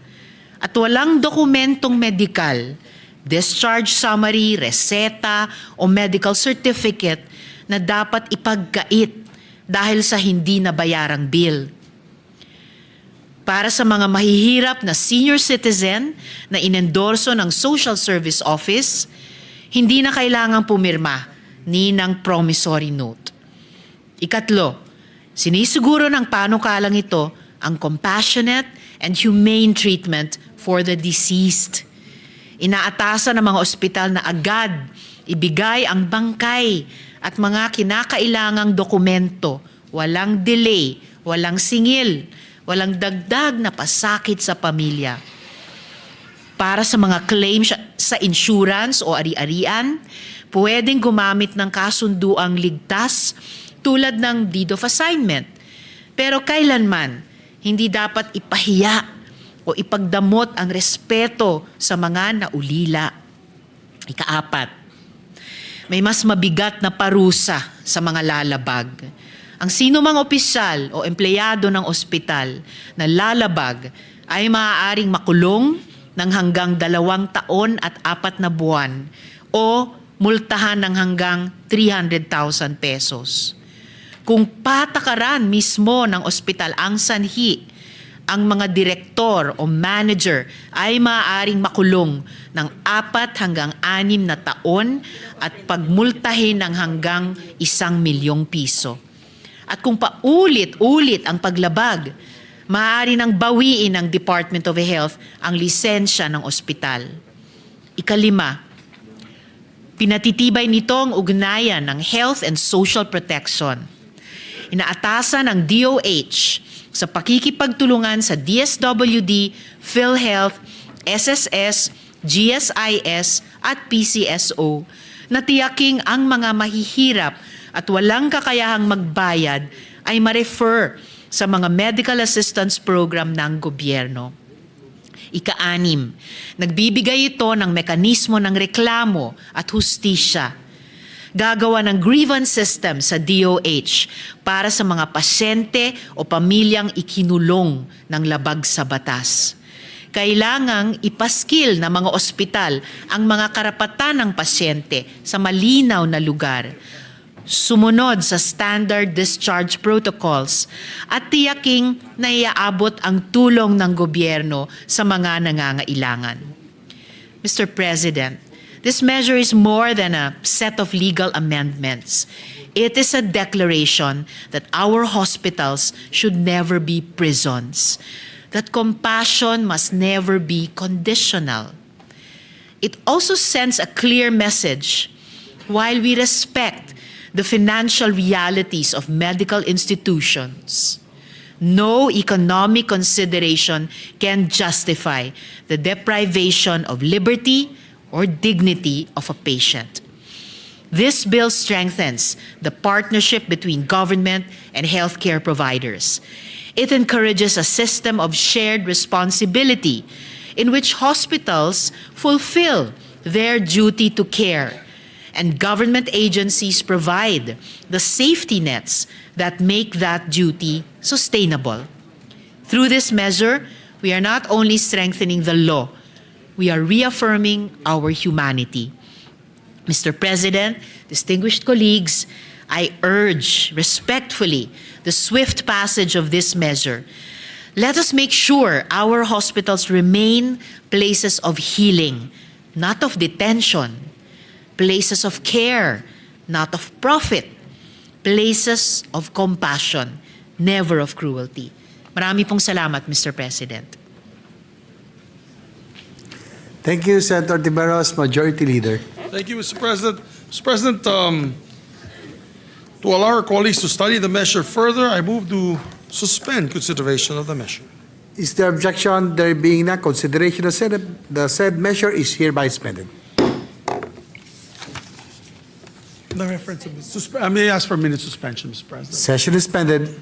At walang dokumentong medikal, discharge summary, reseta o medical certificate na dapat ipagkait dahil sa hindi nabayarang bill. Para sa mga mahihirap na senior citizen na inendorso ng Social Service Office, hindi na kailangang pumirma ni ng promissory note. Ikatlo, sinisiguro ng panukalang ito ang compassionate and humane treatment for the deceased. Inaatasan ng mga ospital na agad ibigay ang bangkay at mga kinakailangang dokumento, walang delay, walang singil, walang dagdag na pasakit sa pamilya. Para sa mga claims sa insurance o ari-arian, pwedeng gumamit ng kasunduang ligtas tulad ng deed of assignment. Pero kailanman, hindi dapat ipahiya o ipagdamot ang respeto sa mga naulila. Ikaapat, may mas mabigat na parusa sa mga lalabag. Ang sino mang opisyal o empleyado ng ospital na lalabag ay maaaring makulong ng hanggang 2 taon at 4 na buwan o multahan ng hanggang 300,000 pesos. Kung patakaran mismo ng ospital ang sanhi, ang mga direktor o manager ay maaaring makulong ng 4 hanggang 6 na taon at pagmultahin ng hanggang 1 milyong piso. At kung paulit-ulit ang paglabag, maaari nang bawiin ng Department of Health ang lisensya ng ospital. Ikalima, pinatitibay nito ang ugnayan ng health and social protection. Inaatasan ng DOH sa pakikipagtulungan sa DSWD, PhilHealth, SSS, GSIS at PCSO na tiyaking ang mga mahihirap at walang kakayahang magbayad ay ma-refer sa mga medical assistance program ng gobyerno. Ika-6, nagbibigay ito ng mekanismo ng reklamo at hustisya. Gagawa ng grievance system sa DOH para sa mga pasyente o pamilyang ikinulong ng labag sa batas. Kailangang ipaskil ng mga ospital ang mga karapatan ng pasyente sa malinaw na lugar, sumunod sa standard discharge protocols at tiyaking na iaabot ang tulong ng gobyerno sa mga nangangailangan. Mr. President, this measure is more than a set of legal amendments. It is a declaration that our hospitals should never be prisons, that compassion must never be conditional. It also sends a clear message. While we respect the financial realities of medical institutions, no economic consideration can justify the deprivation of liberty or dignity of a patient. This bill strengthens the partnership between government and healthcare providers. It encourages a system of shared responsibility in which hospitals fulfill their duty to care and government agencies provide the safety nets that make that duty sustainable. Through this measure, we are not only strengthening the law, we are reaffirming our humanity. Mr. President, distinguished colleagues, I urge respectfully the swift passage of this measure. Let us make sure our hospitals remain places of healing, not of detention, places of care, not of profit, places of compassion, never of cruelty. Marami pong salamat, Mr. President. Thank you, Senator Tiberos, Majority Leader. Thank you, Mr. President. Mr. President, to allow our colleagues to study the measure further, I move to suspend consideration of the measure. Is there objection? There being no consideration of the said measure is hereby suspended. The reference of I may ask for a minute suspension, Mr. President. Session is suspended.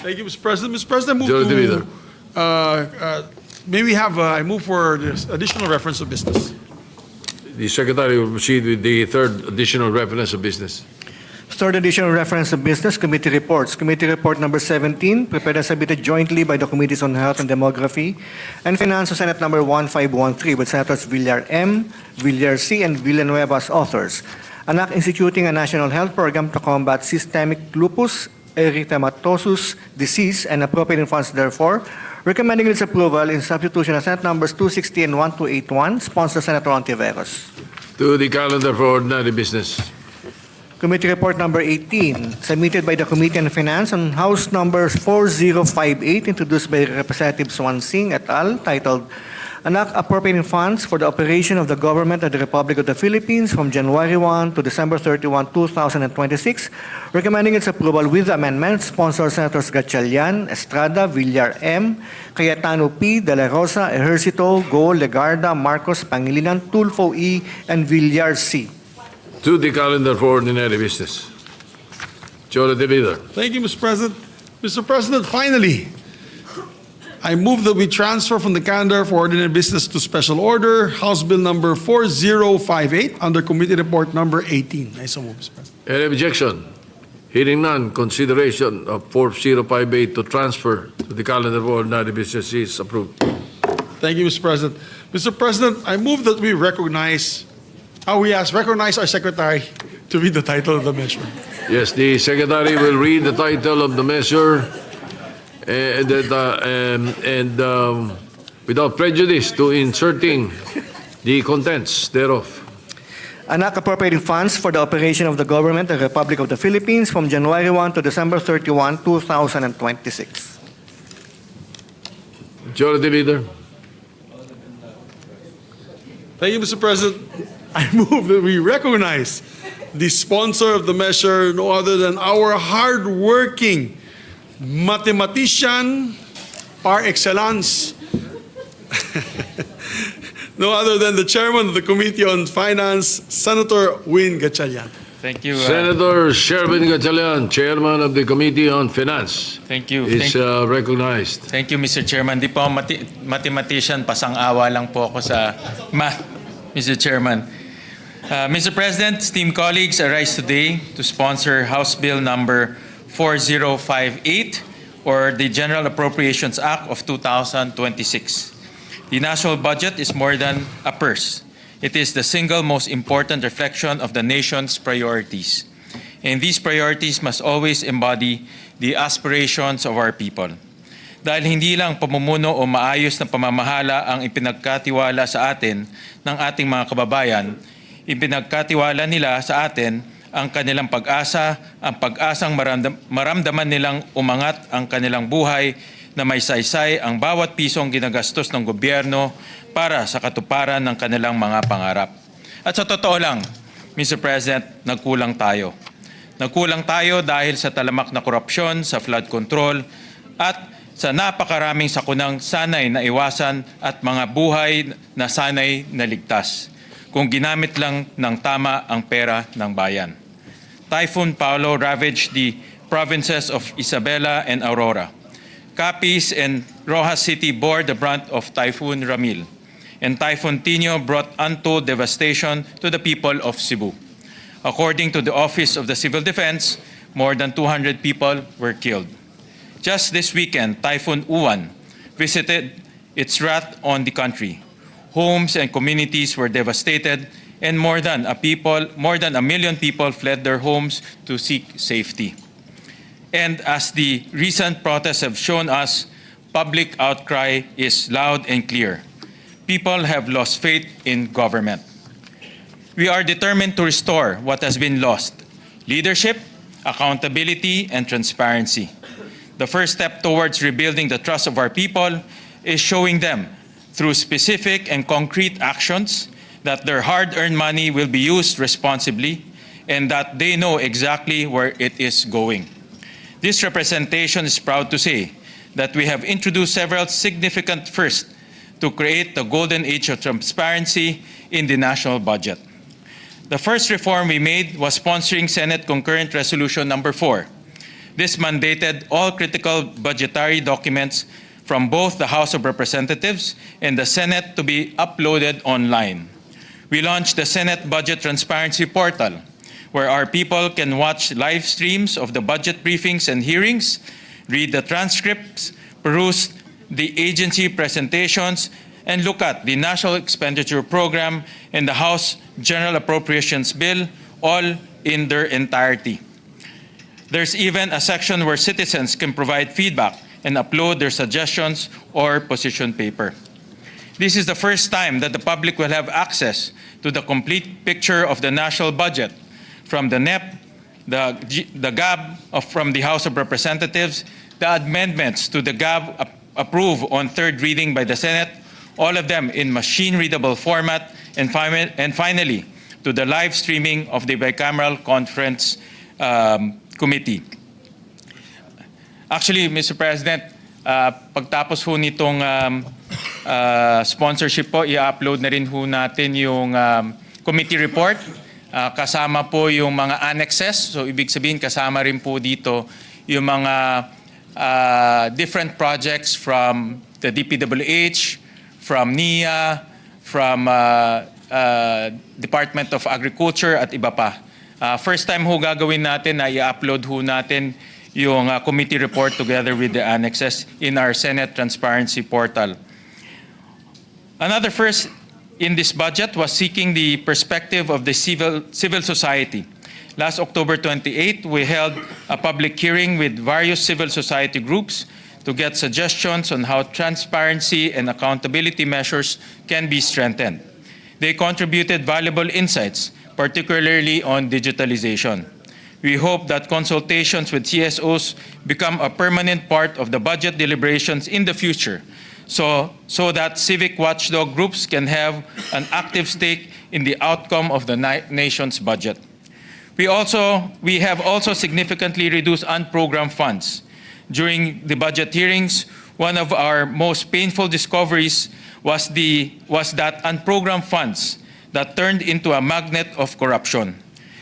Thank you, Mr. President. Mr. President, Majority Leader. May we have, I move for this additional reference of business. The Secretary will proceed with the third additional reference of business. Third additional reference of business, committee reports. Committee report number 17, prepared and submitted jointly by the Committees on Health and Demography and Finance, Senate number 1513, with Senators Villar M., Villar C., and Villanueva as authors. An act instituting a national health program to combat systemic lupus erythematosus disease and appropriating funds therefore, recommending its approval in substitution of Senate numbers 260 and 1281, sponsor Senator Ontiveros. To the calendar for ordinary business. Committee report number 18, submitted by the Committee on Finance on House numbers 4058, introduced by Representative Swan Singh et al., titled An Act Appropriating Funds for the Operation of the Government of the Republic of the Philippines from January 1 to December 31, 2026, recommending its approval with amendments, sponsor Senators Gatchalian, Estrada, Villar M., Cayetano P., De La Rosa, Ejercito, Go, Legarda, Marcos, Pangilinan, Tulfo E., and Villar C. To the calendar for ordinary business. Majority Leader. Thank you, Mr. President. Mr. President, finally, I move that we transfer from the calendar for ordinary business to special order, House Bill number 4058 under Committee Report number 18. I so move, Mr. President. Any objection? Hearing none, consideration of 4058 to transfer to the calendar for ordinary business is approved. Thank you, Mr. President. Mr. President, I move that we recognize our Secretary to read the title of the measure. Yes, the Secretary will read the title of the measure without prejudice to inserting the contents thereof. An act appropriating funds for the operation of the government of the Republic of the Philippines from January 1 to December 31, 2026. Majority Leader. Thank you, Mr. President. I move that we recognize the sponsor of the measure, no other than our hard-working mathematician par excellence, no other than the chairman of the Committee on Finance, Senator Win Gatchalian. Thank you. Senator Sherwin Gatchalian, Chairman of the Committee on Finance, Thank you. is recognized. Thank you, Mr. Chairman. Di po ako mathematician, pasang-awa lang po ako sa math, Mr. Chairman. Mr. President, esteemed colleagues, I rise today to sponsor House Bill number 4058, or the General Appropriations Act of 2026. The national budget is more than a purse. It is the single most important reflection of the nation's priorities. And these priorities must always embody the aspirations of our people. Dahil hindi lang pamumuno o maayos na pamamahala ang ipinagkatiwala sa atin ng ating mga kababayan, ipinagkatiwala nila sa atin ang kanilang pag-asa, ang pag-asang maramdaman nilang umangat ang kanilang buhay na may saysay ang bawat pisong ginagastos ng gobyerno para sa katuparan ng kanilang mga pangarap. At sa totoo lang, Mr. President, nagkulang tayo. Nagkulang tayo dahil sa talamak na korupsyon, sa flood control, at sa napakaraming sakunang sanay na iwasan at mga buhay na sanay na ligtas kung ginamit lang ng tama ang pera ng bayan. Typhoon Paolo ravaged the provinces of Isabela and Aurora. Capiz and Rojas City bore the brunt of Typhoon Ramil. And Typhoon Tino brought untold devastation to the people of Cebu. According to the Office of the Civil Defense, more than 200 people were killed. Just this weekend, Typhoon Uwan visited its wrath on the country. Homes and communities were devastated, and more than a million people fled their homes to seek safety. And as the recent protests have shown us, public outcry is loud and clear. People have lost faith in government. We are determined to restore what has been lost: leadership, accountability, and transparency. The first step towards rebuilding the trust of our people is showing them through specific and concrete actions that their hard-earned money will be used responsibly and that they know exactly where it is going. This representation is proud to say that we have introduced several significant firsts to create the golden age of transparency in the national budget. The first reform we made was sponsoring Senate Concurrent Resolution number 4, This mandated all critical budgetary documents from both the House of Representatives and the Senate to be uploaded online. We launched the Senate Budget Transparency Portal, where our people can watch live streams of the budget briefings and hearings, read the transcripts, peruse the agency presentations, and look at the National Expenditure Program and the House General Appropriations Bill, all in their entirety. There's even a section where citizens can provide feedback and upload their suggestions or position paper. This is the first time that the public will have access to the complete picture of the national budget, from the NEP, the GAB from the House of Representatives, the amendments to the GAB approved on third reading by the Senate, all of them in machine-readable format, and finally, to the live streaming of the bicameral conference committee. Actually, Mr. President, pagtapos ho nitong sponsorship po, i-upload na rin ho natin yung committee report. Kasama po yung mga annexes. So, ibig sabihin, kasama rin po dito yung mga different projects from the DPWH, from NIA, from Department of Agriculture at iba pa. First time ho gagawin natin na i-upload ho natin yung committee report together with the annexes in our Senate Transparency Portal. Another first in this budget was seeking the perspective of the civil society. Last October 28, we held a public hearing with various civil society groups to get suggestions on how transparency and accountability measures can be strengthened. They contributed valuable insights, particularly on digitalization. We hope that consultations with CSOs become a permanent part of the budget deliberations in the future, so that civic watchdog groups can have an active stake in the outcome of the nation's budget. We have also significantly reduced unprogrammed funds. During the budget hearings, one of our most painful discoveries was that unprogrammed funds that turned into a magnet of corruption.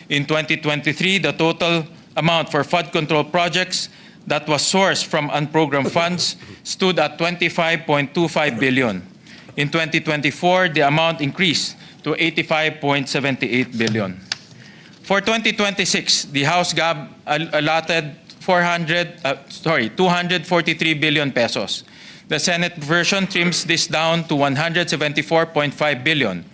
In 2023, the total amount for flood control projects that was sourced from unprogrammed funds stood at 25.25 billion. In 2024, the amount increased to 85.78 billion. For 2026, the House GAB allotted 243 billion pesos. The Senate version trims this down to 174.5 billion,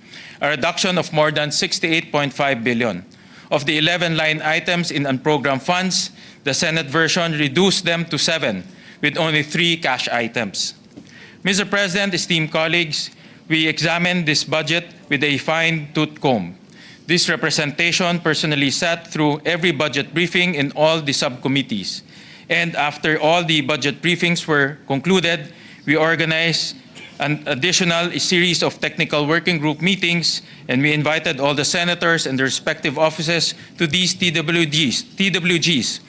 a reduction of more than 68.5 billion. Of the 11 line items in unprogrammed funds, the Senate version reduced them to 7, with only 3 cash items. Mr. President, esteemed colleagues, we examined this budget with a fine-tooth comb. This representation personally sat through every budget briefing in all the subcommittees. And after all the budget briefings were concluded, we organized an additional series of technical working group meetings, and we invited all the senators and their respective offices to these TWGs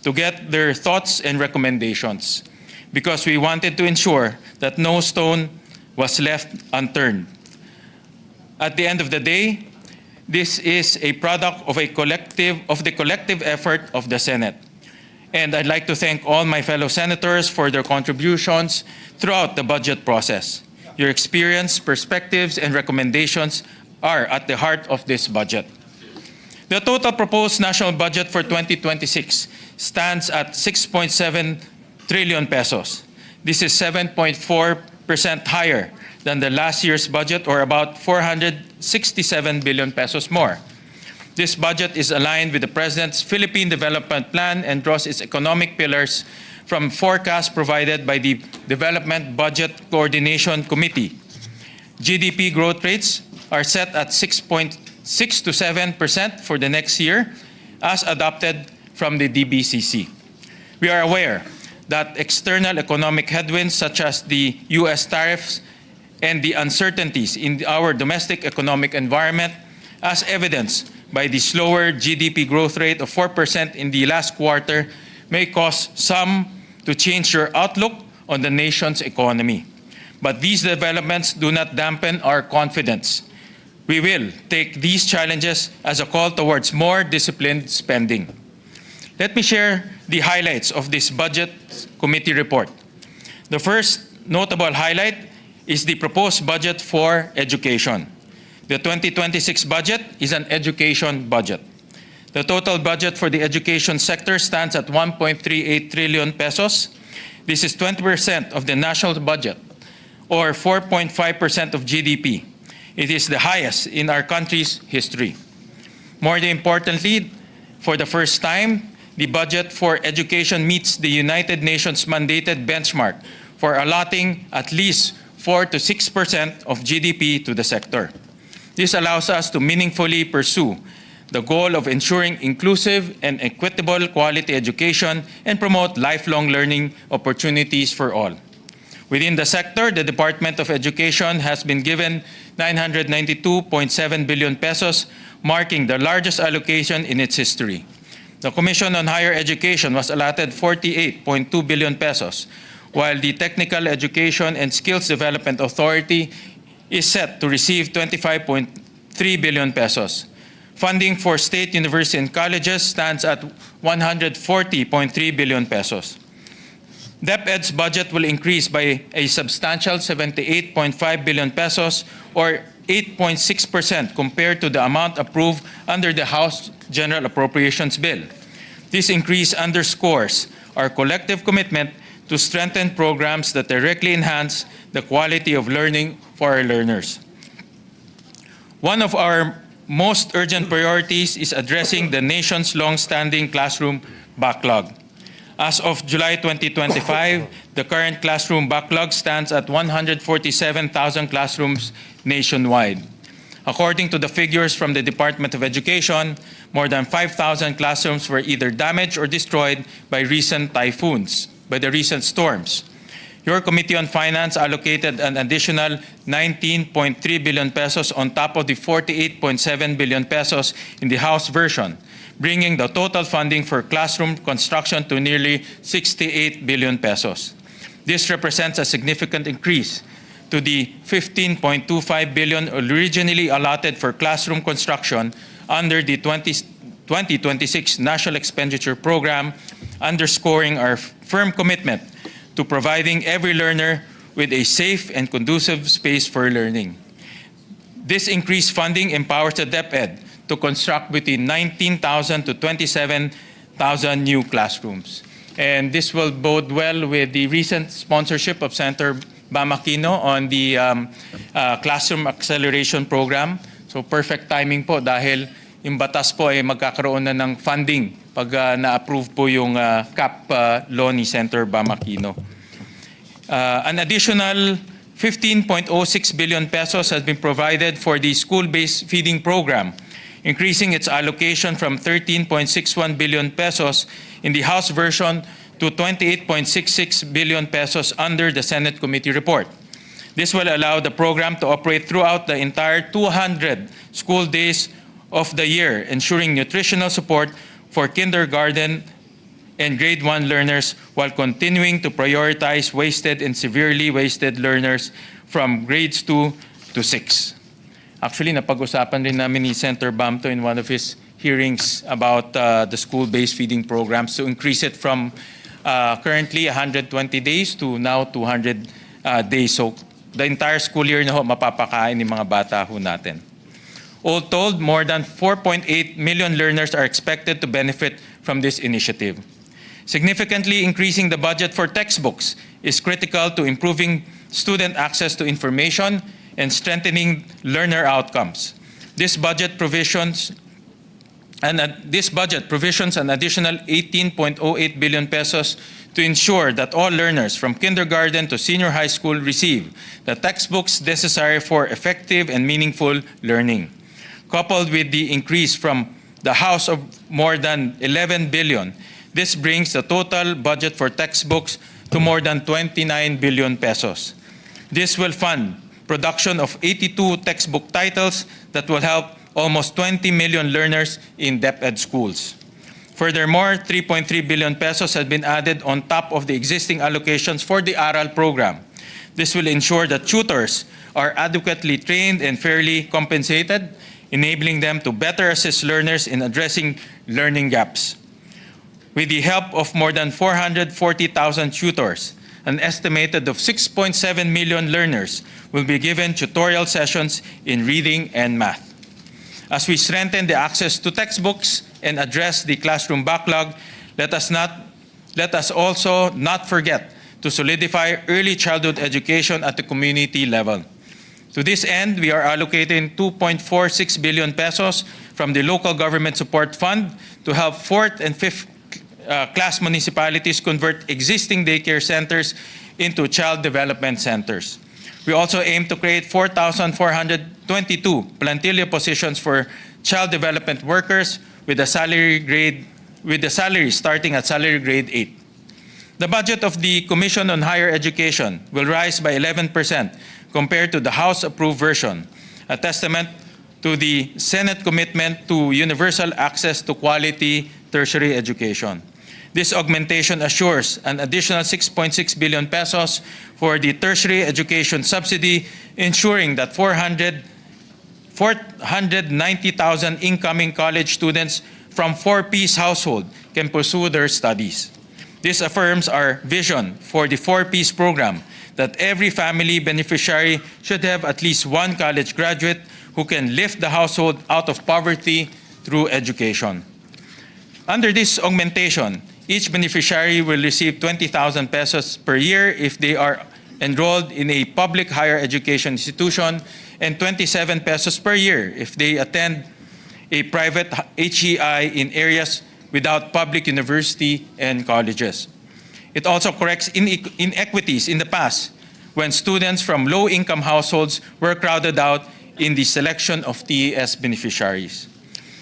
to get their thoughts and recommendations, because we wanted to ensure that no stone was left unturned. At the end of the day, this is a product of the collective effort of the Senate. And I'd like to thank all my fellow senators for their contributions throughout the budget process. Your experience, perspectives, and recommendations are at the heart of this budget. The total proposed national budget for 2026 stands at 6.7 trillion pesos. This is 7.4% higher than the last year's budget, or about 467 billion pesos more. This budget is aligned with the President's Philippine Development Plan and draws its economic pillars from forecasts provided by the Development Budget Coordination Committee. GDP growth rates are set at 6.6 to 7% for the next year, as adopted from the DBCC. We are aware that external economic headwinds such as the U.S. tariffs and the uncertainties in our domestic economic environment, as evidenced by the slower GDP growth rate of 4% in the last quarter, may cause some to change their outlook on the nation's economy. But these developments do not dampen our confidence. We will take these challenges as a call towards more disciplined spending. Let me share the highlights of this Budget Committee report. The first notable highlight is the proposed budget for education. The 2026 budget is an education budget. The total budget for the education sector stands at 1.38 trillion pesos. This is 20% of the national budget, or 4.5% of GDP. It is the highest in our country's history. More importantly, for the first time, the budget for education meets the United Nations mandated benchmark for allotting at least 4 to 6% of GDP to the sector. This allows us to meaningfully pursue the goal of ensuring inclusive and equitable quality education and promote lifelong learning opportunities for all. Within the sector, the Department of Education has been given 992.7 billion pesos, marking the largest allocation in its history. The Commission on Higher Education was allotted 48.2 billion pesos, while the Technical Education and Skills Development Authority is set to receive 25.3 billion pesos. Funding for state universities and colleges stands at 140.3 billion pesos. DepEd's budget will increase by a substantial 78.5 billion pesos, or 8.6% compared to the amount approved under the House General Appropriations Bill. This increase underscores our collective commitment to strengthen programs that directly enhance the quality of learning for our learners. One of our most urgent priorities is addressing the nation's long-standing classroom backlog. As of July 2025, the current classroom backlog stands at 147,000 classrooms nationwide. According to the figures from the Department of Education, more than 5,000 classrooms were either damaged or destroyed by recent typhoons, by the recent storms. Your Committee on Finance allocated an additional 19.3 billion pesos on top of the 48.7 billion pesos in the House version, bringing the total funding for classroom construction to nearly 68 billion pesos. This represents a significant increase to the 15.25 billion originally allotted for classroom construction under the 2026 National Expenditure Program, underscoring our firm commitment to providing every learner with a safe and conducive space for learning. This increased funding empowers the DepEd to construct between 19,000 to 27,000 new classrooms. And this will bode well with the recent sponsorship of Senator Bam Aquino on the Classroom Acceleration Program. So perfect timing po dahil yung batas po ay magkakaroon na ng funding pag na-approve po yung CAP law ni Senator Bam Aquino. An additional 15.06 billion pesos has been provided for the school-based feeding program, increasing its allocation from 13.61 billion pesos in the House version to 28.66 billion pesos under the Senate Committee report. This will allow the program to operate throughout the entire 200 school days of the year, ensuring nutritional support for kindergarten and grade 1 learners while continuing to prioritize wasted and severely wasted learners from grades 2 to 6. Actually, napag-usapan rin namin ni Senator Bam to in one of his hearings about the school-based feeding programs to increase it from currently 120 days to now 200 days. So the entire school year na ho, mapapakain ng mga bata ho natin. All told, more than 4.8 million learners are expected to benefit from this initiative. Significantly increasing the budget for textbooks is critical to improving student access to information and strengthening learner outcomes. This budget provisions an additional 18.08 billion pesos to ensure that all learners from kindergarten to senior high school receive the textbooks necessary for effective and meaningful learning. Coupled with the increase from the House of more than 11 billion, this brings the total budget for textbooks to more than 29 billion pesos. This will fund production of 82 textbook titles that will help almost 20 million learners in DepEd schools. Furthermore, 3.3 billion pesos has been added on top of the existing allocations for the ARAL program. This will ensure that tutors are adequately trained and fairly compensated, enabling them to better assist learners in addressing learning gaps. With the help of more than 440,000 tutors, an estimated of 6.7 million learners will be given tutorial sessions in reading and math. As we strengthen the access to textbooks and address the classroom backlog, let us also not forget to solidify early childhood education at the community level. To this end, we are allocating 2.46 billion pesos from the Local Government Support Fund to help 4th and 5th class municipalities convert existing daycare centers into child development centers. We also aim to create 4,422 plantilla positions for child development workers with a salary starting at salary grade 8. The budget of the Commission on Higher Education will rise by 11% compared to the House-approved version, a testament to the Senate commitment to universal access to quality tertiary education. This augmentation assures an additional 6.6 billion pesos for the tertiary education subsidy, ensuring that 490,000 incoming college students from 4-piece household can pursue their studies. This affirms our vision for the 4-piece program, that every family beneficiary should have at least one college graduate who can lift the household out of poverty through education. Under this augmentation, each beneficiary will receive 20,000 pesos per year if they are enrolled in a public higher education institution and 27 pesos per year if they attend a private HEI in areas without public university and colleges. It also corrects inequities in the past when students from low-income households were crowded out in the selection of TES beneficiaries.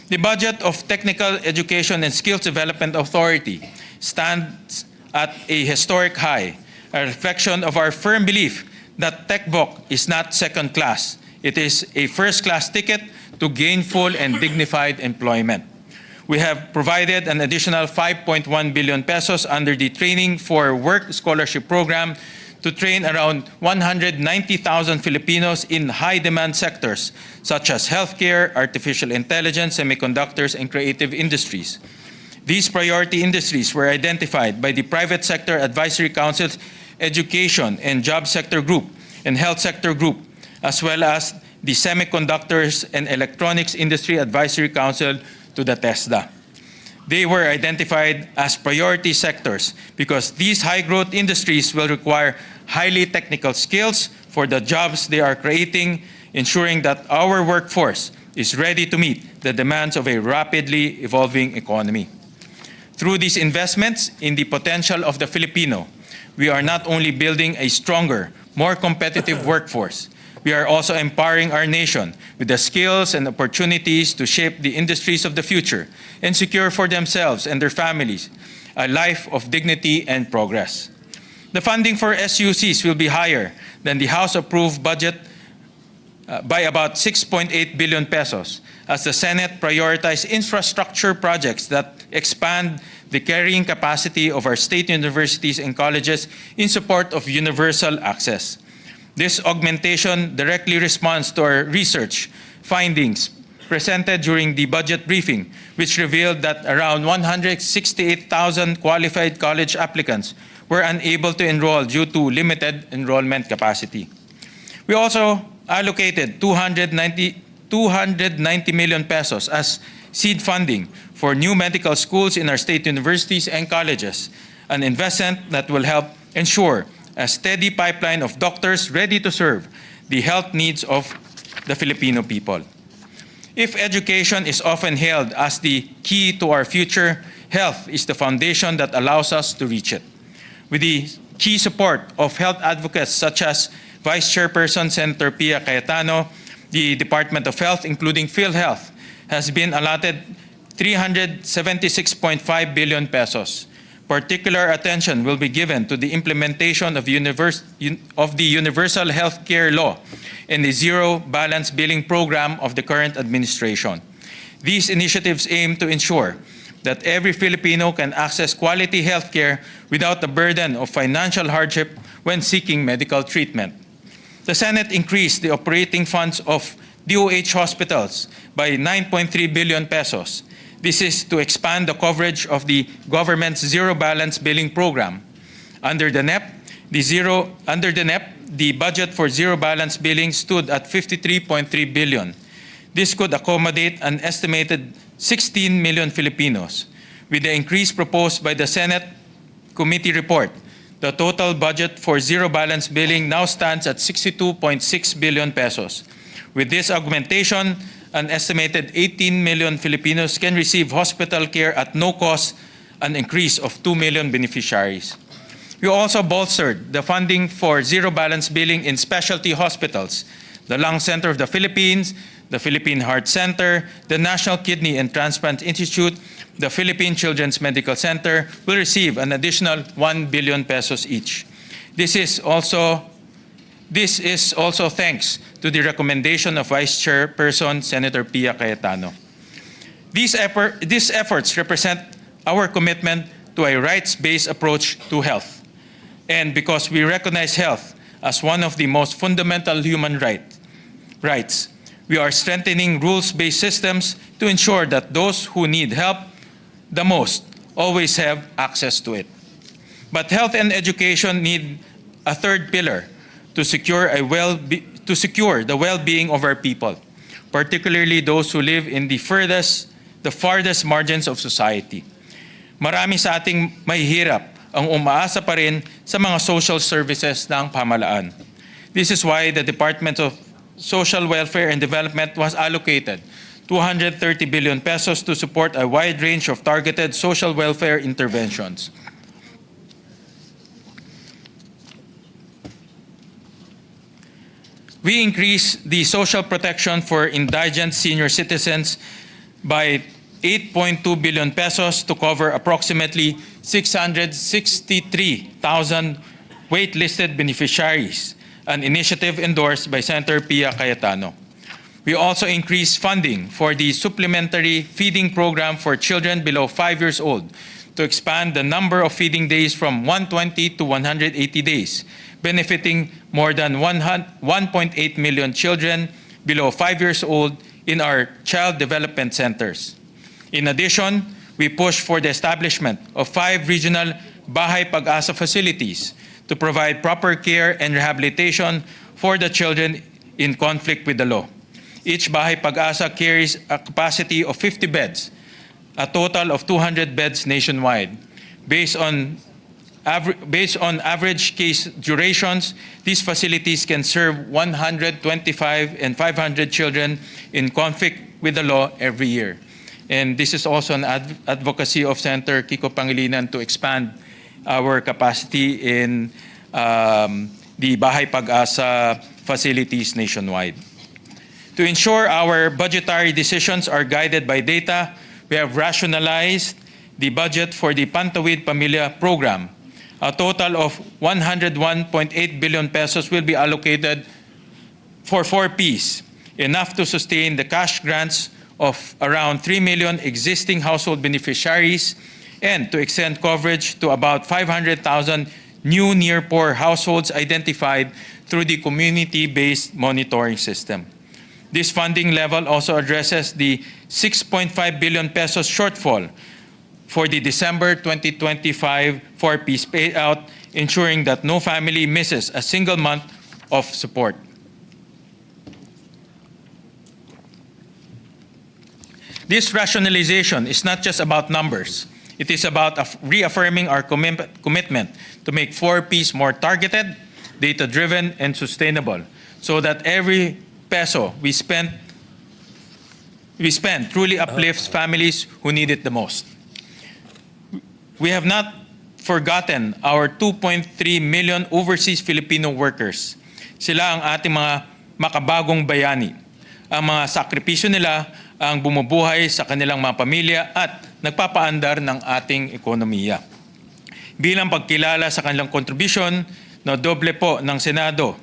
The budget of Technical Education and Skills Development Authority stands at a historic high, a reflection of our firm belief that TechVoc is not second class. It is a first-class ticket to gainful and dignified employment. We have provided an additional 5.1 billion pesos under the Training for Work Scholarship Program to train around 190,000 Filipinos in high-demand sectors such as healthcare, artificial intelligence, semiconductors, and creative industries. These priority industries were identified by the Private Sector Advisory Council's Education and Job Sector Group and Health Sector Group, as well as the Semiconductors and Electronics Industry Advisory Council to the TESDA. They were identified as priority sectors because these high-growth industries will require highly technical skills for the jobs they are creating, ensuring that our workforce is ready to meet the demands of a rapidly evolving economy. Through these investments in the potential of the Filipino, we are not only building a stronger, more competitive workforce, we are also empowering our nation with the skills and opportunities to shape the industries of the future and secure for themselves and their families a life of dignity and progress. The funding for SUCs will be higher than the House-approved budget by about 6.8 billion pesos as the Senate prioritized infrastructure projects that expand the carrying capacity of our state universities and colleges in support of universal access. This augmentation directly responds to our research findings presented during the budget briefing, which revealed that around 168,000 qualified college applicants were unable to enroll due to limited enrollment capacity. We also allocated 290 million pesos as seed funding for new medical schools in our state universities and colleges, an investment that will help ensure a steady pipeline of doctors ready to serve the health needs of the Filipino people. If education is often hailed as the key to our future, health is the foundation that allows us to reach it. With the key support of health advocates such as Vice Chairperson Senator Pia Cayetano, the Department of Health, including PhilHealth, has been allotted 376.5 billion pesos. Particular attention will be given to the implementation of the Universal Health Care Law and the Zero Balance Billing Program of the current administration. These initiatives aim to ensure that every Filipino can access quality health care without the burden of financial hardship when seeking medical treatment. The Senate increased the operating funds of DOH hospitals by 9.3 billion pesos. This is to expand the coverage of the government's zero balance billing program. Under the NEP, the budget for zero balance billing stood at 53.3 billion. This could accommodate an estimated 16 million Filipinos. With the increase proposed by the Senate committee report, the total budget for zero balance billing now stands at 62.6 billion pesos. With this augmentation, an estimated 18 million Filipinos can receive hospital care at no cost, an increase of 2 million beneficiaries. We also bolstered the funding for zero balance billing in specialty hospitals. The Lung Center of the Philippines, the Philippine Heart Center, the National Kidney and Transplant Institute, the Philippine Children's Medical Center will receive an additional 1 billion pesos each. This is also thanks to the recommendation of Vice Chairperson Senator Pia Cayetano. These efforts represent our commitment to a rights-based approach to health. And because we recognize health as one of the most fundamental human rights, we are strengthening rules-based systems to ensure that those who need help the most always have access to it. But health and education need a third pillar to secure the well-being of our people, particularly those who live in the farthest margins of society. Marami sa ating mahihirap ang umaasa pa rin sa mga social services ng pamahalaan. This is why the Department of Social Welfare and Development was allocated 230 billion pesos to support a wide range of targeted social welfare interventions. We increased the social protection for indigent senior citizens by 8.2 billion pesos to cover approximately 663,000 waitlisted beneficiaries, an initiative endorsed by Senator Pia Cayetano. We also increased funding for the supplementary feeding program for children below 5 years old to expand the number of feeding days from 120 to 180 days, benefiting more than 1.8 million children below 5 years old in our child development centers. In addition, we pushed for the establishment of 5 regional Bahay Pag-asa facilities to provide proper care and rehabilitation for the children in conflict with the law. Each Bahay Pag-asa carries a capacity of 50 beds, a total of 200 beds nationwide. Based on average case durations, these facilities can serve 125 and 500 children in conflict with the law every year. And this is also an advocacy of Senator Kiko Pangilinan to expand our capacity in the Bahay Pag-asa facilities nationwide. To ensure our budgetary decisions are guided by data, we have rationalized the budget for the Pantawid Pamilya program. A total of 101.8 billion pesos will be allocated for 4 Ps, enough to sustain the cash grants of around 3 million existing household beneficiaries and to extend coverage to about 500,000 new near-poor households identified through the community-based monitoring system. This funding level also addresses the 6.5 billion pesos shortfall for the December 2025 4Ps payout, ensuring that no family misses a single month of support. This rationalization is not just about numbers. It is about reaffirming our commitment to make 4Ps more targeted, data-driven, and sustainable, so that every peso we spend truly uplifts families who need it the most. We have not forgotten our 2.3 million overseas Filipino workers. Sila ang ating mga makabagong bayani. Ang mga sakripisyo nila ang bumubuhay sa kanilang mga pamilya at nagpapaandar ng ating ekonomiya. Bilang pagkilala sa kanilang kontribusyon, na doble po ng Senado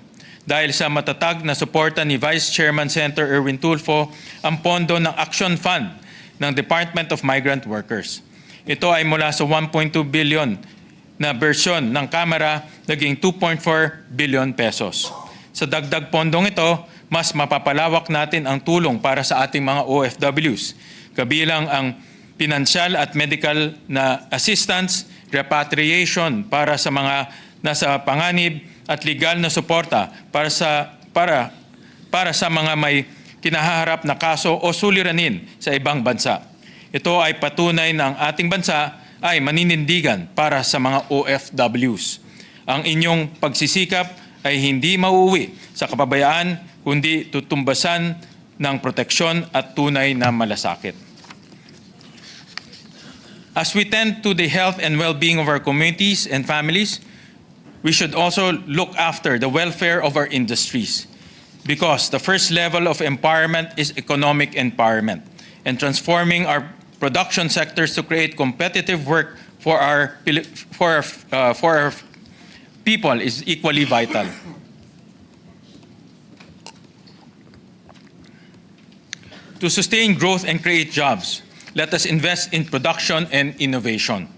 dahil sa matatag na suporta ni Vice Chairman Senator Erwin Tulfo ang pondo ng Action Fund ng Department of Migrant Workers. Ito ay mula sa 1.2 billion na bersyon ng Kamara naging 2.4 billion pesos. Sa dagdag pondong ito, mas mapapalawak natin ang tulong para sa ating mga OFWs, kabilang ang pinansyal at medical na assistance, repatriation para sa mga nasa panganib at legal na suporta para sa mga may kinahaharap na kaso o suliranin sa ibang bansa. Ito ay patunay na ang ating bansa ay maninindigan para sa mga OFWs. Ang inyong pagsisikap ay hindi mauuwi sa kapabayaan, kundi tutumbasan ng proteksyon at tunay na malasakit. As we tend to the health and well-being of our communities and families, we should also look after the welfare of our industries, because the first level of empowerment is economic empowerment, and transforming our production sectors to create competitive work for our people is equally vital. To sustain growth and create jobs, let us invest in production and innovation.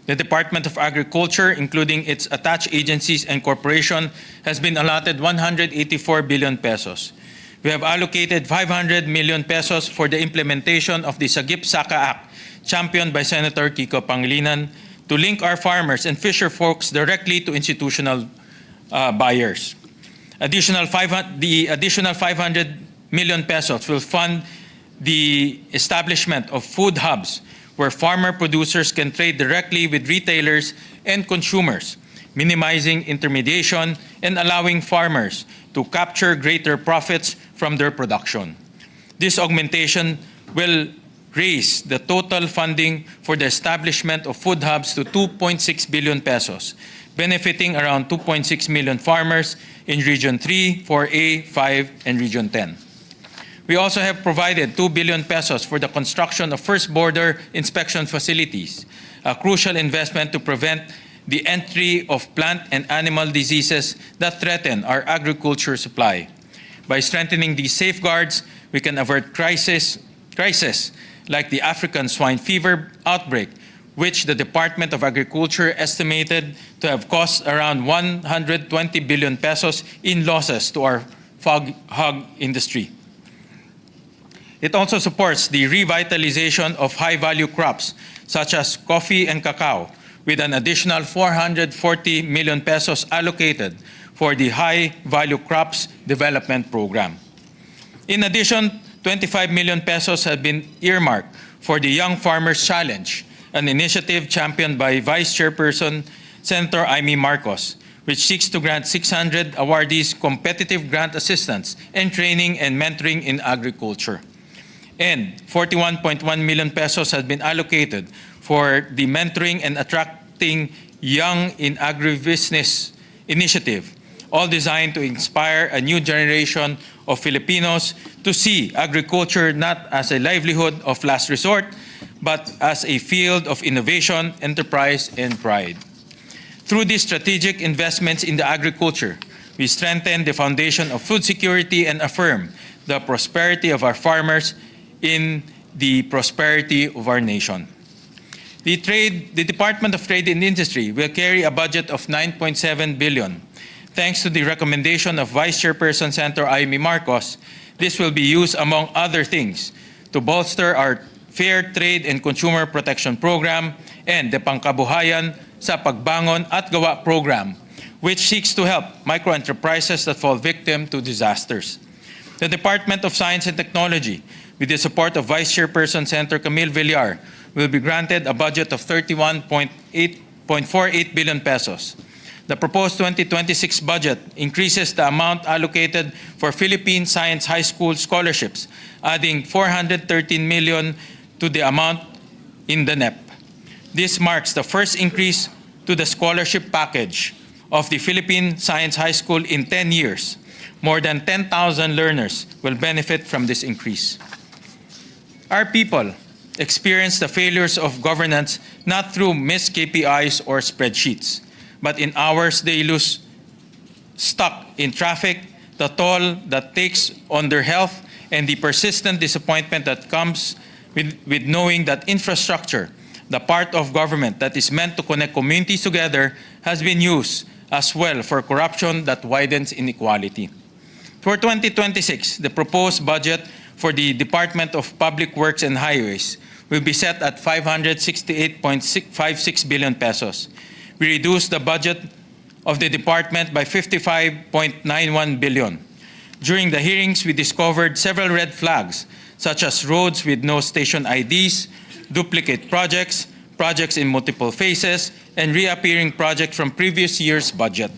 The Department of Agriculture, including its attached agencies and corporation, has been allotted 184 billion pesos. We have allocated 500 million pesos for the implementation of the Sagip-Saka Act, championed by Senator Kiko Pangilinan, to link our farmers and fisher folks directly to institutional buyers. The additional 500 million pesos will fund the establishment of food hubs where farmer producers can trade directly with retailers and consumers, minimizing intermediation and allowing farmers to capture greater profits from their production. This augmentation will raise the total funding for the establishment of food hubs to 2.6 billion pesos, benefiting around 2.6 million farmers in Region 3, 4A, 5, and Region 10. We also have provided 2 billion pesos for the construction of first border inspection facilities, a crucial investment to prevent the entry of plant and animal diseases that threaten our agriculture supply. By strengthening these safeguards, we can avert crises like the African swine fever outbreak, which the Department of Agriculture estimated to have cost around 120 billion pesos in losses to our hog industry. It also supports the revitalization of high-value crops such as coffee and cacao, with an additional 440 million pesos allocated for the High-Value Crops Development Program. In addition, 25 million pesos have been earmarked for the Young Farmers Challenge, an initiative championed by Vice Chairperson Senator Amy Marcos, which seeks to grant 600 awardees competitive grant assistance and training and mentoring in agriculture. And 41.1 million pesos has been allocated for the Mentoring and Attracting Young in Agribusiness initiative, all designed to inspire a new generation of Filipinos to see agriculture not as a livelihood of last resort, but as a field of innovation, enterprise, and pride. Through these strategic investments in the agriculture, we strengthen the foundation of food security and affirm the prosperity of our farmers in the prosperity of our nation. The Department of Trade and Industry will carry a budget of 9.7 billion. Thanks to the recommendation of Vice Chairperson Senator Amy Marcos, this will be used, among other things, to bolster our Fair Trade and Consumer Protection Program and the Pangkabuhayan sa Pagbangon at Gawa Program, which seeks to help microenterprises that fall victim to disasters. The Department of Science and Technology, with the support of Vice Chairperson Senator Camille Villar, will be granted a budget of 31.48 billion pesos. The proposed 2026 budget increases the amount allocated for Philippine Science High School scholarships, adding 413 million to the amount in the NEP. This marks the first increase to the scholarship package of the Philippine Science High School in 10 years. More than 10,000 learners will benefit from this increase. Our people experience the failures of governance not through missed KPIs or spreadsheets, but in hours they lose stuck in traffic, the toll that takes on their health, and the persistent disappointment that comes with knowing that infrastructure, the part of government that is meant to connect communities together, has been used as well for corruption that widens inequality. For 2026, the proposed budget for the Department of Public Works and Highways will be set at 568.56 billion pesos. We reduced the budget of the department by 55.91 billion. During the hearings, we discovered several red flags, such as roads with no station IDs, duplicate projects, projects in multiple phases, and reappearing projects from previous year's budget.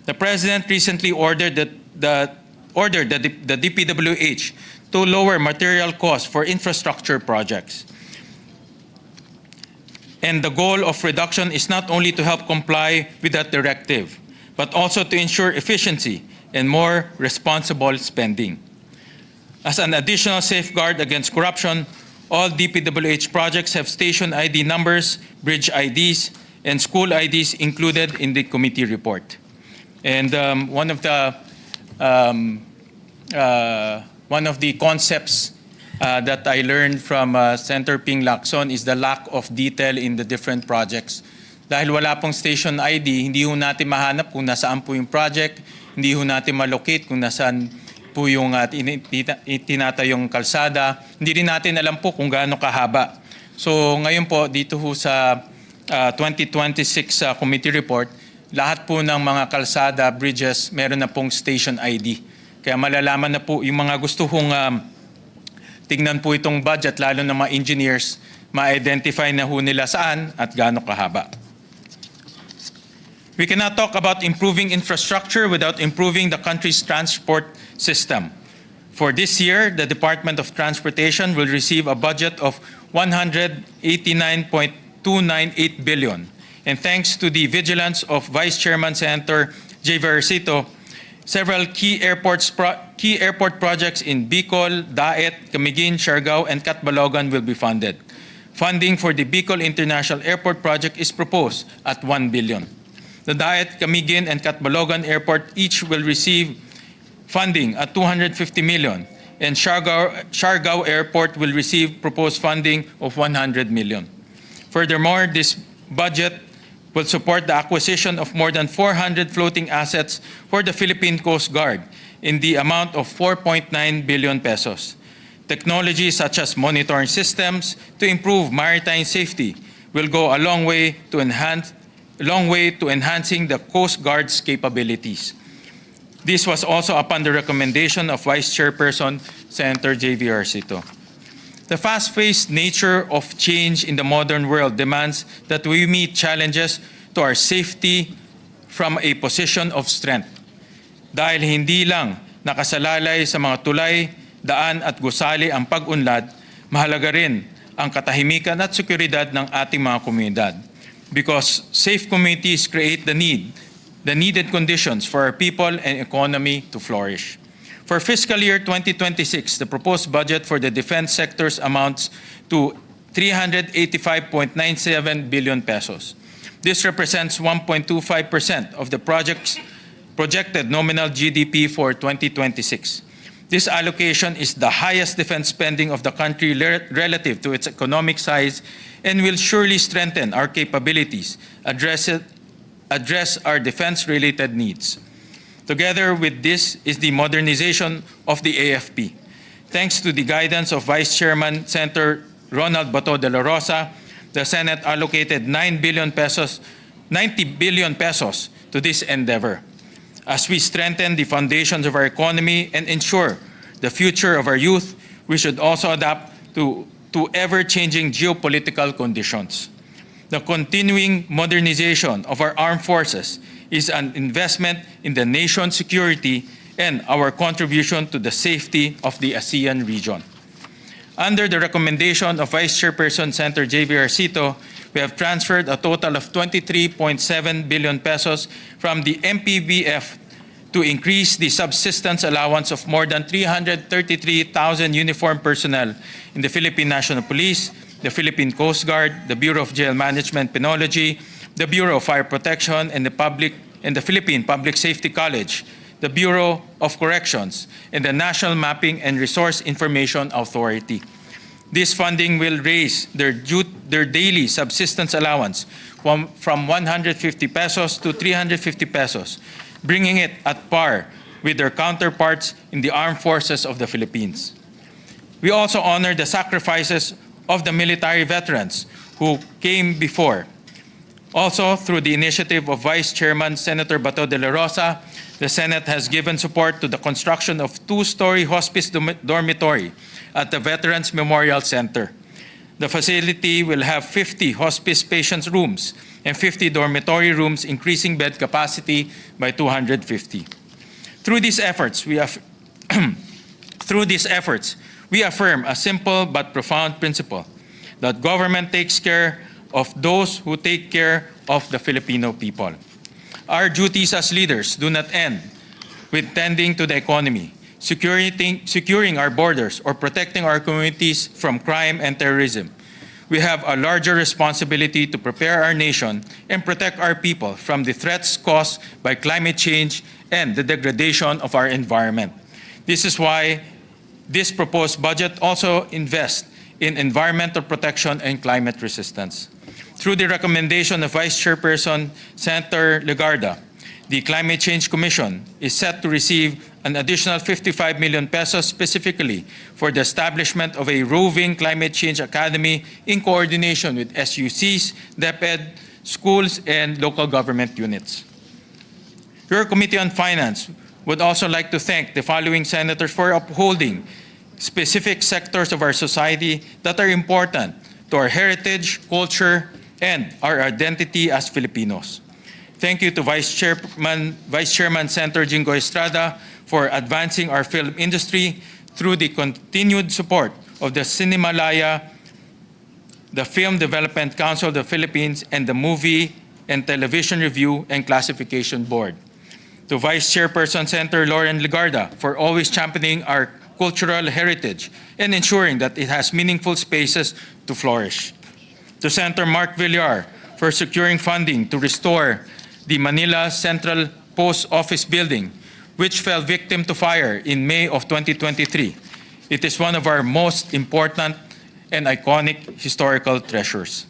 The President recently ordered the DPWH to lower material costs for infrastructure projects. And the goal of reduction is not only to help comply with that directive, but also to ensure efficiency and more responsible spending. As an additional safeguard against corruption, all DPWH projects have station ID numbers, bridge IDs, and school IDs included in the committee report. And one of the concepts that I learned from Senator Ping Lacson is the lack of detail in the different projects. Dahil wala pong station ID, hindi ho natin mahanap kung nasaan po yung project, hindi ho natin malocate kung nasaan po yung tinatayong kalsada, hindi rin natin alam po kung gaano kahaba. So ngayon po, dito ho sa 2026 committee report, lahat po ng mga kalsada, bridges, meron na pong station ID. Kaya malalaman na po yung mga gusto hong tingnan po itong budget, lalo na mga engineers, ma-identify na ho nila saan at gaano kahaba. We cannot talk about improving infrastructure without improving the country's transport system. For this year, the Department of Transportation will receive a budget of 189.298 billion. And thanks to the vigilance of Vice Chairman Senator J. Versito, several key airport projects in Bicol, Daet, Camiguin, Siargao, and Catbalogan will be funded. Funding for the Bicol International Airport project is proposed at 1 billion. The Daet, Camiguin, and Catbalogan Airport each will receive funding at 250 million, and Siargao Airport will receive proposed funding of 100 million. Furthermore, this budget will support the acquisition of more than 400 floating assets for the Philippine Coast Guard in the amount of 4.9 billion pesos. Technologies such as monitoring systems to improve maritime safety will go a long way to enhancing the Coast Guard's capabilities. This was also upon the recommendation of Vice Chairperson Senator J.V. Arcito. The fast-paced nature of change in the modern world demands that we meet challenges to our safety from a position of strength. Dahil hindi lang nakasalalay sa mga tulay, daan at gusali ang pag-unlad, mahalaga rin ang katahimikan at seguridad ng ating mga komunidad. Because safe communities create the needed conditions for our people and economy to flourish. For fiscal year 2026, the proposed budget for the defense sectors amounts to 385.97 billion pesos. This represents 1.25% of the project's projected nominal GDP for 2026. This allocation is the highest defense spending of the country relative to its economic size and will surely strengthen our capabilities, address our defense-related needs. Together with this is the modernization of the AFP. Thanks to the guidance of Vice Chairman Senator Ronald Bato de la Rosa, the Senate allocated 90 billion pesos to this endeavor. As we strengthen the foundations of our economy and ensure the future of our youth, we should also adapt to ever-changing geopolitical conditions. The continuing modernization of our armed forces is an investment in the nation's security and our contribution to the safety of the ASEAN region. Under the recommendation of Vice Chairperson Senator J.V. Arcito, we have transferred a total of 23.7 billion pesos from the MPBF to increase the subsistence allowance of more than 333,000 uniformed personnel in the Philippine National Police, the Philippine Coast Guard, the Bureau of Jail Management Penology, the Bureau of Fire Protection, and the Philippine Public Safety College, the Bureau of Corrections, and the National Mapping and Resource Information Authority. This funding will raise their daily subsistence allowance from 150 pesos to 350 pesos, bringing it at par with their counterparts in the armed forces of the Philippines. We also honor the sacrifices of the military veterans who came before. Also, through the initiative of Vice Chairman Senator Bato de la Rosa, the Senate has given support to the construction of two-story hospice dormitory at the Veterans Memorial Center. The facility will have 50 hospice patients rooms and 50 dormitory rooms, increasing bed capacity by 250. Through these efforts, we affirm a simple but profound principle that government takes care of those who take care of the Filipino people. Our duties as leaders do not end with tending to the economy, securing our borders, or protecting our communities from crime and terrorism. We have a larger responsibility to prepare our nation and protect our people from the threats caused by climate change and the degradation of our environment. This is why this proposed budget also invests in environmental protection and climate resistance. Through the recommendation of Vice Chairperson Senator Legarda, the Climate Change Commission is set to receive an additional 55 million pesos specifically for the establishment of a roving climate change academy in coordination with SUCs, DepEd, schools, and local government units. Your Committee on Finance would also like to thank the following senators for upholding specific sectors of our society that are important to our heritage, culture, and our identity as Filipinos. Thank you to Vice Chairman Senator Jingo Estrada for advancing our film industry through the continued support of the Cinemalaya, the Film Development Council of the Philippines, and the Movie and Television Review and Classification Board. To Vice Chairperson Senator Lauren Legarda for always championing our cultural heritage and ensuring that it has meaningful spaces to flourish. To Senator Mark Villar for securing funding to restore the Manila Central Post Office building, which fell victim to fire in May of 2023. It is one of our most important and iconic historical treasures.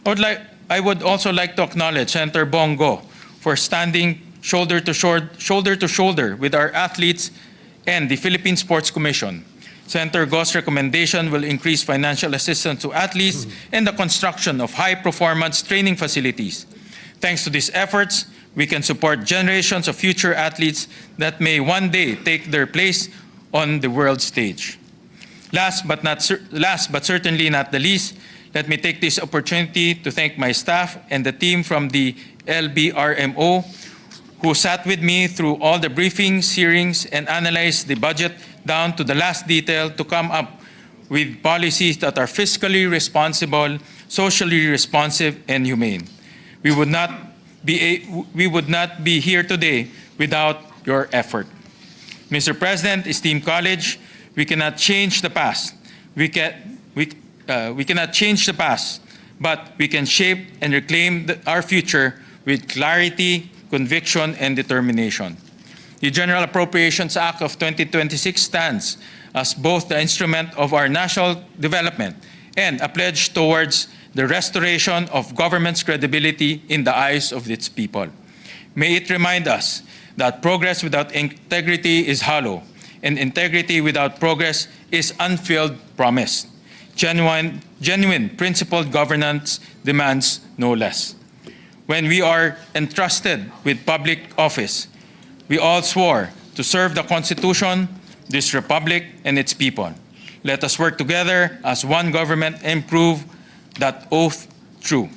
I would also like to acknowledge Senator Bongo for standing shoulder to shoulder with our athletes and the Philippine Sports Commission. Senator Go's recommendation will increase financial assistance to athletes and the construction of high-performance training facilities. Thanks to these efforts, we can support generations of future athletes that may one day take their place on the world stage. Last but certainly not the least, let me take this opportunity to thank my staff and the team from the LBRMO who sat with me through all the briefings, hearings, and analyzed the budget down to the last detail to come up with policies that are fiscally responsible, socially responsive, and humane. We would not be here today without your effort. Mr. President, esteemed college, we cannot change the past. We cannot change the past, but we can shape and reclaim our future with clarity, conviction, and determination. The General Appropriations Act of 2026 stands as both the instrument of our national development and a pledge towards the restoration of government's credibility in the eyes of its people. May it remind us that progress without integrity is hollow, and integrity without progress is unfulfilled promise. Genuine principled governance demands no less. When we are entrusted with public office, we all swore to serve the Constitution, this Republic, and its people. Let us work together as one government and prove that oath true.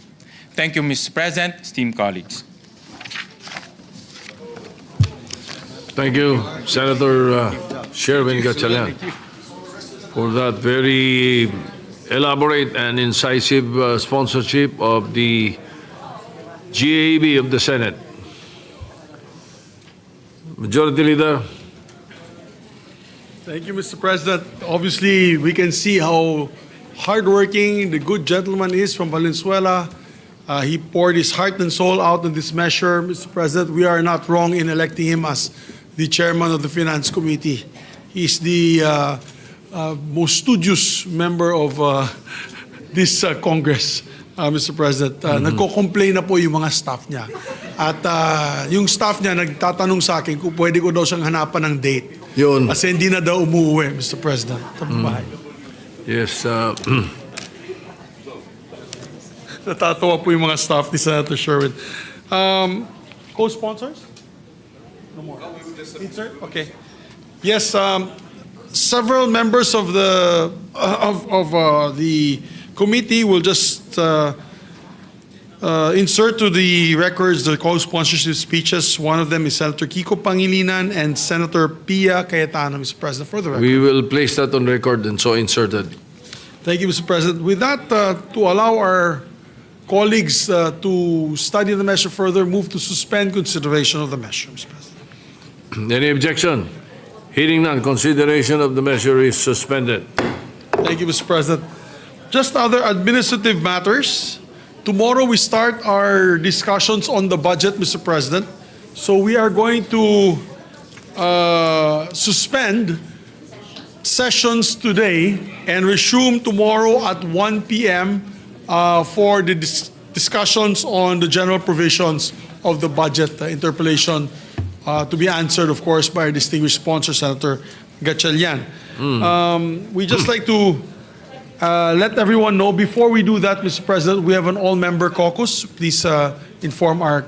Thank you, Mr. President, esteemed colleagues. Thank you, Senator Sherwin Gatchalian, for that very elaborate and incisive sponsorship of the GAB of the Senate. Majority Leader. Thank you, Mr. President. Obviously, we can see how hardworking the good gentleman is from Valenzuela. He poured his heart and soul out in this measure. Mr. President, we are not wrong in electing him as the chairman of the Finance Committee. He's the most studious member of this Congress, Mr. President. Nagko-complain na po yung mga staff niya. At yung staff niya nagtatanong sa akin kung pwede ko daw siyang hanapan ng date. Yun. Kasi hindi na daw umuwi, Mr. President. Yes. Natatawa po yung mga staff ni Senator Sherwin. Co-sponsors? No more. Insert? Okay. Yes, several members of the committee will just insert to the records the co-sponsorship speeches. One of them is Senator Kiko Pangilinan and Senator Pia Cayetano, Mr. President, for the record. We will place that on record and so inserted. Thank you, Mr. President. With that, to allow our colleagues to study the measure further, move to suspend consideration of the measure, Mr. President. Any objection? Hearing none, consideration of the measure is suspended. Thank you, Mr. President. Just other administrative matters. Tomorrow we start our discussions on the budget, Mr. President. So we are going to suspend sessions today and resume tomorrow at 1 p.m. For the discussions on the general provisions of the budget interpellation to be answered, of course, by our distinguished sponsor, Senator Gatchalian. We just like to let everyone know, before we do that, Mr. President, we have an all-member caucus. Please inform our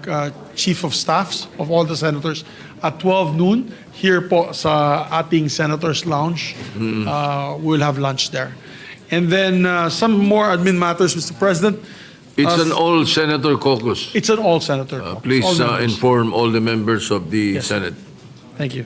chief of staffs of all the senators at 12 noon here po sa ating Senators Lounge. We'll have lunch there. And then some more admin matters, Mr. President. It's an all-senator caucus. It's an all-senator caucus. Please all members. inform all the members of the Yes. Senate. Thank you.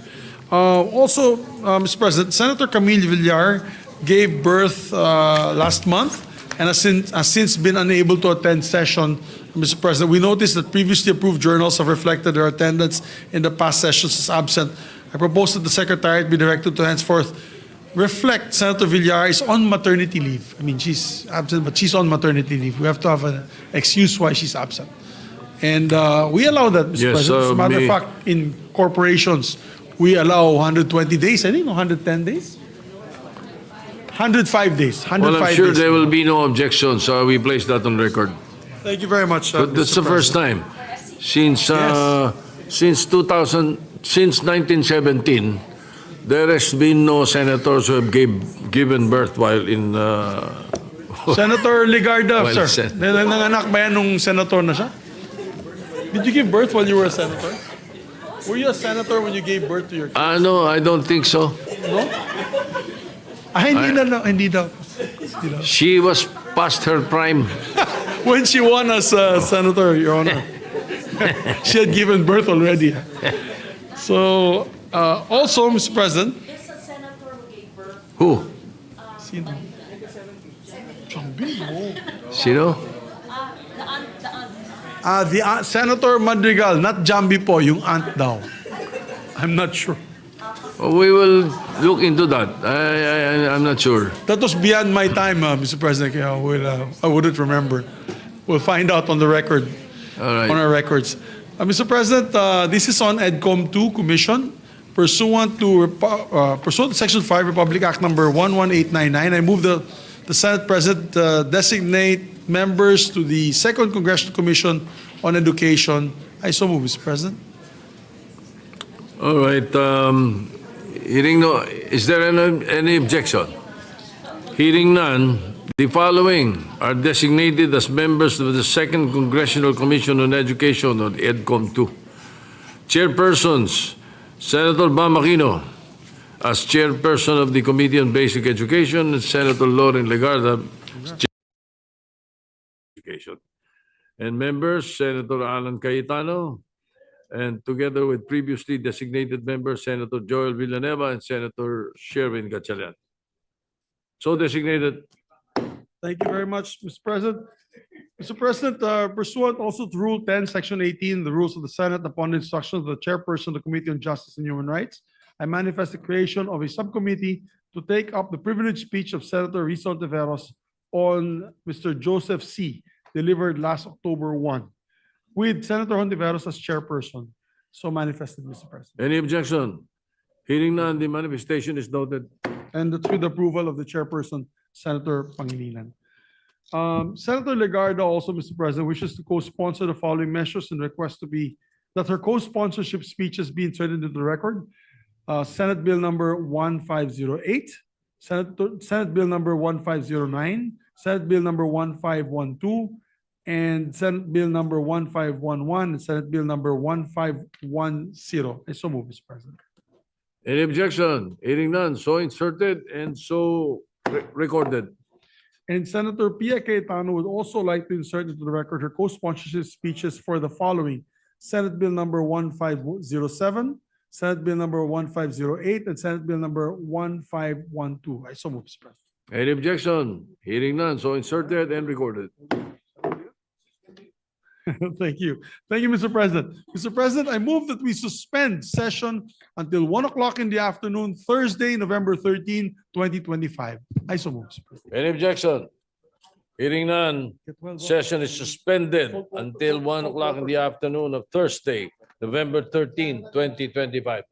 Also, Mr. President, Senator Camille Villar gave birth last month and has since been unable to attend session. Mr. President, we noticed that previously approved journals have reflected her attendance in the past sessions as absent. I propose that the Secretariat be directed to henceforth reflect Senator Villar is on maternity leave. I mean, she's absent, but she's on maternity leave. We have to have an excuse why she's absent. And we allow that, Mr. Yes, President. As a matter of may- fact, in corporations, we allow 120 days. I think 110 days? 105 days. 105 Well, I'm sure days. there will be no objections, so we place that on record. Thank you very much. But that's Mr. the first President. time since 1917, there has been no senators who have given birth while in. Senator Legarda, Well sir. said. Nanganak ba yan nung senator na siya? Did you give birth while you were a senator? Were you a senator when you gave birth to your kids? No, I don't think so. No? Hindi daw. She was past her prime. When she won as a senator, Your Honor, she had given birth already. So, also, Mr. President, Who? sino? Sino? The Senator Madrigal, not Jambi po, yung aunt daw. I'm not sure. We will look into that. I'm not sure. That was beyond my time, Mr. President. Kaya I wouldn't remember. We'll find out on the record, All right. on our records. Mr. President, this is on EDCOM 2 Commission. Pursuant to Section 5 Republic Act number 11899, I move the Senate President designate members to the Second Congressional Commission on Education. I so move, Mr. President. All right. Hearing no, is there any objection? Hearing none, the following are designated as members of the Second Congressional Commission on Education, or EDCOM 2. Chairpersons, Senator Bam Aquino as chairperson of the Committee on Basic Education, and Senator Lauren Legarda as chair of Education. And members, Senator Alan Cayetano, and together with previously designated members, Senator Joel Villanueva and Senator Sherwin Gatchalian. So designated. Thank you very much, Mr. President. Mr. President, pursuant also to Rule 10, Section 18, the rules of the Senate, upon the instruction of the chairperson of the Committee on Justice and Human Rights, I manifest the creation of a subcommittee to take up the privileged speech of Senator Rizal Teveros on Mr. Joseph C., delivered last October 1, with Senator Hontiveros as chairperson. So manifested, Mr. President. Any objection? Hearing none, the manifestation is noted. And that's with approval of the chairperson, Senator Pangilinan. Senator Legarda also, Mr. President, wishes to co-sponsor the following measures and requests that her co-sponsorship speeches be inserted into the record. Senate Bill number 1508, Senate Bill number 1509, Senate Bill number 1512, and Senate Bill number 1511 and Senate Bill number 1510. I so move, Mr. President. Any objection? Hearing none, so inserted and so recorded. And Senator Pia Cayetano would also like to insert into the record her co-sponsorship speeches for the following: Senate Bill number 1507, Senate Bill number 1508, and Senate Bill number 1512. I so move, Mr. President. Any objection? Hearing none, so inserted and recorded. Thank you. Thank you, Mr. President. Mr. President, I move that we suspend session until 1 o'clock in the afternoon, Thursday, November 13, 2025. I so move, Mr. President. Any objection? Hearing none, session is suspended until 1 o'clock in the afternoon of Thursday, November 13, 2025.